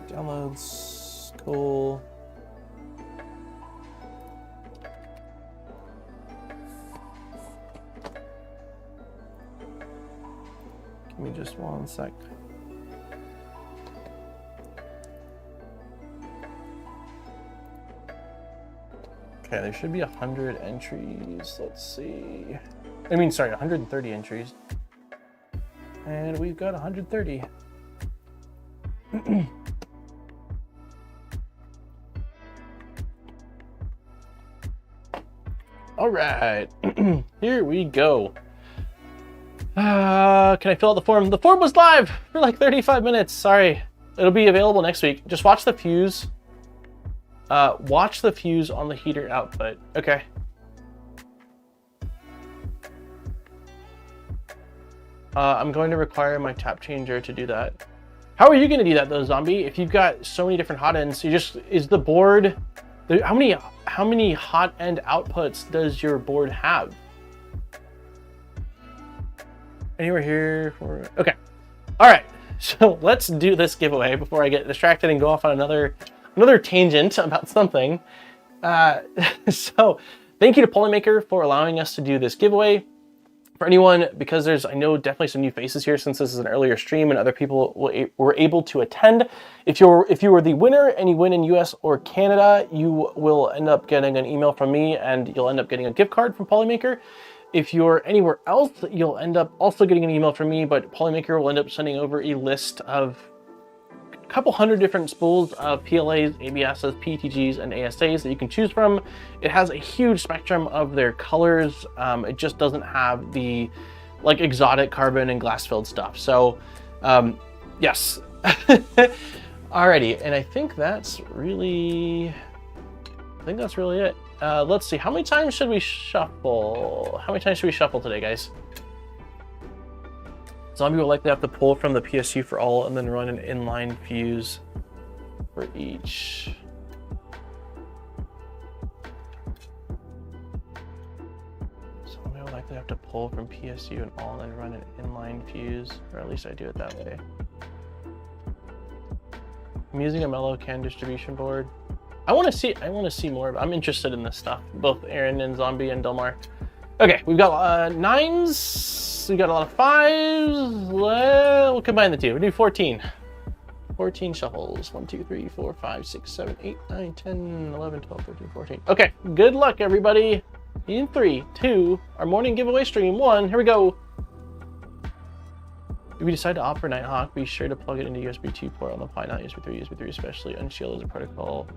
Downloads, cool. Give me just one sec. Okay, there should be 100 entries. Let's see. I mean, sorry, 130 entries. And we've got 130. All right, here we go. Can I fill out the form? The form was live for like 35 minutes. Sorry, it'll be available next week. Just watch the fuse. Watch the fuse on the heater output. Okay. I'm going to require my tap changer to do that. How are you going to do that though, Zombie? If you've got so many different hot ends, is the board? How many hot end outputs does your board have? Anywhere here for, okay. All right, so let's do this giveaway before I get distracted and go off on another tangent about something. So thank you to Polymaker for allowing us to do this giveaway. For anyone, because I know definitely some new faces here since this is an earlier stream and other people were able to attend. If you were the winner and you win in US or Canada, you will end up getting an email from me and you'll end up getting a gift card from Polymaker. If you're anywhere else, you'll end up also getting an email from me, but Polymaker will end up sending over a list of a couple hundred different spools of PLAs, ABSs, PTGs, and ASAs that you can choose from. It has a huge spectrum of their colors. It just doesn't have the like exotic carbon and glass-filled stuff. So yes. Alrighty, and I think that's really it. Let's see, how many times should we shuffle? How many times should we shuffle today, guys? Zombie will likely have to pull from the PSU for all and then run an inline fuse for each. Zombie will likely have to pull from PSU and all and then run an inline fuse, or at least I do it that way. I'm using a mellow can distribution board. I want to see more. I'm interested in this stuff. Both Aaron and Zombie and Delmar. Okay, we've got 9s. We got a lot of 5s. We'll combine the two. We'll do 14. 14 shuffles. 1, 2, 3, 4, 5, 6, 7, 8, 9, 10, 11, 12, 13, 14. Okay, good luck, everybody. In 3, 2, our morning giveaway stream 1. Here we go. If we decide to opt for Nighthawk, be sure to plug it into USB 2 port on the Pi, not USB 3. USB 3 especially. Unshield is a protocol.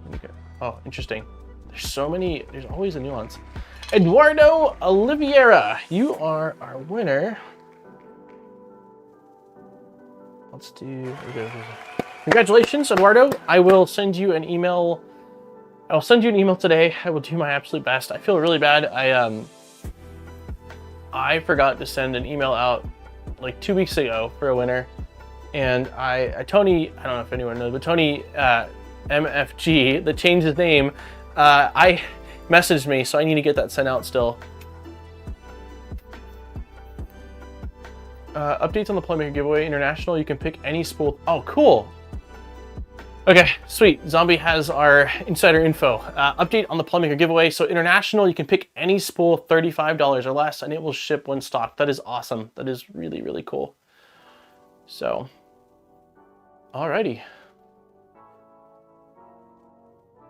Oh, interesting. There's always a nuance. Eduardo Oliveira, you are our winner. Let's do, congratulations, Eduardo. I will send you an email. I'll send you an email today. I will do my absolute best. I feel really bad. I forgot to send an email out like 2 weeks ago for a winner, and Tony, I don't know if anyone knows, but Tony MFG that changed his name, I messaged me, so I need to get that sent out still. Updates on the Playmaker giveaway. International, you can pick any spool. Oh, cool. Okay, sweet. Zombie has our insider info. Update on the Playmaker giveaway. So international, you can pick any spool, $35 or less, and it will ship when stocked. That is awesome. That is really, really cool. So Alrighty.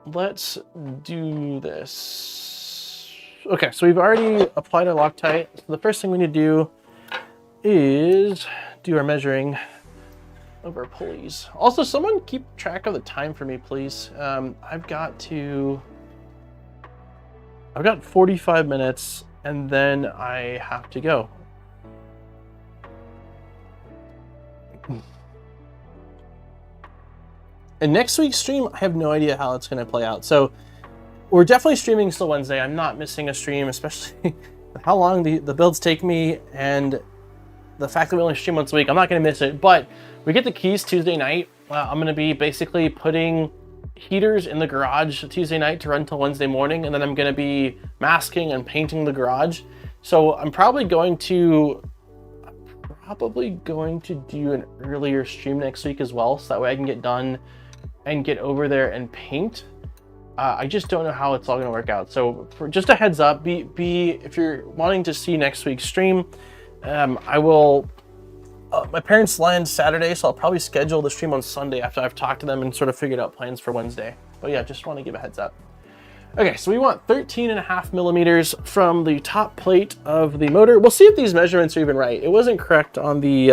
Let's do this. Okay, so we've already applied our Loctite. So the first thing we need to do is do our measuring of our pulleys. Also, someone keep track of the time for me, please. I've got 45 minutes and then I have to go. And next week's stream, I have no idea how it's going to play out. So we're definitely streaming still Wednesday. I'm not missing a stream, especially how long the builds take me and the fact that we only stream once a week. I'm not going to miss it, but we get the keys Tuesday night. I'm going to be basically putting heaters in the garage Tuesday night to run till Wednesday morning. And then I'm going to be masking and painting the garage. So I'm probably going to do an earlier stream next week as well. So that way I can get done and get over there and paint. I just don't know how it's all going to work out. So for just a heads up, if you're wanting to see next week's stream, I will, my parents land Saturday, so I'll probably schedule the stream on Sunday after I've talked to them and sort of figured out plans for Wednesday. But yeah, just want to give a heads up. Okay, so we want 13.5 millimeters from the top plate of the motor. We'll see if these measurements are even right. It wasn't correct on the,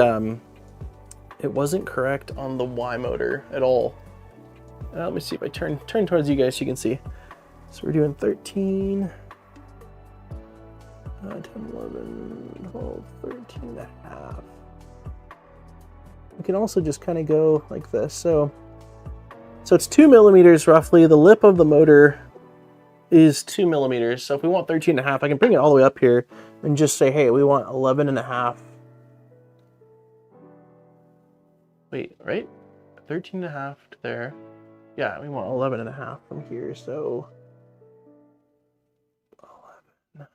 Y motor at all. Let me see if I turn towards you guys so you can see. So we're doing 13, 10, 11, 12, 13 and a half. We can also just kind of go like this. So it's 2 millimeters roughly. The lip of the motor is 2 millimeters. So if we want 13 and a half, I can bring it all the way up here and just say, hey, we want 11 and a half. Wait, right? 13 and a half to there. Yeah, we want 11 and a half from here, so 11.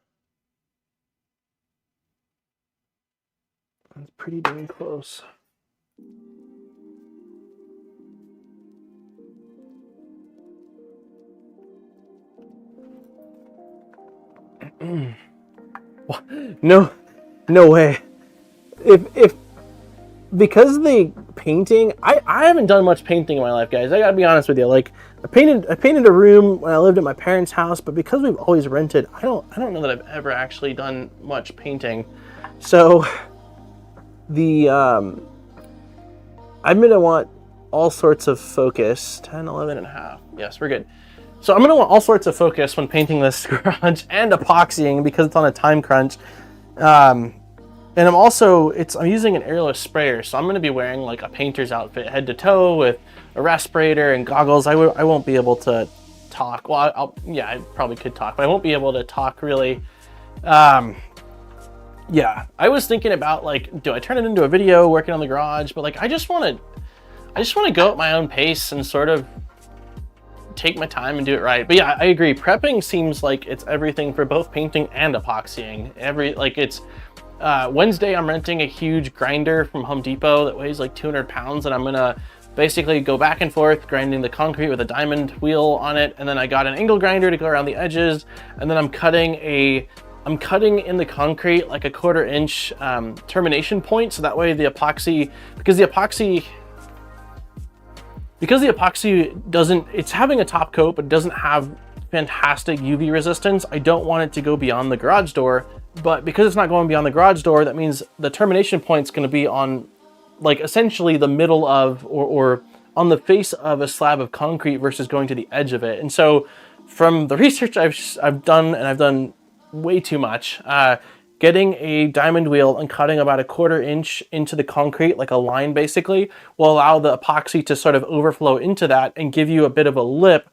That's pretty dang close. No way. If because the painting, I haven't done much painting in my life, guys. I gotta be honest with you. Like I painted a room when I lived at my parents' house, but because we've always rented, I don't know that I've ever actually done much painting. So I'm gonna want all sorts of focus. 10, 11 and a half. Yes, we're good. So I'm gonna want all sorts of focus when painting this garage and epoxying because it's on a time crunch. And I'm using an airless sprayer, so I'm going to be wearing like a painter's outfit head to toe with a respirator and goggles. I won't be able to talk. Well, yeah, I probably could talk, but I won't be able to talk really. Yeah, I was thinking about like, do I turn it into a video working on the garage? But like, I just want to go at my own pace and sort of take my time and do it right. But yeah, I agree. Prepping seems like it's everything for both painting and epoxying. Wednesday, I'm renting a huge grinder from Home Depot that weighs like 200 pounds, and I'm gonna basically go back and forth grinding the concrete with a diamond wheel on it. And then I got an angle grinder to go around the edges, and then I'm cutting in the concrete like a 1/4 inch termination point, so that way the epoxy, because the epoxy doesn't, it's having a top coat but doesn't have fantastic UV resistance. I don't want it to go beyond the garage door, but because it's not going beyond the garage door, that means the termination point's going to be on like essentially the middle of or on the face of a slab of concrete versus going to the edge of it. And so from the research I've done, and I've done way too much, getting a diamond wheel and cutting about a 1/4 inch into the concrete, like a line basically, will allow the epoxy to sort of overflow into that and give you a bit of a lip.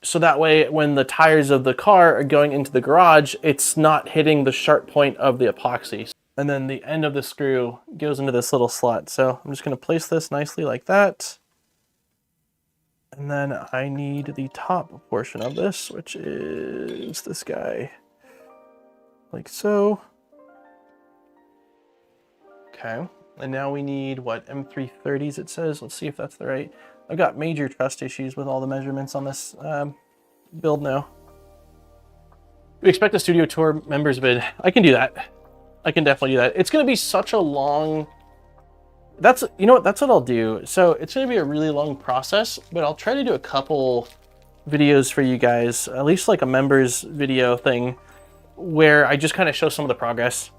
So that way, when the tires of the car are going into the garage, it's not hitting the sharp point of the epoxy. And then the end of the screw goes into this little slot. So I'm just going to place this nicely like that. And then I need the top portion of this, which is this guy. Like so. Okay. And now we need, what, M330s it says? Let's see if that's the right. I've got major trust issues with all the measurements on this build now. We expect a studio tour members bid. I can do that. I can definitely do that. It's going to be such a long that's, you know what, that's what I'll do. So it's gonna be a really long process, but I'll try to do a couple videos for you guys, at least like a members video thing, where I just kind of show some of the progress.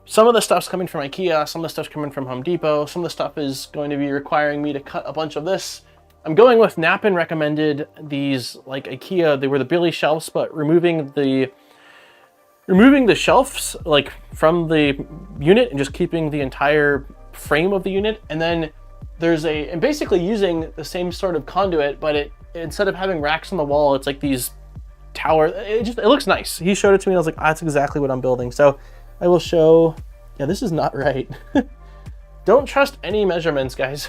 Some of the stuff's coming from IKEA, some of the stuff's coming from Home Depot, some of the stuff is going to be requiring me to cut a bunch of this. I'm going with Nappin recommended these like IKEA, they were the Billy shelves, but removing the shelves like from the unit and just keeping the entire frame of the unit. And then there's and basically using the same sort of conduit, but instead of having racks on the wall, it's like these tower. It looks nice. He showed it to me and I was like, oh, that's exactly what I'm building. So I will show, yeah, this is not right. Don't trust any measurements, guys.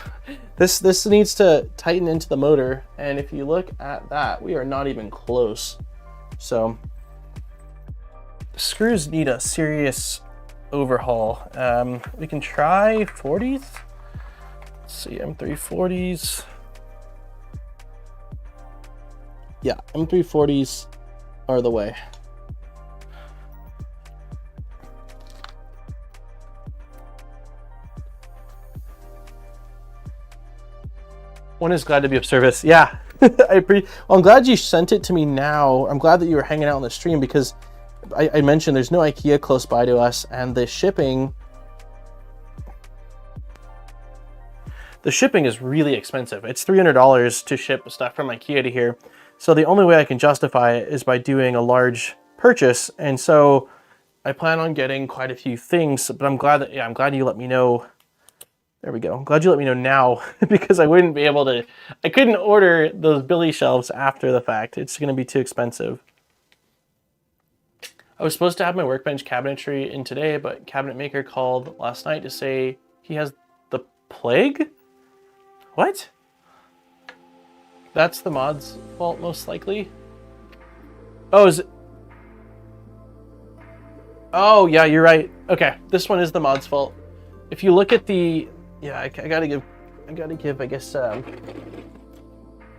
This needs to tighten into the motor. And if you look at that, we are not even close. So the screws need a serious overhaul. We can try 40s. Let's see, M340s. Yeah, M340s are the way. One is glad to be of service. Yeah, well, I'm glad you sent it to me now. I'm glad that you were hanging out on the stream because I mentioned there's no IKEA close by to us, and the shipping is really expensive. It's $300 to ship stuff from IKEA to here. So the only way I can justify it is by doing a large purchase. And so I plan on getting quite a few things, but I'm glad that, yeah, I'm glad you let me know. There we go. I'm glad you let me know now because I wouldn't be able to, I couldn't order those Billy shelves after the fact. It's going to be too expensive. I was supposed to have my workbench cabinetry in today, but cabinet maker called last night to say he has the plague. What? That's the mod's fault, most likely. Oh, is it? Oh, yeah, you're right. Okay, this one is the mod's fault. If you look at the, yeah, I gotta give, I guess,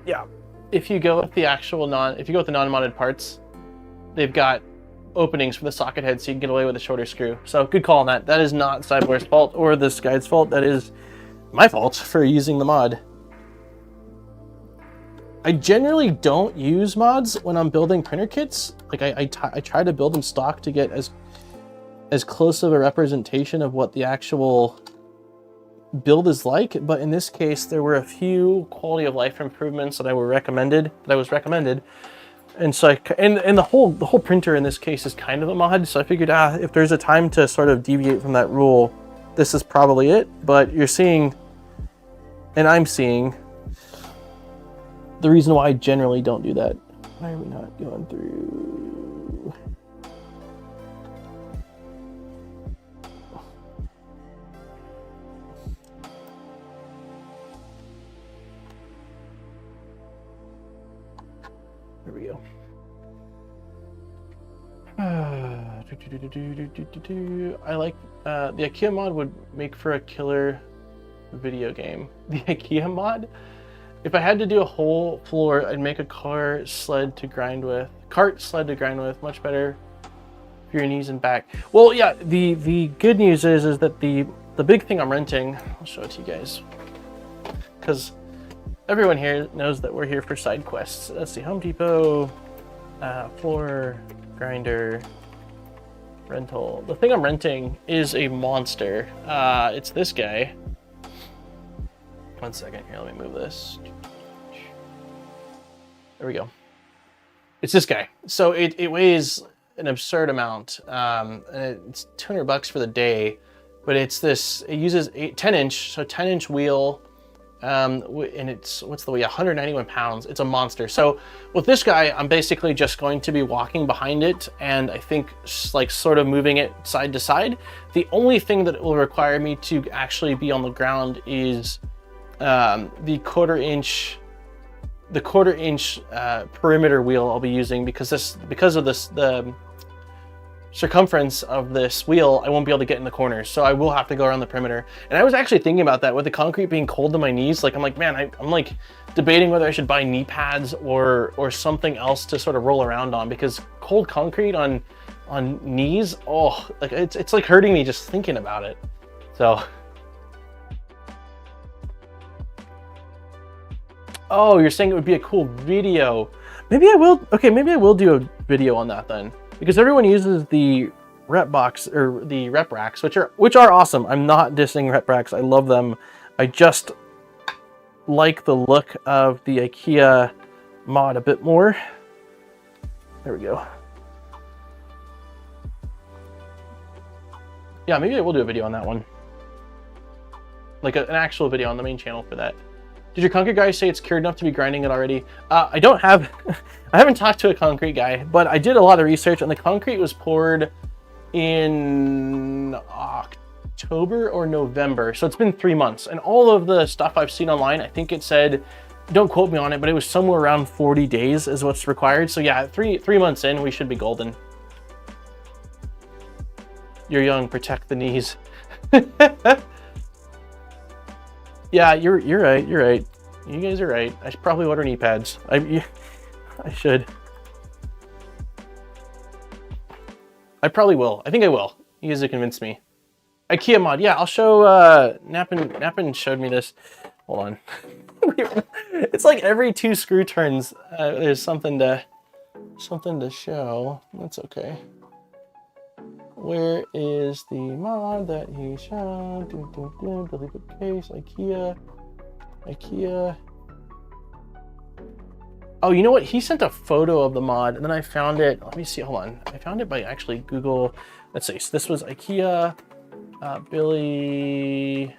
yeah. If you go with the actual if you go with the non-modded parts, they've got openings for the socket head, so you can get away with a shorter screw. So good call on that. That is not SIBOOR's fault or this guide's fault. That is my fault for using the mod. I generally don't use mods when I'm building printer kits. Like I try to build them stock to get as close of a representation of what the actual build is like. But in this case, there were a few quality of life improvements that I was recommended. And so and the whole printer in this case is kind of a mod. So I figured, if there's a time to sort of deviate from that rule, this is probably it. But you're seeing, and I'm seeing, the reason why I generally don't do that. Why are we not going through? There we go. I like the IKEA mod would make for a killer video game. The IKEA mod? If I had to do a whole floor, I'd make a cart sled to grind with. Much better for your knees and back. Well, yeah, the good news is that the big thing I'm renting, I'll show it to you guys, because everyone here knows that we're here for side quests. Let's see, Home Depot, floor grinder, rental. The thing I'm renting is a monster. It's this guy. 1 second here, let me move this. There we go. It's this guy. So it weighs an absurd amount. And it's $200 for the day, but it's this, it uses 10-inch, so 10-inch wheel. And it's, what's the weight? 191 pounds. It's a monster. So with this guy, I'm basically just going to be walking behind it and I think like sort of moving it side to side. The only thing that it will require me to actually be on the ground is the quarter inch perimeter wheel I'll be using because of the circumference of this wheel, I won't be able to get in the corners, so I will have to go around the perimeter. And I was actually thinking about that with the concrete being cold to my knees. Like I'm like, man, I'm like debating whether I should buy knee pads or something else to sort of roll around on, because cold concrete on knees, oh, like it's like hurting me just thinking about it. So Oh, you're saying it would be a cool video. Maybe I will. Okay, maybe I will do a video on that then, because everyone uses the rep box or the rep racks, which are awesome. I'm not dissing rep racks. I love them. I just like the look of the IKEA mod a bit more. There we go. Yeah, maybe I will do a video on that one. Like an actual video on the main channel for that. Did your concrete guy say it's cured enough to be grinding it already? I don't have, I haven't talked to a concrete guy, but I did a lot of research and the concrete was poured in October or November. So it's been 3 months, and all of the stuff I've seen online, I think it said, don't quote me on it, but it was somewhere around 40 days is what's required. So yeah, three months in, we should be golden. You're young, protect the knees. Yeah, you're right. You're right. You guys are right. I should probably order knee pads. I should. I probably will. I think I will. You guys have convinced me. IKEA mod. Yeah, I'll show. Nappin showed me this. Hold on. It's like every 2 screw turns, there's something to show. That's okay. Where is the mod that he showed? Delete the case, IKEA. Oh, you know what? He sent a photo of the mod, and then I found it. Let me see. Hold on. I found it by actually Google. Let's see. So this was IKEA, Billy,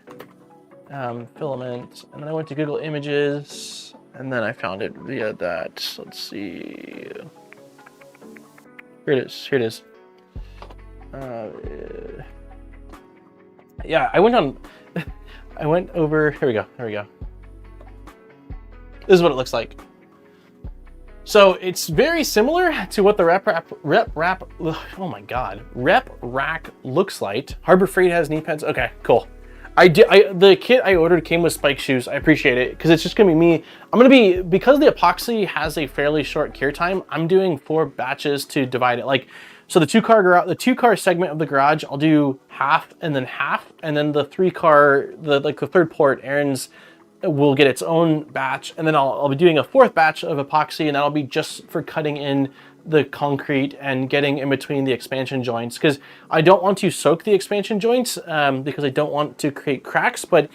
filament, and then I went to Google Images, and then I found it via that. Let's see. Here it is. Here it is. Yeah, I went over, here we go. This is what it looks like. So it's very similar to what the rep rack looks like. Harbor Freight has knee pads. Okay, cool. The kit I ordered came with spike shoes. I appreciate it, because it's just gonna be me. Because the epoxy has a fairly short cure time, I'm doing 4 batches to divide it. Like, so the 2-car segment of the garage, I'll do half, and then the 3-car, the third port, Aaron's will get its own batch, and then I'll be doing a 4th batch of epoxy, and that'll be just for cutting in the concrete and getting in between the expansion joints, because I don't want to soak the expansion joints because I don't want to create cracks, but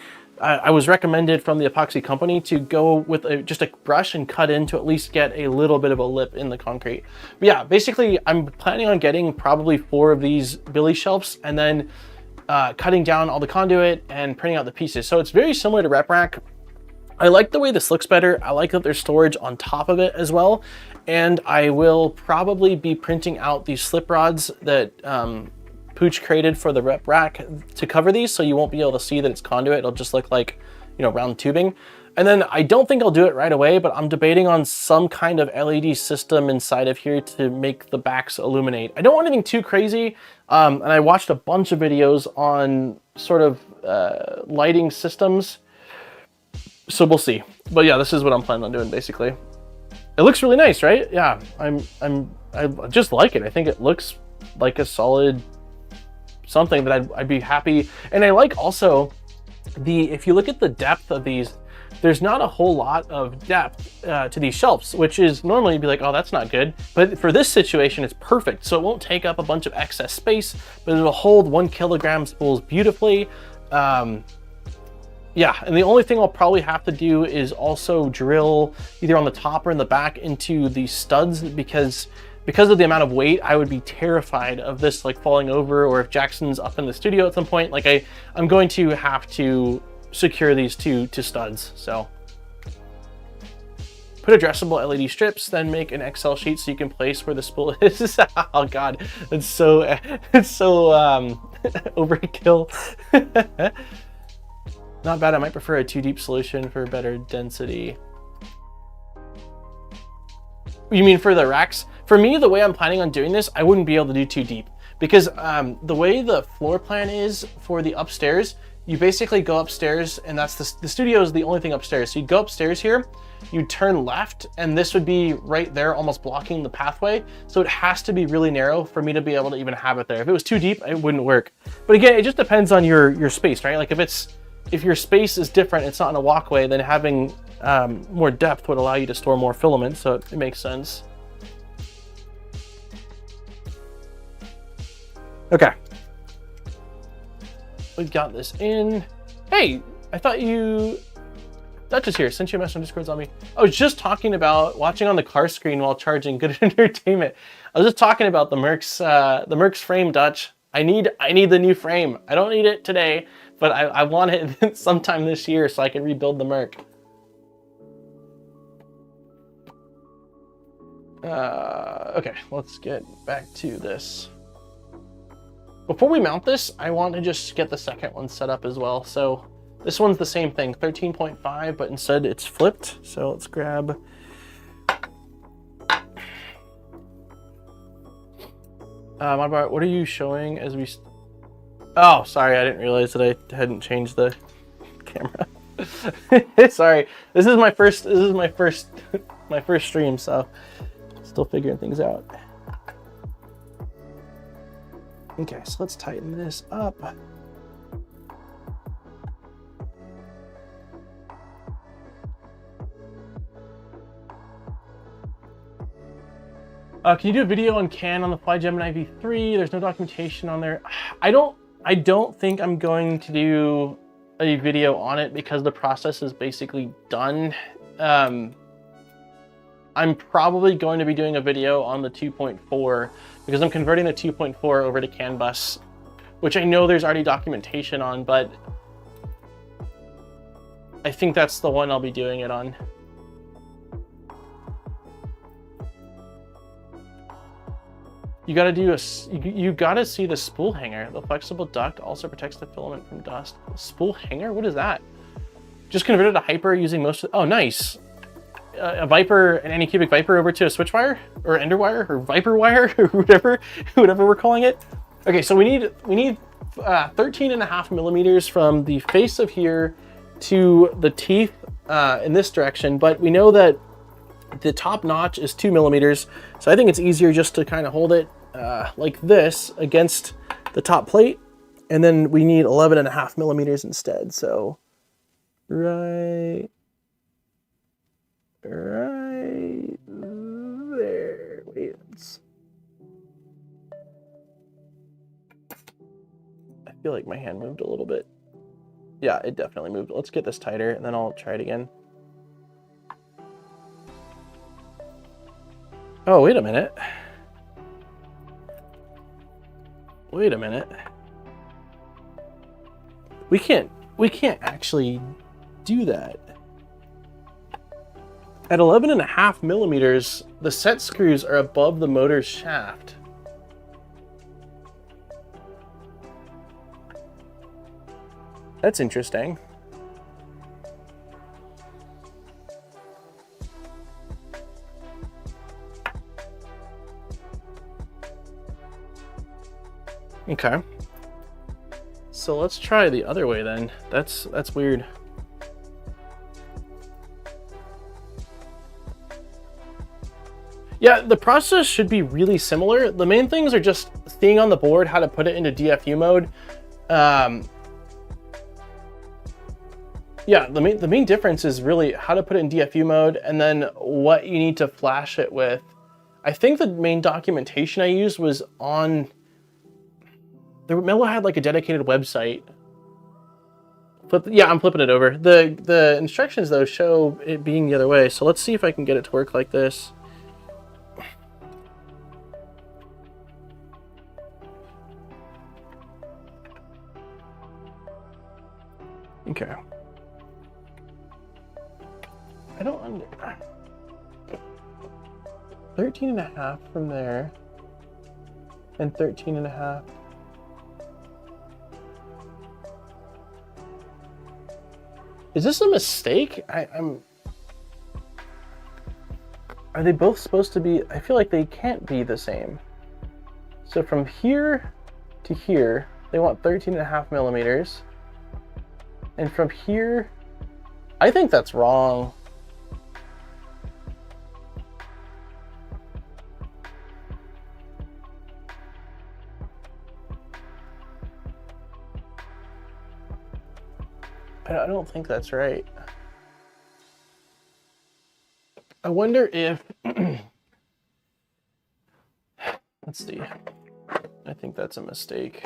I was recommended from the epoxy company to go with just a brush and cut in to at least get a little bit of a lip in the concrete. But yeah, basically I'm planning on getting probably 4 of these Billy shelves, and then cutting down all the conduit and printing out the pieces. So it's very similar to rep rack. I like the way this looks better. I like that there's storage on top of it as well. And I will probably be printing out these slip rods that Pooch created for the rep rack to cover these, so you won't be able to see that it's conduit. It'll just look like, you know, round tubing. And then I don't think I'll do it right away, but I'm debating on some kind of LED system inside of here to make the backs illuminate. I don't want anything too crazy. And I watched a bunch of videos on sort of lighting systems. So we'll see. But yeah, this is what I'm planning on doing basically. It looks really nice, right? Yeah, I just like it. I think it looks like a solid something that I'd be happy. And I like also if you look at the depth of these, there's not a whole lot of depth to these shelves, which is normally be like, oh, that's not good. But for this situation, it's perfect. So it won't take up a bunch of excess space, but it'll hold 1 kilogram spools beautifully. Yeah, and the only thing I'll probably have to do is also drill either on the top or in the back into the studs, because of the amount of weight, I would be terrified of this like falling over, or if Jackson's up in the studio at some point, like I'm going to have to secure these to studs. So put addressable LED strips, then make an Excel sheet so you can place where the spool is. Oh God, it's so overkill. Not bad. I might prefer a 2 deep solution for better density. You mean for the racks? For me, the way I'm planning on doing this, I wouldn't be able to do 2 deep, because the way the floor plan is for the upstairs, you basically go upstairs, and that's the studio is the only thing upstairs. So you go upstairs here, you turn left, and this would be right there, almost blocking the pathway. So it has to be really narrow for me to be able to even have it there. If it was too deep, it wouldn't work. But again, it just depends on your space, right? Like if it's if your space is different, it's not in a walkway, then having more depth would allow you to store more filament, so it makes sense. Okay. We've got this in. Hey, I thought Dutch is here. Sent you a message on Discord, Zombie. I was just talking about watching on the car screen while charging. Good entertainment. I was just talking about the Mercs frame, Dutch. I need the new frame. I don't need it today, but I want it sometime this year so I can rebuild the Merc. Okay, let's get back to this. Before we mount this, I want to just get the second one set up as well. So this one's the same thing, 13.5, but instead it's flipped. So let's grab. What are you showing as we? Oh, sorry, I didn't realize that I hadn't changed the camera. Sorry, this is my first stream, so still figuring things out. Okay, so let's tighten this up. Can you do a video on CAN on the Fly Gemini V3? There's no documentation on there. I don't think I'm going to do a video on it because the process is basically done. I'm probably going to be doing a video on the 2.4 because I'm converting the 2.4 over to CAN bus, which I know there's already documentation on, but I think that's the one I'll be doing it on. You gotta see the spool hanger. The flexible duct also protects the filament from dust. Spool hanger? What is that? Just converted a Hyper using most of, oh, nice. A Viper, an Anycubic Viper over to a Switchwire or Enderwire or Viper wire or whatever we're calling it. Okay, so we need 13.5 millimeters from the face of here to the teeth in this direction, but we know that the top notch is 2 millimeters, so I think it's easier just to kind of hold it like this against the top plate, and then we need 11.5 millimeters instead. So right there. Wait, I feel like my hand moved a little bit. Yeah, it definitely moved. Let's get this tighter, and then I'll try it again. Oh, wait a minute. Wait a minute. We can't actually do that. At 11.5 millimeters, the set screws are above the motor's shaft. That's interesting. Okay. So let's try the other way then. That's weird. Yeah, the process should be really similar. The main things are just seeing on the board how to put it into DFU mode. Yeah, the main difference is really how to put it in DFU mode and then what you need to flash it with. I think the main documentation I used was on... Mello had like a dedicated website. Yeah, I'm flipping it over. The instructions though show it being the other way. So let's see if I can get it to work like this. Okay. I don't under 13.5 from there and 13.5. Is this a mistake? I'm... Are they both supposed to be... I feel like they can't be the same. So from here to here, they want 13.5 millimeters. And from here, I think that's wrong. I don't think that's right. I wonder if, let's see. I think that's a mistake.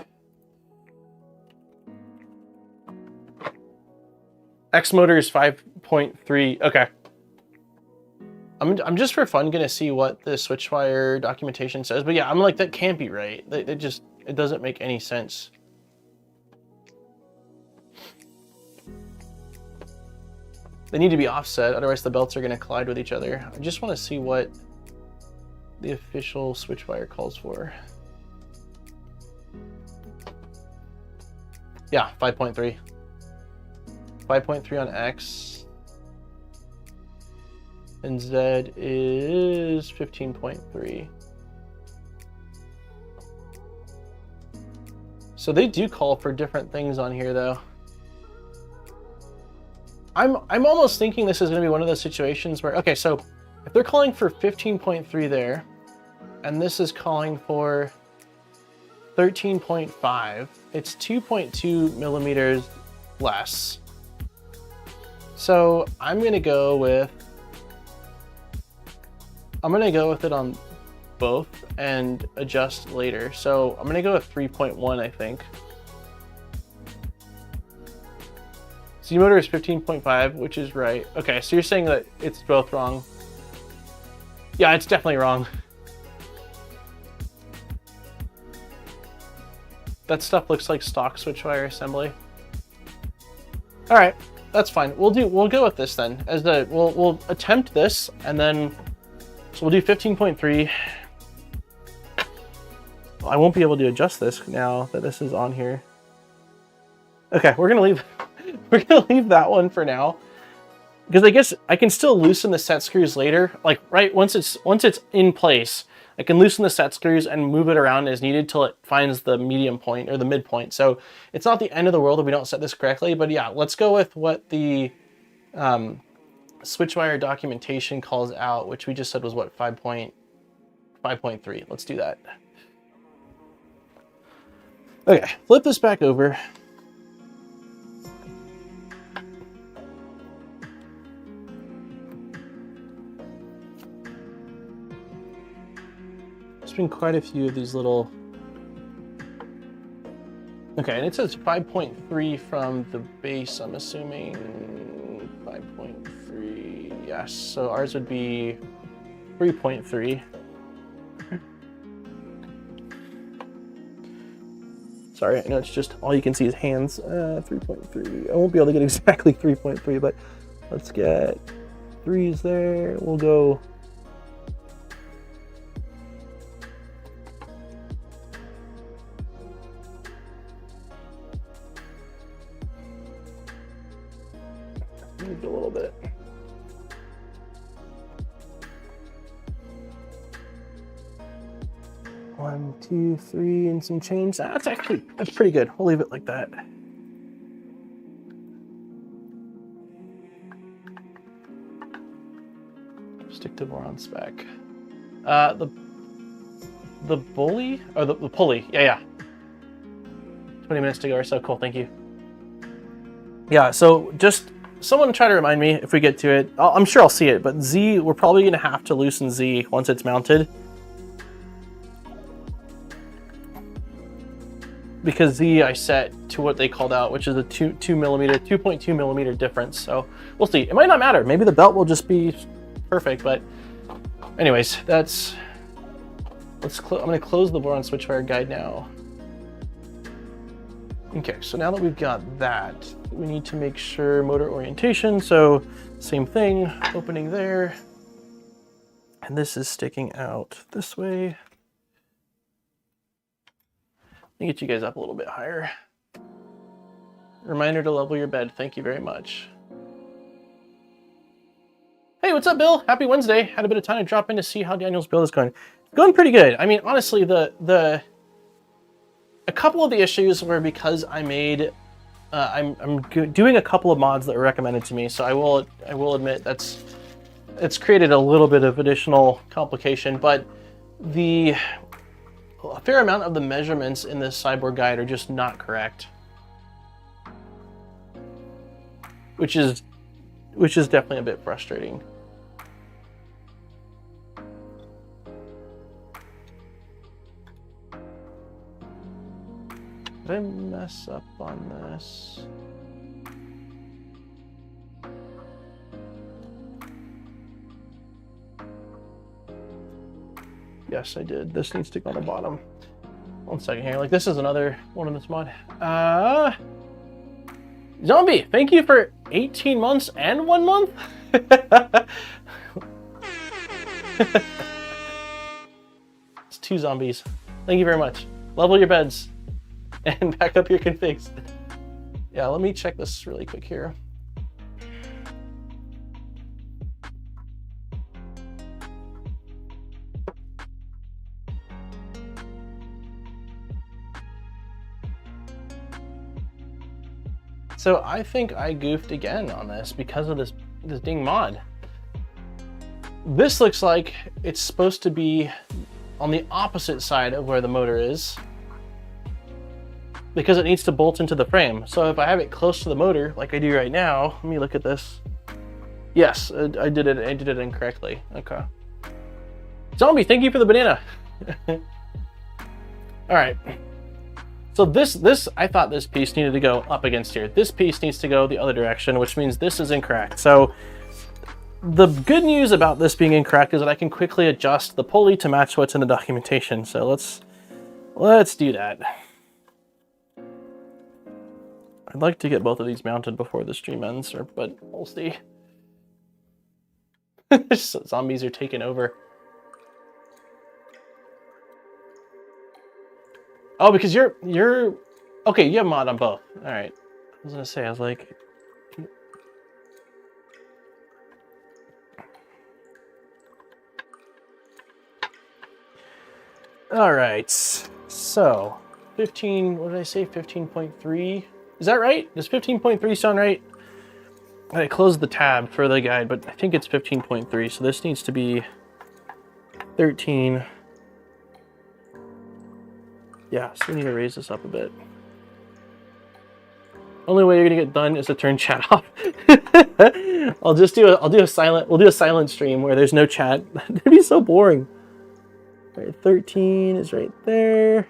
X motor is 5.3. Okay. I'm just for fun gonna see what the Switchwire documentation says, but yeah, I'm like, that can't be right. It doesn't make any sense. They need to be offset, otherwise the belts are gonna collide with each other. I just want to see what the official Switchwire calls for. Yeah, 5.3. 5.3 on X. And Z is 15.3. So they do call for different things on here though. I'm almost thinking this is going to be one of those situations where, okay, so if they're calling for 15.3 there, and this is calling for 13.5, it's 2.2 millimeters less. So I'm going to go with it on both and adjust later. So I'm going to go with 3.1, I think. Z motor is 15.5, which is right. Okay, so you're saying that it's both wrong. Yeah, it's definitely wrong. That stuff looks like stock Switchwire assembly. All right, that's fine. We'll go with this then. We'll attempt this, and then so we'll do 15.3. Well, I won't be able to adjust this now that this is on here. Okay, we're gonna leave that one for now, because I guess I can still loosen the set screws later. Like once it's in place, I can loosen the set screws and move it around as needed till it finds the medium point or the midpoint. So it's not the end of the world if we don't set this correctly. But yeah, let's go with what the Switchwire documentation calls out, which we just said was what, 5.3. Let's do that. Okay, flip this back over. Been quite a few of these little. Okay, and it says 5.3 from the base, I'm assuming 5.3. Yes, so ours would be 3.3. Sorry, I know it's just all you can see is hands. 3.3. I won't be able to get exactly 3.3, but let's get 3s there. We'll go. A little bit. 1, 2, 3, and some change. That's pretty good. We'll leave it like that. Stick to Voron spec. The bully or the pulley. Yeah. 20 minutes to go or so. Cool. Thank you. Yeah. So just. Someone try to remind me if we get to it. I'm sure I'll see it, but Z, we're probably going to have to loosen Z once it's mounted. Because Z I set to what they called out, which is a 2.2 millimeter difference. So we'll see. It might not matter. Maybe the belt will just be perfect, but anyways, I'm going to close the Voron Switchwire guide now. Okay, so now that we've got that, we need to make sure motor orientation. So same thing, opening there. And this is sticking out this way. Let me get you guys up a little bit higher. Reminder to level your bed. Thank you very much. Hey, what's up, Bill? Happy Wednesday. Had a bit of time to drop in to see how Daniel's build is going. It's going pretty good. I mean, honestly, a couple of the issues were because I made, I'm doing a couple of mods that were recommended to me. So I will admit it's created a little bit of additional complication, but a fair amount of the measurements in this SIBOOR guide are just not correct. which is definitely a bit frustrating. Did I mess up on this? Yes, I did. This needs to go on the bottom. 1 second here. Like, this is another one in this mod. Zombie, thank you for 18 months and 1 month. It's 2 zombies. Thank you very much. Level your beds and back up your configs. Yeah, let me check this really quick here. So I think I goofed again on this because of this ding mod. This looks like it's supposed to be on the opposite side of where the motor is, because it needs to bolt into the frame. So if I have it close to the motor, like I do right now, let me look at this. Yes, I did it incorrectly. Okay. Zombie, thank you for the banana. All right. So this, I thought this piece needed to go up against here. This piece needs to go the other direction, which means this is incorrect. So the good news about this being incorrect is that I can quickly adjust the pulley to match what's in the documentation. So let's do that. I'd like to get both of these mounted before the stream ends, but we'll see. Zombies are taking over. Oh, because you're okay, you have mod on both. All right. I was gonna say, I was like, all right. So 15, what did I say? 15.3. Is that right? Does 15.3 sound right? I closed the tab for the guide, but I think it's 15.3. So this needs to be 13. Yeah, so we need to raise this up a bit. Only way you're gonna get done is to turn chat off. We'll do a silent stream where there's no chat. That'd be so boring. All right, 13 is right there.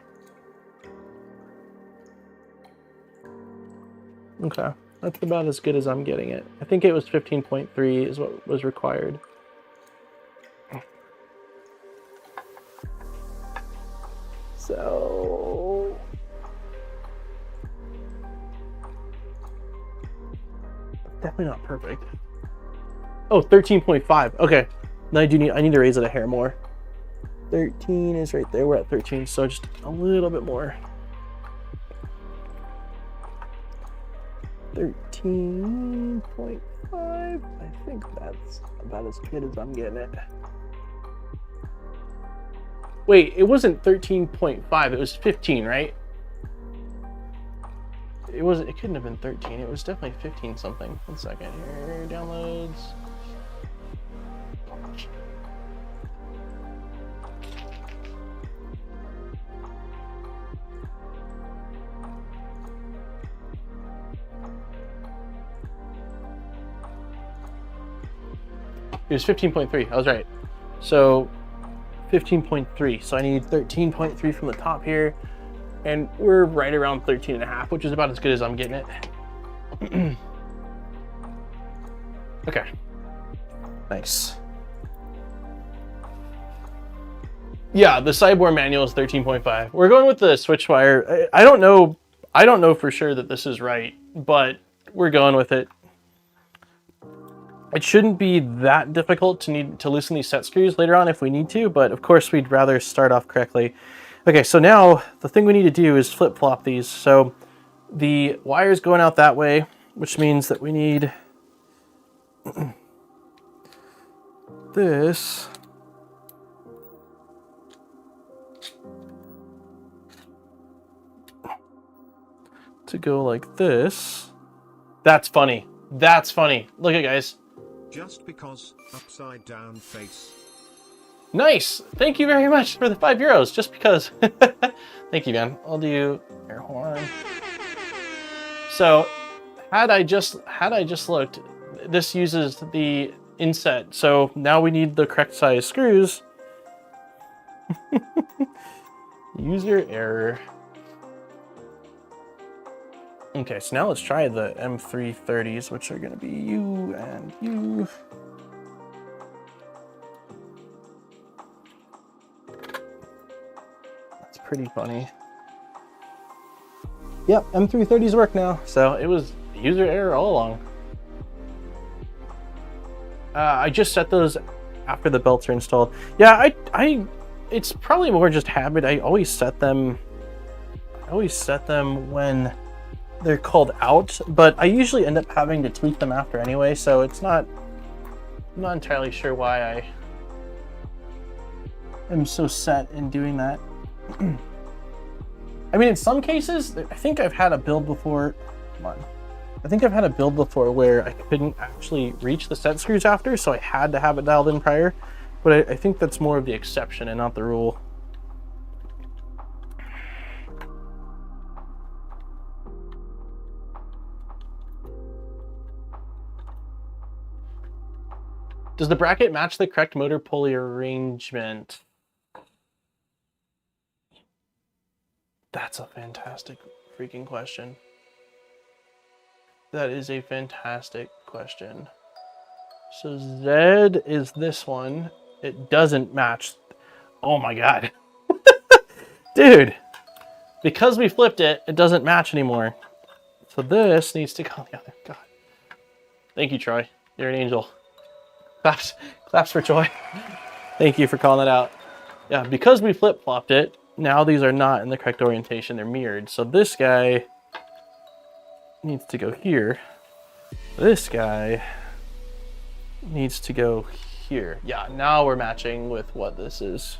Okay, that's about as good as I'm getting it. I think it was 15.3 is what was required. So definitely not perfect. Oh, 13.5. Okay. Now I need to raise it a hair more. 13 is right there. We're at 13, so just a little bit more. 13.5. I think that's about as good as I'm getting it. Wait, it wasn't 13.5, it was 15, right? It couldn't have been 13, it was definitely 15 something. 1 second here, downloads. It was 15.3, I was right. So 15.3, so I need 13.3 from the top here, and we're right around 13.5, which is about as good as I'm getting it. Okay, nice. Yeah, the SIBOOR manual is 13.5. We're going with the Switchwire. I don't know for sure that this is right, but we're going with it. It shouldn't be that difficult to need to loosen these set screws later on if we need to, but of course we'd rather start off correctly. Okay, so now the thing we need to do is flip-flop these. So the wire's going out that way, which means that we need this to go like this. That's funny. That's funny. Look at guys. Just because upside down face. Nice. Thank you very much for the €5. Just because. Thank you, man. I'll do air horn. So had I just looked, this uses the inset, so now we need the correct size screws. User error. Okay, so now let's try the M330s, which are gonna be you and you. That's pretty funny. Yep, M330s work now. So it was user error all along. I just set those after the belts are installed. Yeah, it's probably more just habit. I always set them when they're called out, but I usually end up having to tweak them after anyway, so I'm not entirely sure why I am so set in doing that. I mean, in some cases, I think I've had a build before. Come on. I think I've had a build before where I couldn't actually reach the set screws after, so I had to have it dialed in prior. But I think that's more of the exception and not the rule. Does the bracket match the correct motor pulley arrangement? That's a fantastic freaking question. That is a fantastic question. So Z is this one. It doesn't match. Oh my God. Dude, because we flipped it, it doesn't match anymore. So this needs to go the other. God. Thank you, Troy. You're an angel. Claps for Troy. Thank you for calling that out. Yeah, because we flip-flopped it, now these are not in the correct orientation. They're mirrored. So this guy needs to go here. This guy needs to go here. Yeah, now we're matching with what this is.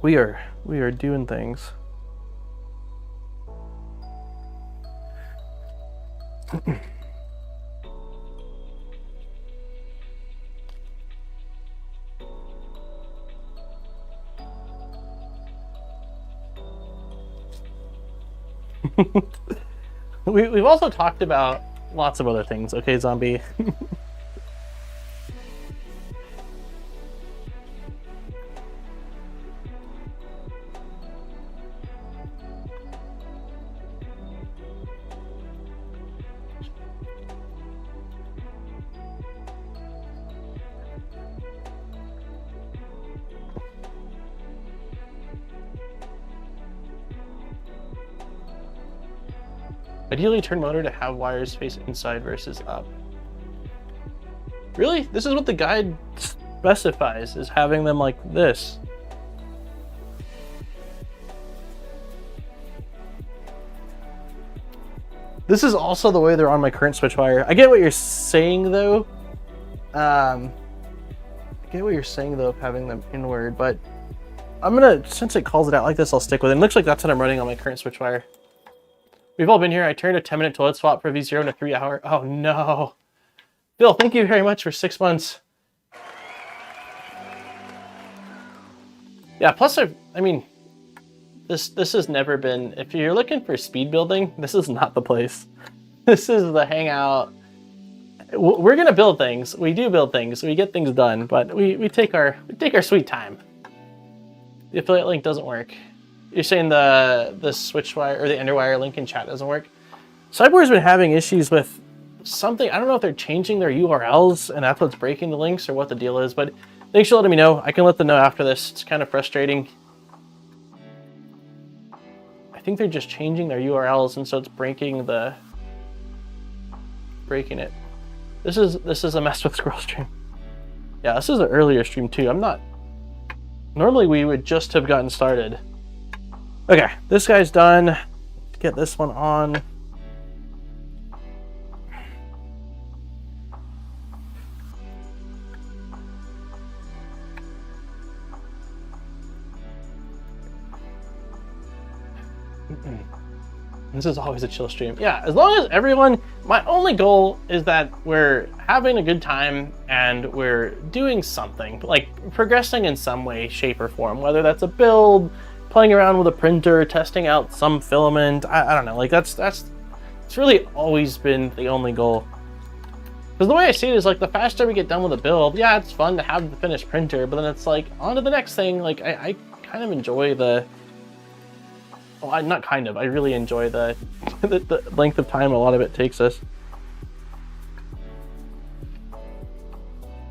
We are doing things. We've also talked about lots of other things, okay, Zombie? Ideally, turn motor to have wires face inside versus up. Really? This is what the guide specifies, is having them like this. This is also the way they're on my current Switchwire. I get what you're saying though. I get what you're saying though of having them inward, but I'm gonna, since it calls it out like this, I'll stick with it. It looks like that's what I'm running on my current Switchwire. We've all been here. I turned a 10-minute toilet swap for V0 in a 3-hour. Oh no. Bill, thank you very much for 6 months. Yeah, plus I mean, this has never been, if you're looking for speed building, this is not the place. This is the hangout. We're gonna build things. We do build things. We get things done, but we take our sweet time. The affiliate link doesn't work. You're saying the Switchwire or the Enderwire link in chat doesn't work? SIBOOR's been having issues with something. I don't know if they're changing their URLs and that's what's breaking the links or what the deal is, but thanks for letting me know. I can let them know after this. It's kind of frustrating. I think they're just changing their URLs and so it's breaking it. This is a mess with scroll stream. Yeah, this is an earlier stream too. Normally we would just have gotten started. Okay, this guy's done. Let's get this one on. This is always a chill stream. Yeah, as long as everyone, my only goal is that we're having a good time and we're doing something, like progressing in some way, shape, or form, whether that's a build, playing around with a printer, testing out some filament. I don't know, like it's really always been the only goal. Because the way I see it is like the faster we get done with a build, yeah, it's fun to have the finished printer, but then it's like on to the next thing. Like I kind of enjoy the, well, not kind of, I really enjoy the, the length of time a lot of it takes us.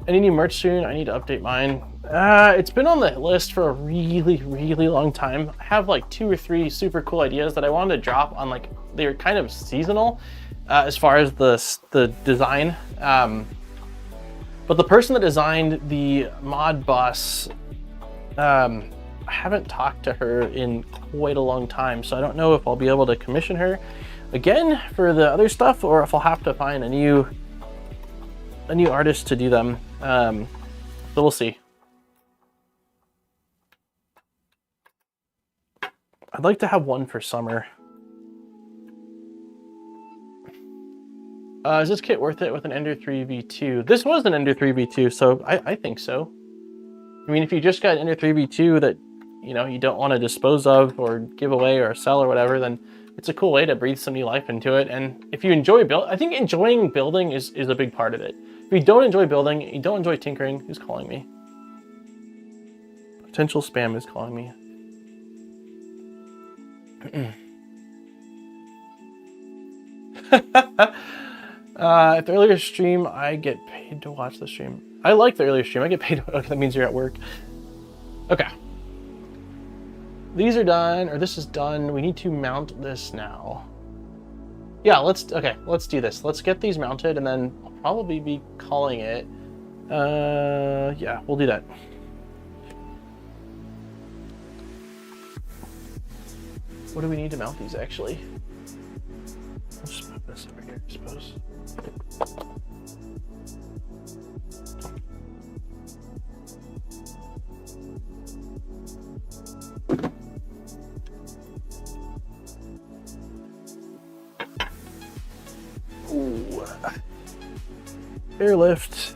Any new merch soon? I need to update mine. It's been on the list for a really long time. I have like 2 or 3 super cool ideas that I wanted to drop on, like, they're kind of seasonal as far as the design. But the person that designed the mod bus, I haven't talked to her in quite a long time, so I don't know if I'll be able to commission her again for the other stuff, or if I'll have to find a new artist to do them. So we'll see. I'd like to have one for summer. Is this kit worth it with an Ender 3 V2? This was an Ender 3 V2, so I think so. I mean, if you just got an Ender 3 V2 that, you know, you don't want to dispose of or give away or sell or whatever, then it's a cool way to breathe some new life into it. And if you enjoy I think enjoying building is a big part of it. If you don't enjoy building, you don't enjoy tinkering, who's calling me? Potential spam is calling me. If the earlier stream, I get paid to watch the stream. I like the earlier stream. I get paid. Okay, that means you're at work. Okay. These are done, or this is done. We need to mount this now. Yeah, let's do this. Let's get these mounted, and then I'll probably be calling it. Yeah, we'll do that. What do we need to mount these, actually? Let's just put this over here, I suppose. Ooh. Airlift.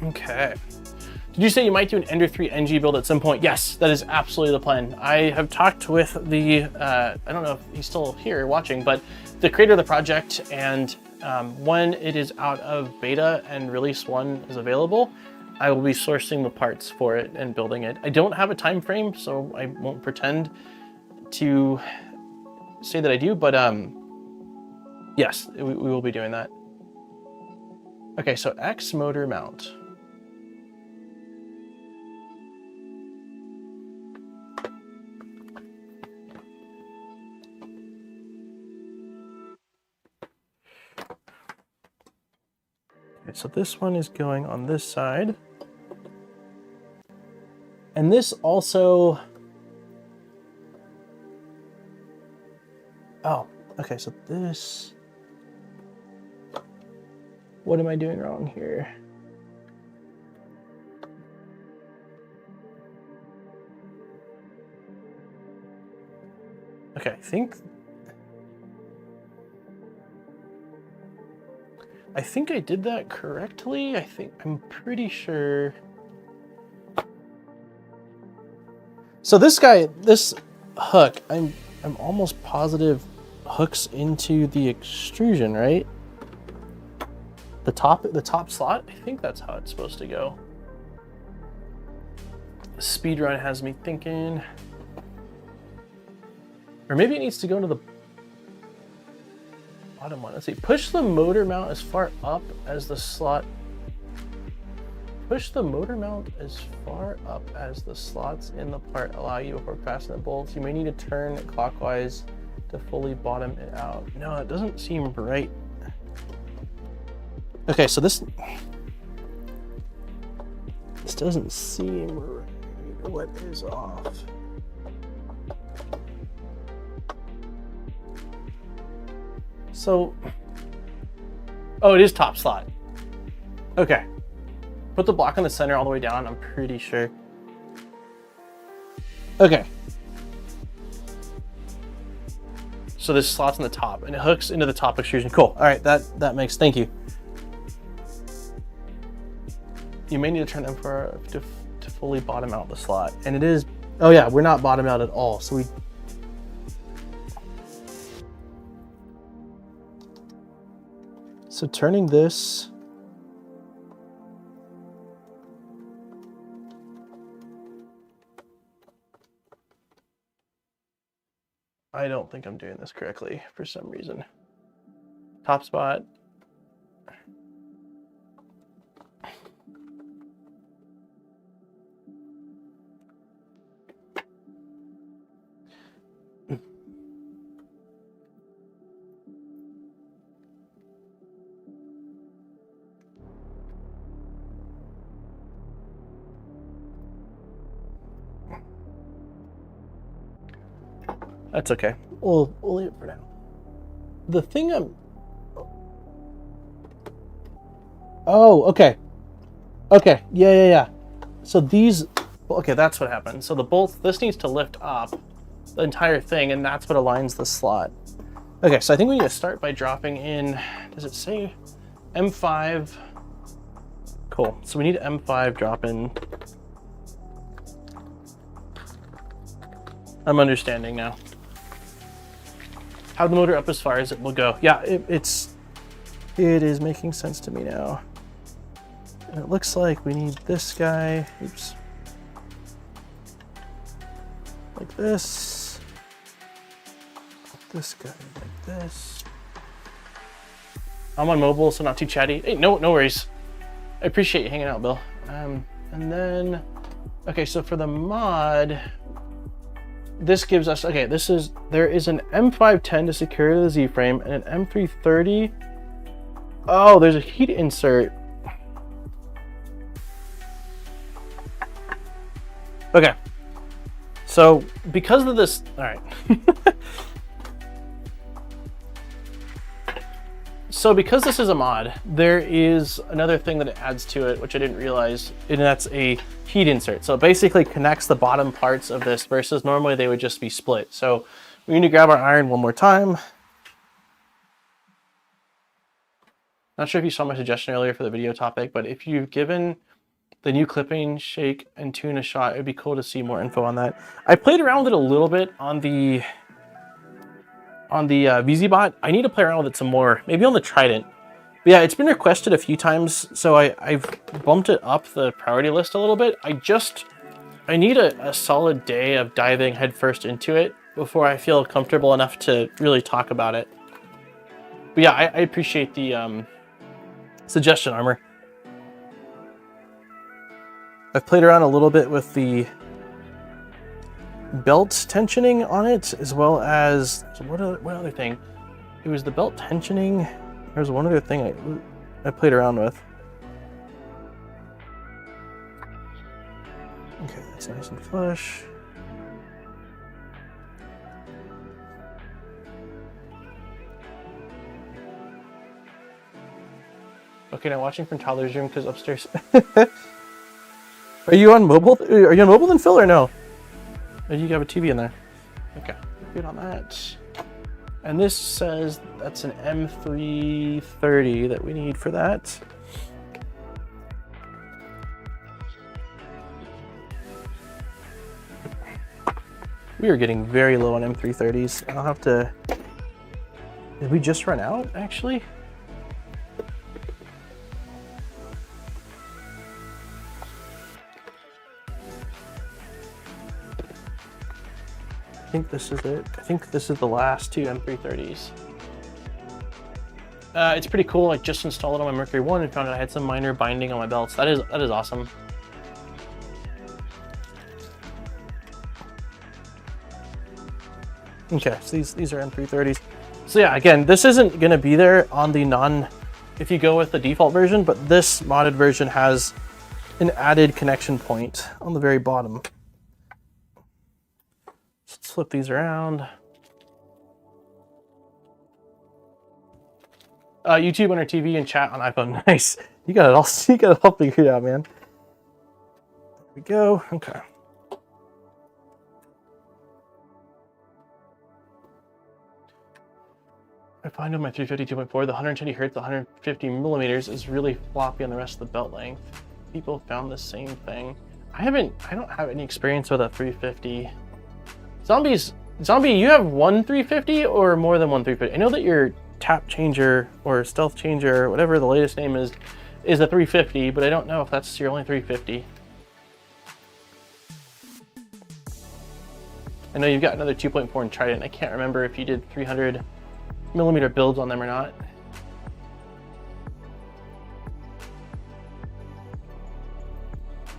Okay. Did you say you might do an Ender 3 NG build at some point? Yes, that is absolutely the plan. I have talked with the, I don't know if he's still here watching, but the creator of the project, and when it is out of beta and release 1 is available, I will be sourcing the parts for it and building it. I don't have a time frame, so I won't pretend to say that I do, but yes, we will be doing that. Okay, so X motor mount. Okay, so this one is going on this side. And this also, oh, okay, so this, what am I doing wrong here? Okay, I think I did that correctly. I'm pretty sure. So this hook, I'm almost positive hooks into the extrusion, right? The top slot, I think that's how it's supposed to go. Speedrun has me thinking. Or maybe it needs to go into the bottom one. Let's see, push the motor mount as far up as the slot. Push the motor mount as far up as the slots in the part allow you before fasten the bolts. You may need to turn clockwise to fully bottom it out. No, it doesn't seem right. Okay, so this doesn't seem right. What is off? So, oh, it is top slot. Okay. Put the block in the center all the way down, I'm pretty sure. Okay. So this slots in the top and it hooks into the top extrusion. Cool. All right, that makes, thank you. You may need to turn them to fully bottom out the slot. And it is, oh yeah, we're not bottom out at all. So turning this, I don't think I'm doing this correctly for some reason. Top spot. That's okay. We'll leave it for now. The thing oh, okay. Okay, yeah. So these, okay, that's what happened. So the bolts, this needs to lift up the entire thing, and that's what aligns the slot. Okay, so I think we need to start by dropping in, does it say M5? Cool, so we need M5 drop in. I'm understanding now. Have the motor up as far as it will go. Yeah, it is making sense to me now. And it looks like we need this guy, oops, like this. This guy like this. I'm on mobile, so not too chatty. Hey, no worries. I appreciate you hanging out, Bill. And then, okay, so for the mod, this gives us, okay, there is an M510 to secure the Z-frame and an M330. Oh, there's a heat insert. Okay. So because of this, all right. So because this is a mod, there is another thing that it adds to it, which I didn't realize, and that's a heat insert. So it basically connects the bottom parts of this versus normally they would just be split. So we need to grab our iron one more time. Not sure if you saw my suggestion earlier for the video topic, but if you've given the new clipping, shake, and tune a shot, it'd be cool to see more info on that. I played around with it a little bit on the VZBot. I need to play around with it some more, maybe on the Trident. But yeah, it's been requested a few times, so I've bumped it up the priority list a little bit. I need a solid day of diving headfirst into it before I feel comfortable enough to really talk about it. But yeah, I appreciate the suggestion, Armor. I've played around a little bit with the belt tensioning on it, as well as, so what other thing? It was the belt tensioning. There's one other thing I played around with. Okay, that's nice and flush. Okay, now watching from Tyler's room because upstairs. Are you on mobile? Are you on mobile then, Phil, or no? Or you have a TV in there? Okay, good on that. And this says that's an M330 that we need for that. We are getting very low on M330s. I'll have to... Did we just run out, actually? I think this is it. I think this is the last two M330s. It's pretty cool. I just installed it on my Mercury 1 and found out I had some minor binding on my belts. That is awesome. Okay, so these are M330s. So yeah, again, this isn't going to be there on the if you go with the default version, but this modded version has an added connection point on the very bottom. Let's flip these around. YouTube on our TV and chat on iPhone. Nice. You got it all. You got it all figured out, man. There we go. Okay. I find on my 352.4 the 120 hertz, 150 millimeters is really floppy on the rest of the belt length. People found the same thing. I don't have any experience with a 350. Zombie, you have one 350 or more than one 350? I know that your tap changer or stealth changer, or whatever the latest name is a 350, but I don't know if that's your only 350. I know you've got another 2.4 in Trident. I can't remember if you did 300mm builds on them or not.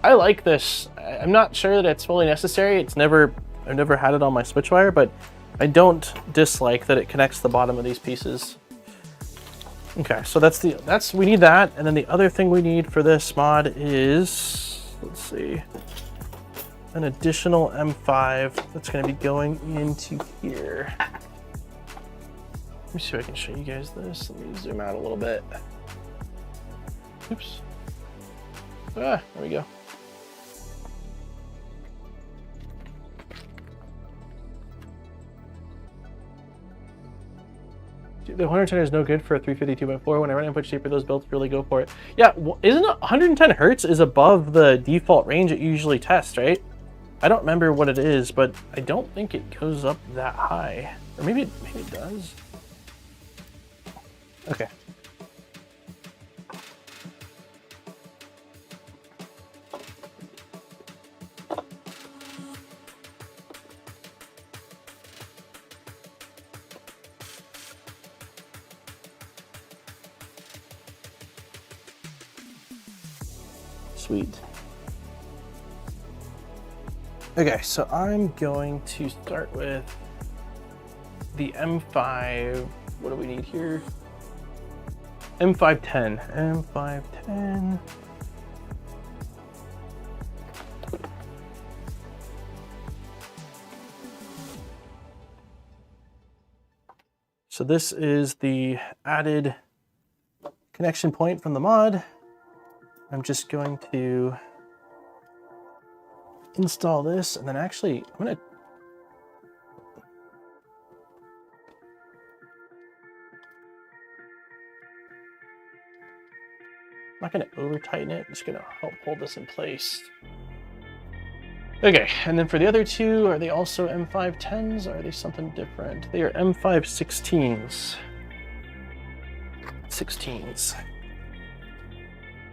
I like this. I'm not sure that it's fully necessary. I've never had it on my Switchwire, but I don't dislike that it connects the bottom of these pieces. Okay, so we need that, and then the other thing we need for this mod is, let's see, an additional M5 that's going to be going into here. Let me see if I can show you guys this. Let me zoom out a little bit. Oops. Ah, there we go. The 110 is no good for a 350 2.4. When I run input shaper, those builds really go for it. Yeah, isn't it 110 hertz is above the default range it usually tests, right? I don't remember what it is, but I don't think it goes up that high. Or maybe it does. Okay. Sweet. Okay, so I'm going to start with the M5. What do we need here? M510. M510. So this is the added connection point from the mod. I'm just going to install this, and then actually I'm not going to over tighten it. I'm just going to help hold this in place. Okay, and then for the other two, are they also M510s or are they something different? They are M516s. 16s.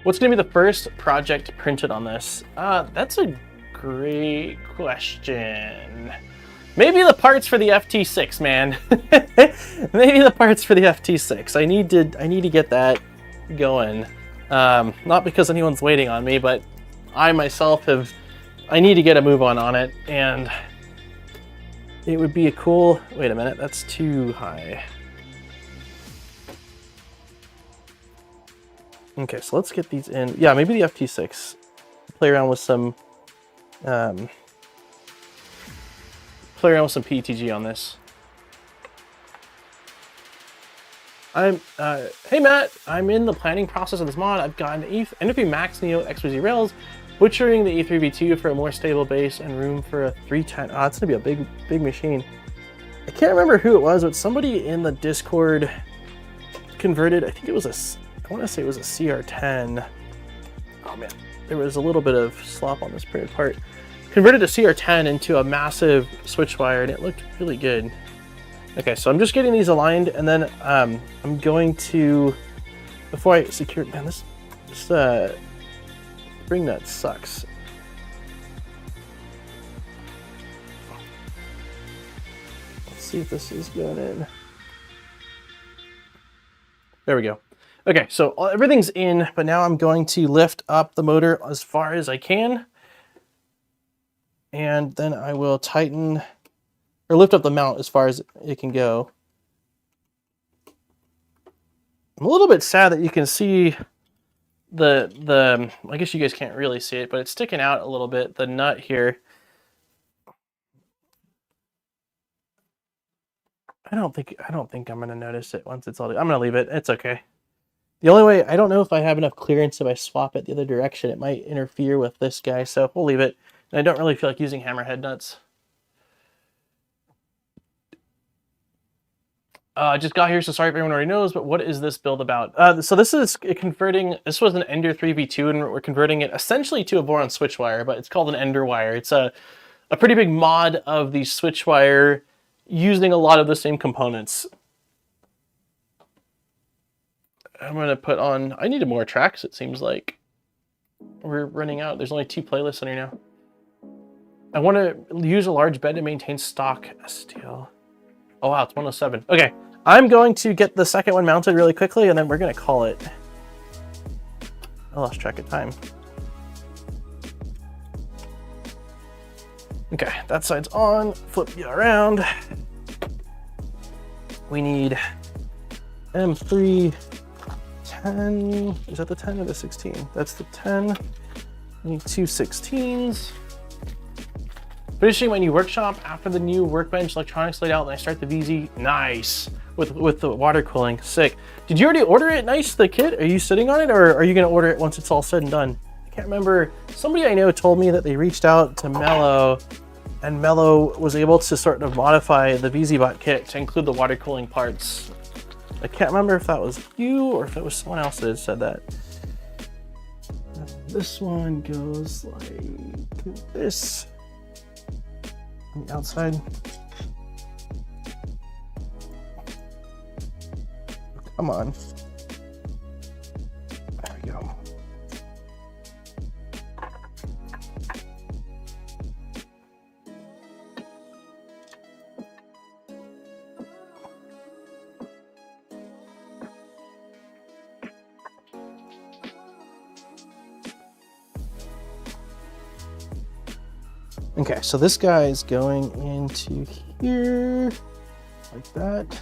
What's going to be the first project printed on this? That's a great question. Maybe the parts for the FT6, man. Maybe the parts for the FT6. I need to get that going. Not because anyone's waiting on me, but I myself I need to get a move on it, and it would be a cool... Wait a minute, that's too high. Okay, so let's get these in. Yeah, maybe the FT6. Play around with some PETG on this. Hey Matt, I'm in the planning process of this mod. I've got an N3 Max Neo XYZ Rails, butchering the E3V2 for a more stable base and room for a 310. Oh, it's gonna be a big machine. I can't remember who it was, but somebody in the Discord converted, I think it was I want to say it was a CR10. Oh man, there was a little bit of slop on this printed part. Converted a CR10 into a massive Switchwire, and it looked really good. Okay, so I'm just getting these aligned, and then I'm going to, before I secure, man, this spring nut sucks. Let's see if this is going in. There we go. Okay, so everything's in, but now I'm going to lift up the motor as far as I can. And then I will tighten, or lift up the mount as far as it can go. I'm a little bit sad that you can see I guess you guys can't really see it, but it's sticking out a little bit, the nut here. I don't think I'm gonna notice it once it's all done. I'm gonna leave it, it's okay. The only way, I don't know if I have enough clearance if I swap it the other direction. It might interfere with this guy, so we'll leave it. And I don't really feel like using hammerhead nuts. I just got here, so sorry if everyone already knows, but what is this build about? So this is converting, this was an Ender 3v2, and we're converting it essentially to a Voron Switchwire, but it's called an Enderwire. It's a pretty big mod of the Switchwire using a lot of the same components. I'm going to put on, I needed more tracks, it seems like. We're running out. There's only 2 playlists on here now. I want to use a large bed to maintain stock steel. Oh wow, it's 107. Okay, I'm going to get the second one mounted really quickly, and then we're going to call it. I lost track of time. Okay, that side's on. Flip you around. We need M3 10. Is that the 10 or the 16? That's the 10. We need 2 16s. Finishing my new workshop after the new workbench electronics laid out, and I start the VZ. Nice. With the water cooling. Sick. Did you already order it? Nice, the kit? Are you sitting on it, or are you going to order it once it's all said and done? I can't remember. Somebody I know told me that they reached out to Mello, and Mello was able to sort of modify the VZBot kit to include the water cooling parts. I can't remember if that was you or if it was someone else that had said that. This one goes like this. On the outside. Come on. There we go. Okay, so this guy is going into here, like that.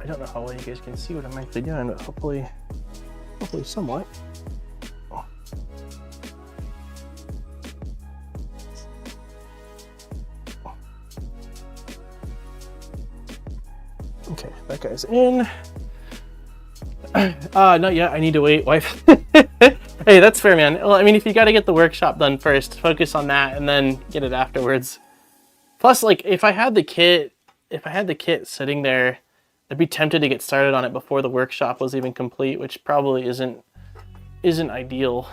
I don't know how well you guys can see what I'm actually doing, but hopefully somewhat. Okay, that guy's in. Not yet. I need to wait, wife. Hey, that's fair, man. Well, I mean, if you got to get the workshop done first, focus on that and then get it afterwards. Plus, like, if I had the kit sitting there, I'd be tempted to get started on it before the workshop was even complete, which probably isn't ideal.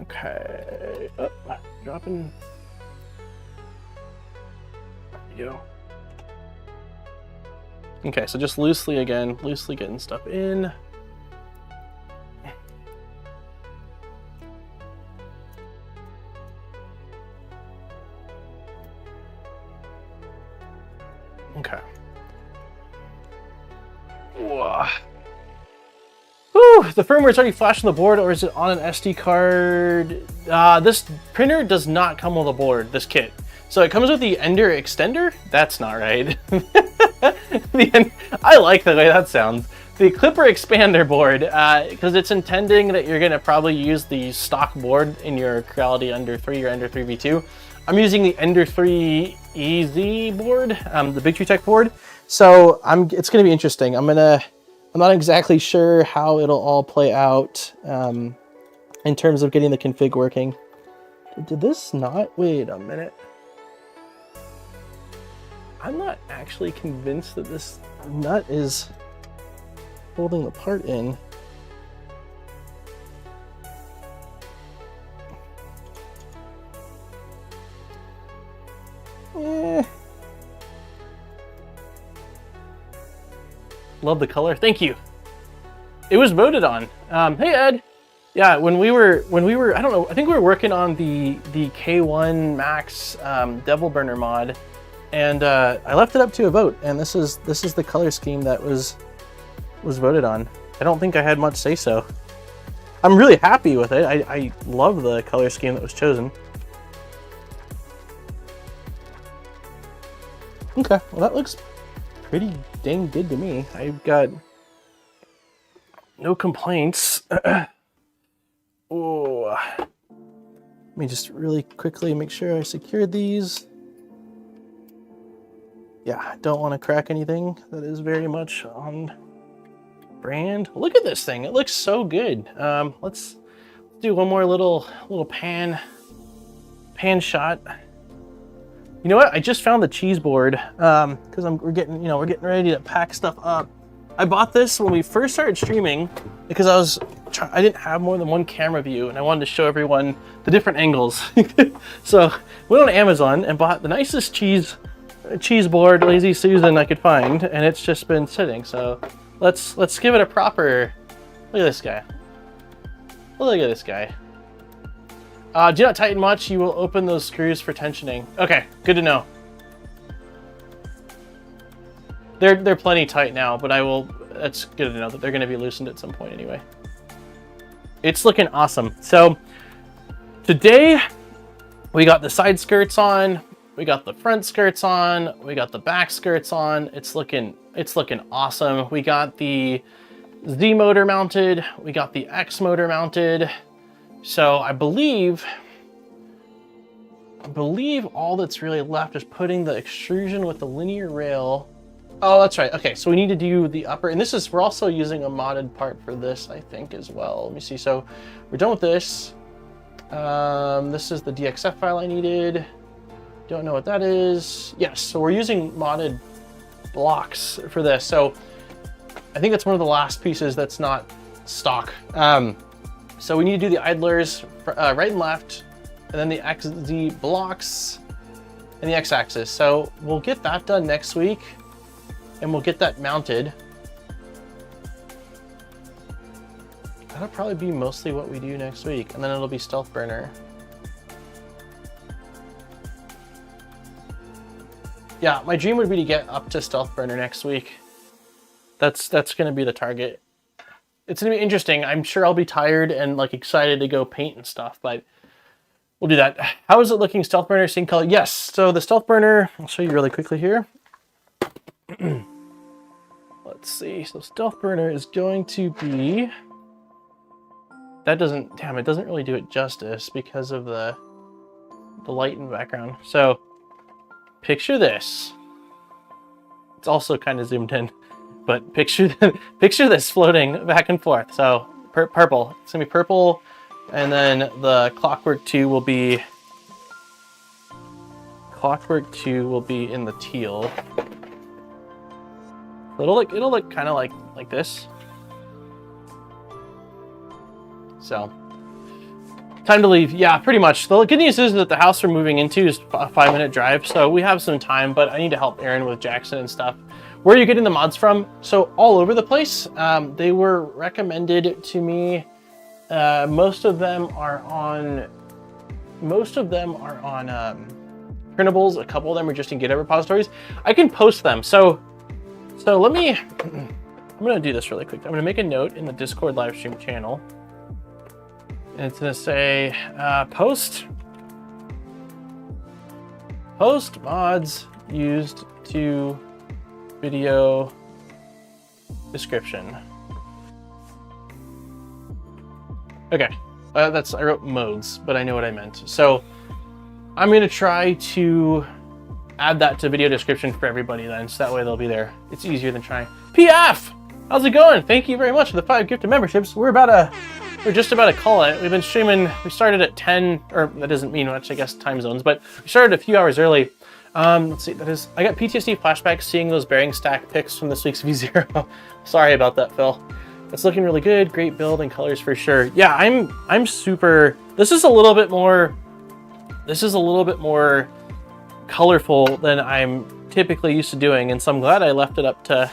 Okay, dropping. There we go. Okay, so just loosely getting stuff in. Okay. Whoa. Whew, the firmware's already flashed on the board, or is it on an SD card? This printer does not come with a board, this kit. So it comes with the Ender extender? That's not right. I like the way that sounds. The Clipper expander board, because it's intending that you're going to probably use the stock board in your Creality Ender 3 or Ender 3v2. I'm using the Ender 3 EZ board, the Big Tree Tech board. So it's going to be interesting. I'm not exactly sure how it'll all play out in terms of getting the config working. Did this not? Wait a minute. I'm not actually convinced that this nut is holding the part in. Love the color. Thank you. It was voted on. Hey Ed. Yeah, when we were I don't know, I think we were working on the K1 Max Devil Burner mod, and I left it up to a vote, and this is the color scheme that was voted on. I don't think I had much say so. I'm really happy with it. I love the color scheme that was chosen. Okay, well that looks pretty dang good to me. I've got no complaints. Oh, let me just really quickly make sure I secured these. Yeah, I don't want to crack anything. That is very much on brand. Look at this thing. It looks so good. Let's do one more little pan shot. You know what? I just found the cheese board because we're getting ready to pack stuff up. I bought this when we first started streaming because I didn't have more than one camera view and I wanted to show everyone the different angles. So went on Amazon and bought the nicest cheese board, Lazy Susan, I could find, and it's just been sitting. So let's give it a proper look at this guy. Look at this guy. Do not tighten much. You will open those screws for tensioning. Okay, good to know. They're plenty tight now, but that's good to know that they're going to be loosened at some point anyway. It's looking awesome. So today we got the side skirts on, we got the front skirts on, we got the back skirts on. It's looking awesome. We got the Z motor mounted, we got the X motor mounted. So I believe all that's really left is putting the extrusion with the linear rail. Oh, that's right. Okay, so we need to do the upper, and we're also using a modded part for this, I think, as well. Let me see. So we're done with this. This is the DXF file I needed. Don't know what that is. Yes, so we're using modded blocks for this. So I think that's one of the last pieces that's not stock. So we need to do the idlers right and left, and then the XZ blocks and the X-axis. So we'll get that done next week. And we'll get that mounted. That'll probably be mostly what we do next week. And then it'll be Stealth Burner. Yeah, my dream would be to get up to Stealth Burner next week. That's gonna be the target. It's gonna be interesting. I'm sure I'll be tired and like excited to go paint and stuff, but we'll do that. How is it looking? Stealth Burner, same color? Yes, so the Stealth Burner, I'll show you really quickly here. Let's see, so Stealth Burner is going to be, it doesn't really do it justice because of the light in the background. So picture this. It's also kind of zoomed in, but picture this floating back and forth. So purple, it's gonna be purple, and then the Clockwork 2 will be in the teal. It'll look kind of like this. So, time to leave. Yeah, pretty much. The good news is that the house we're moving into is a 5-minute drive, so we have some time, but I need to help Aaron with Jackson and stuff. Where are you getting the mods from? So, all over the place. They were recommended to me. Most of them are on printables. A couple of them are just in GitHub repositories. I can post them. So I'm gonna do this really quick. I'm gonna make a note in the Discord live stream channel. And it's gonna say, post mods used to video description. Okay, I wrote modes, but I know what I meant. So I'm gonna try to add that to video description for everybody then, so that way they'll be there. It's easier than trying. PF! How's it going? Thank you very much for the 5 gifted memberships. We're just about to call it. We've been streaming, we started at 10, or that doesn't mean much, I guess, time zones, but we started a few hours early. Let's see, I got PTSD flashbacks seeing those bearing stack pics from this week's V0. Sorry about that, Phil. It's looking really good, great build and colors for sure. Yeah, I'm super, this is a little bit more colorful than I'm typically used to doing, and so I'm glad I left it up to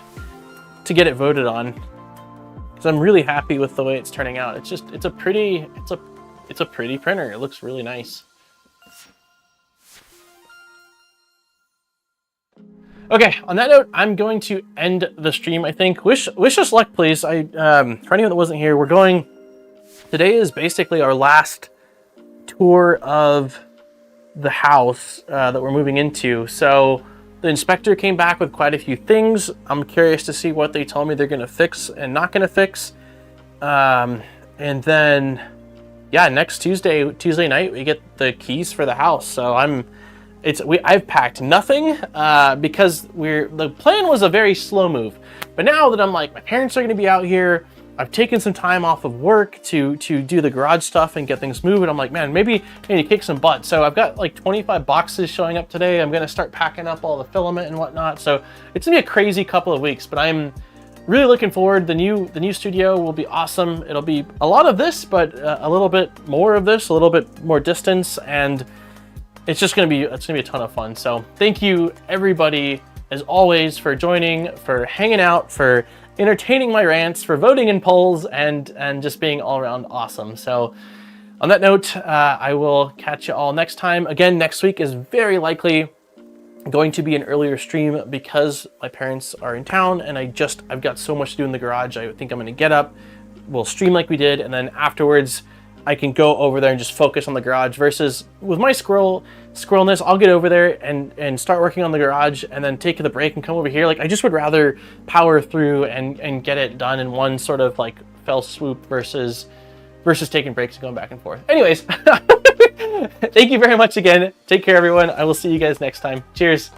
get it voted on, because I'm really happy with the way it's turning out. It's a pretty printer. It looks really nice. Okay, on that note, I'm going to end the stream, I think. Wish us luck, please. For anyone that wasn't here, today is basically our last tour of the house that we're moving into. So the inspector came back with quite a few things. I'm curious to see what they told me they're gonna fix and not gonna fix. And then, yeah, next Tuesday night, we get the keys for the house. So I'm I've packed nothing because the plan was a very slow move. But now that I'm like, my parents are going to be out here, I've taken some time off of work to do the garage stuff and get things moving. I'm like, man, maybe I need to kick some butt. So I've got like 25 boxes showing up today. I'm going to start packing up all the filament and whatnot. So it's going to be a crazy couple of weeks, but I'm really looking forward. The new studio will be awesome. It'll be a lot of this, but a little bit more of this, a little bit more distance, and it's going to be a ton of fun. So thank you everybody as always for joining, for hanging out, for entertaining my rants, for voting in polls, and just being all around awesome. So on that note, I will catch you all next time. Again, next week is very likely going to be an earlier stream because my parents are in town and I've got so much to do in the garage. I think I'm going to get up, we'll stream like we did, and then afterwards I can go over there and just focus on the garage, versus with my squirrelness, I'll get over there and start working on the garage and then take the break and come over here. Like, I just would rather power through and get it done in one sort of like fell swoop versus taking breaks and going back and forth. Anyways, thank you very much again. Take care, everyone. I will see you guys next time. Cheers.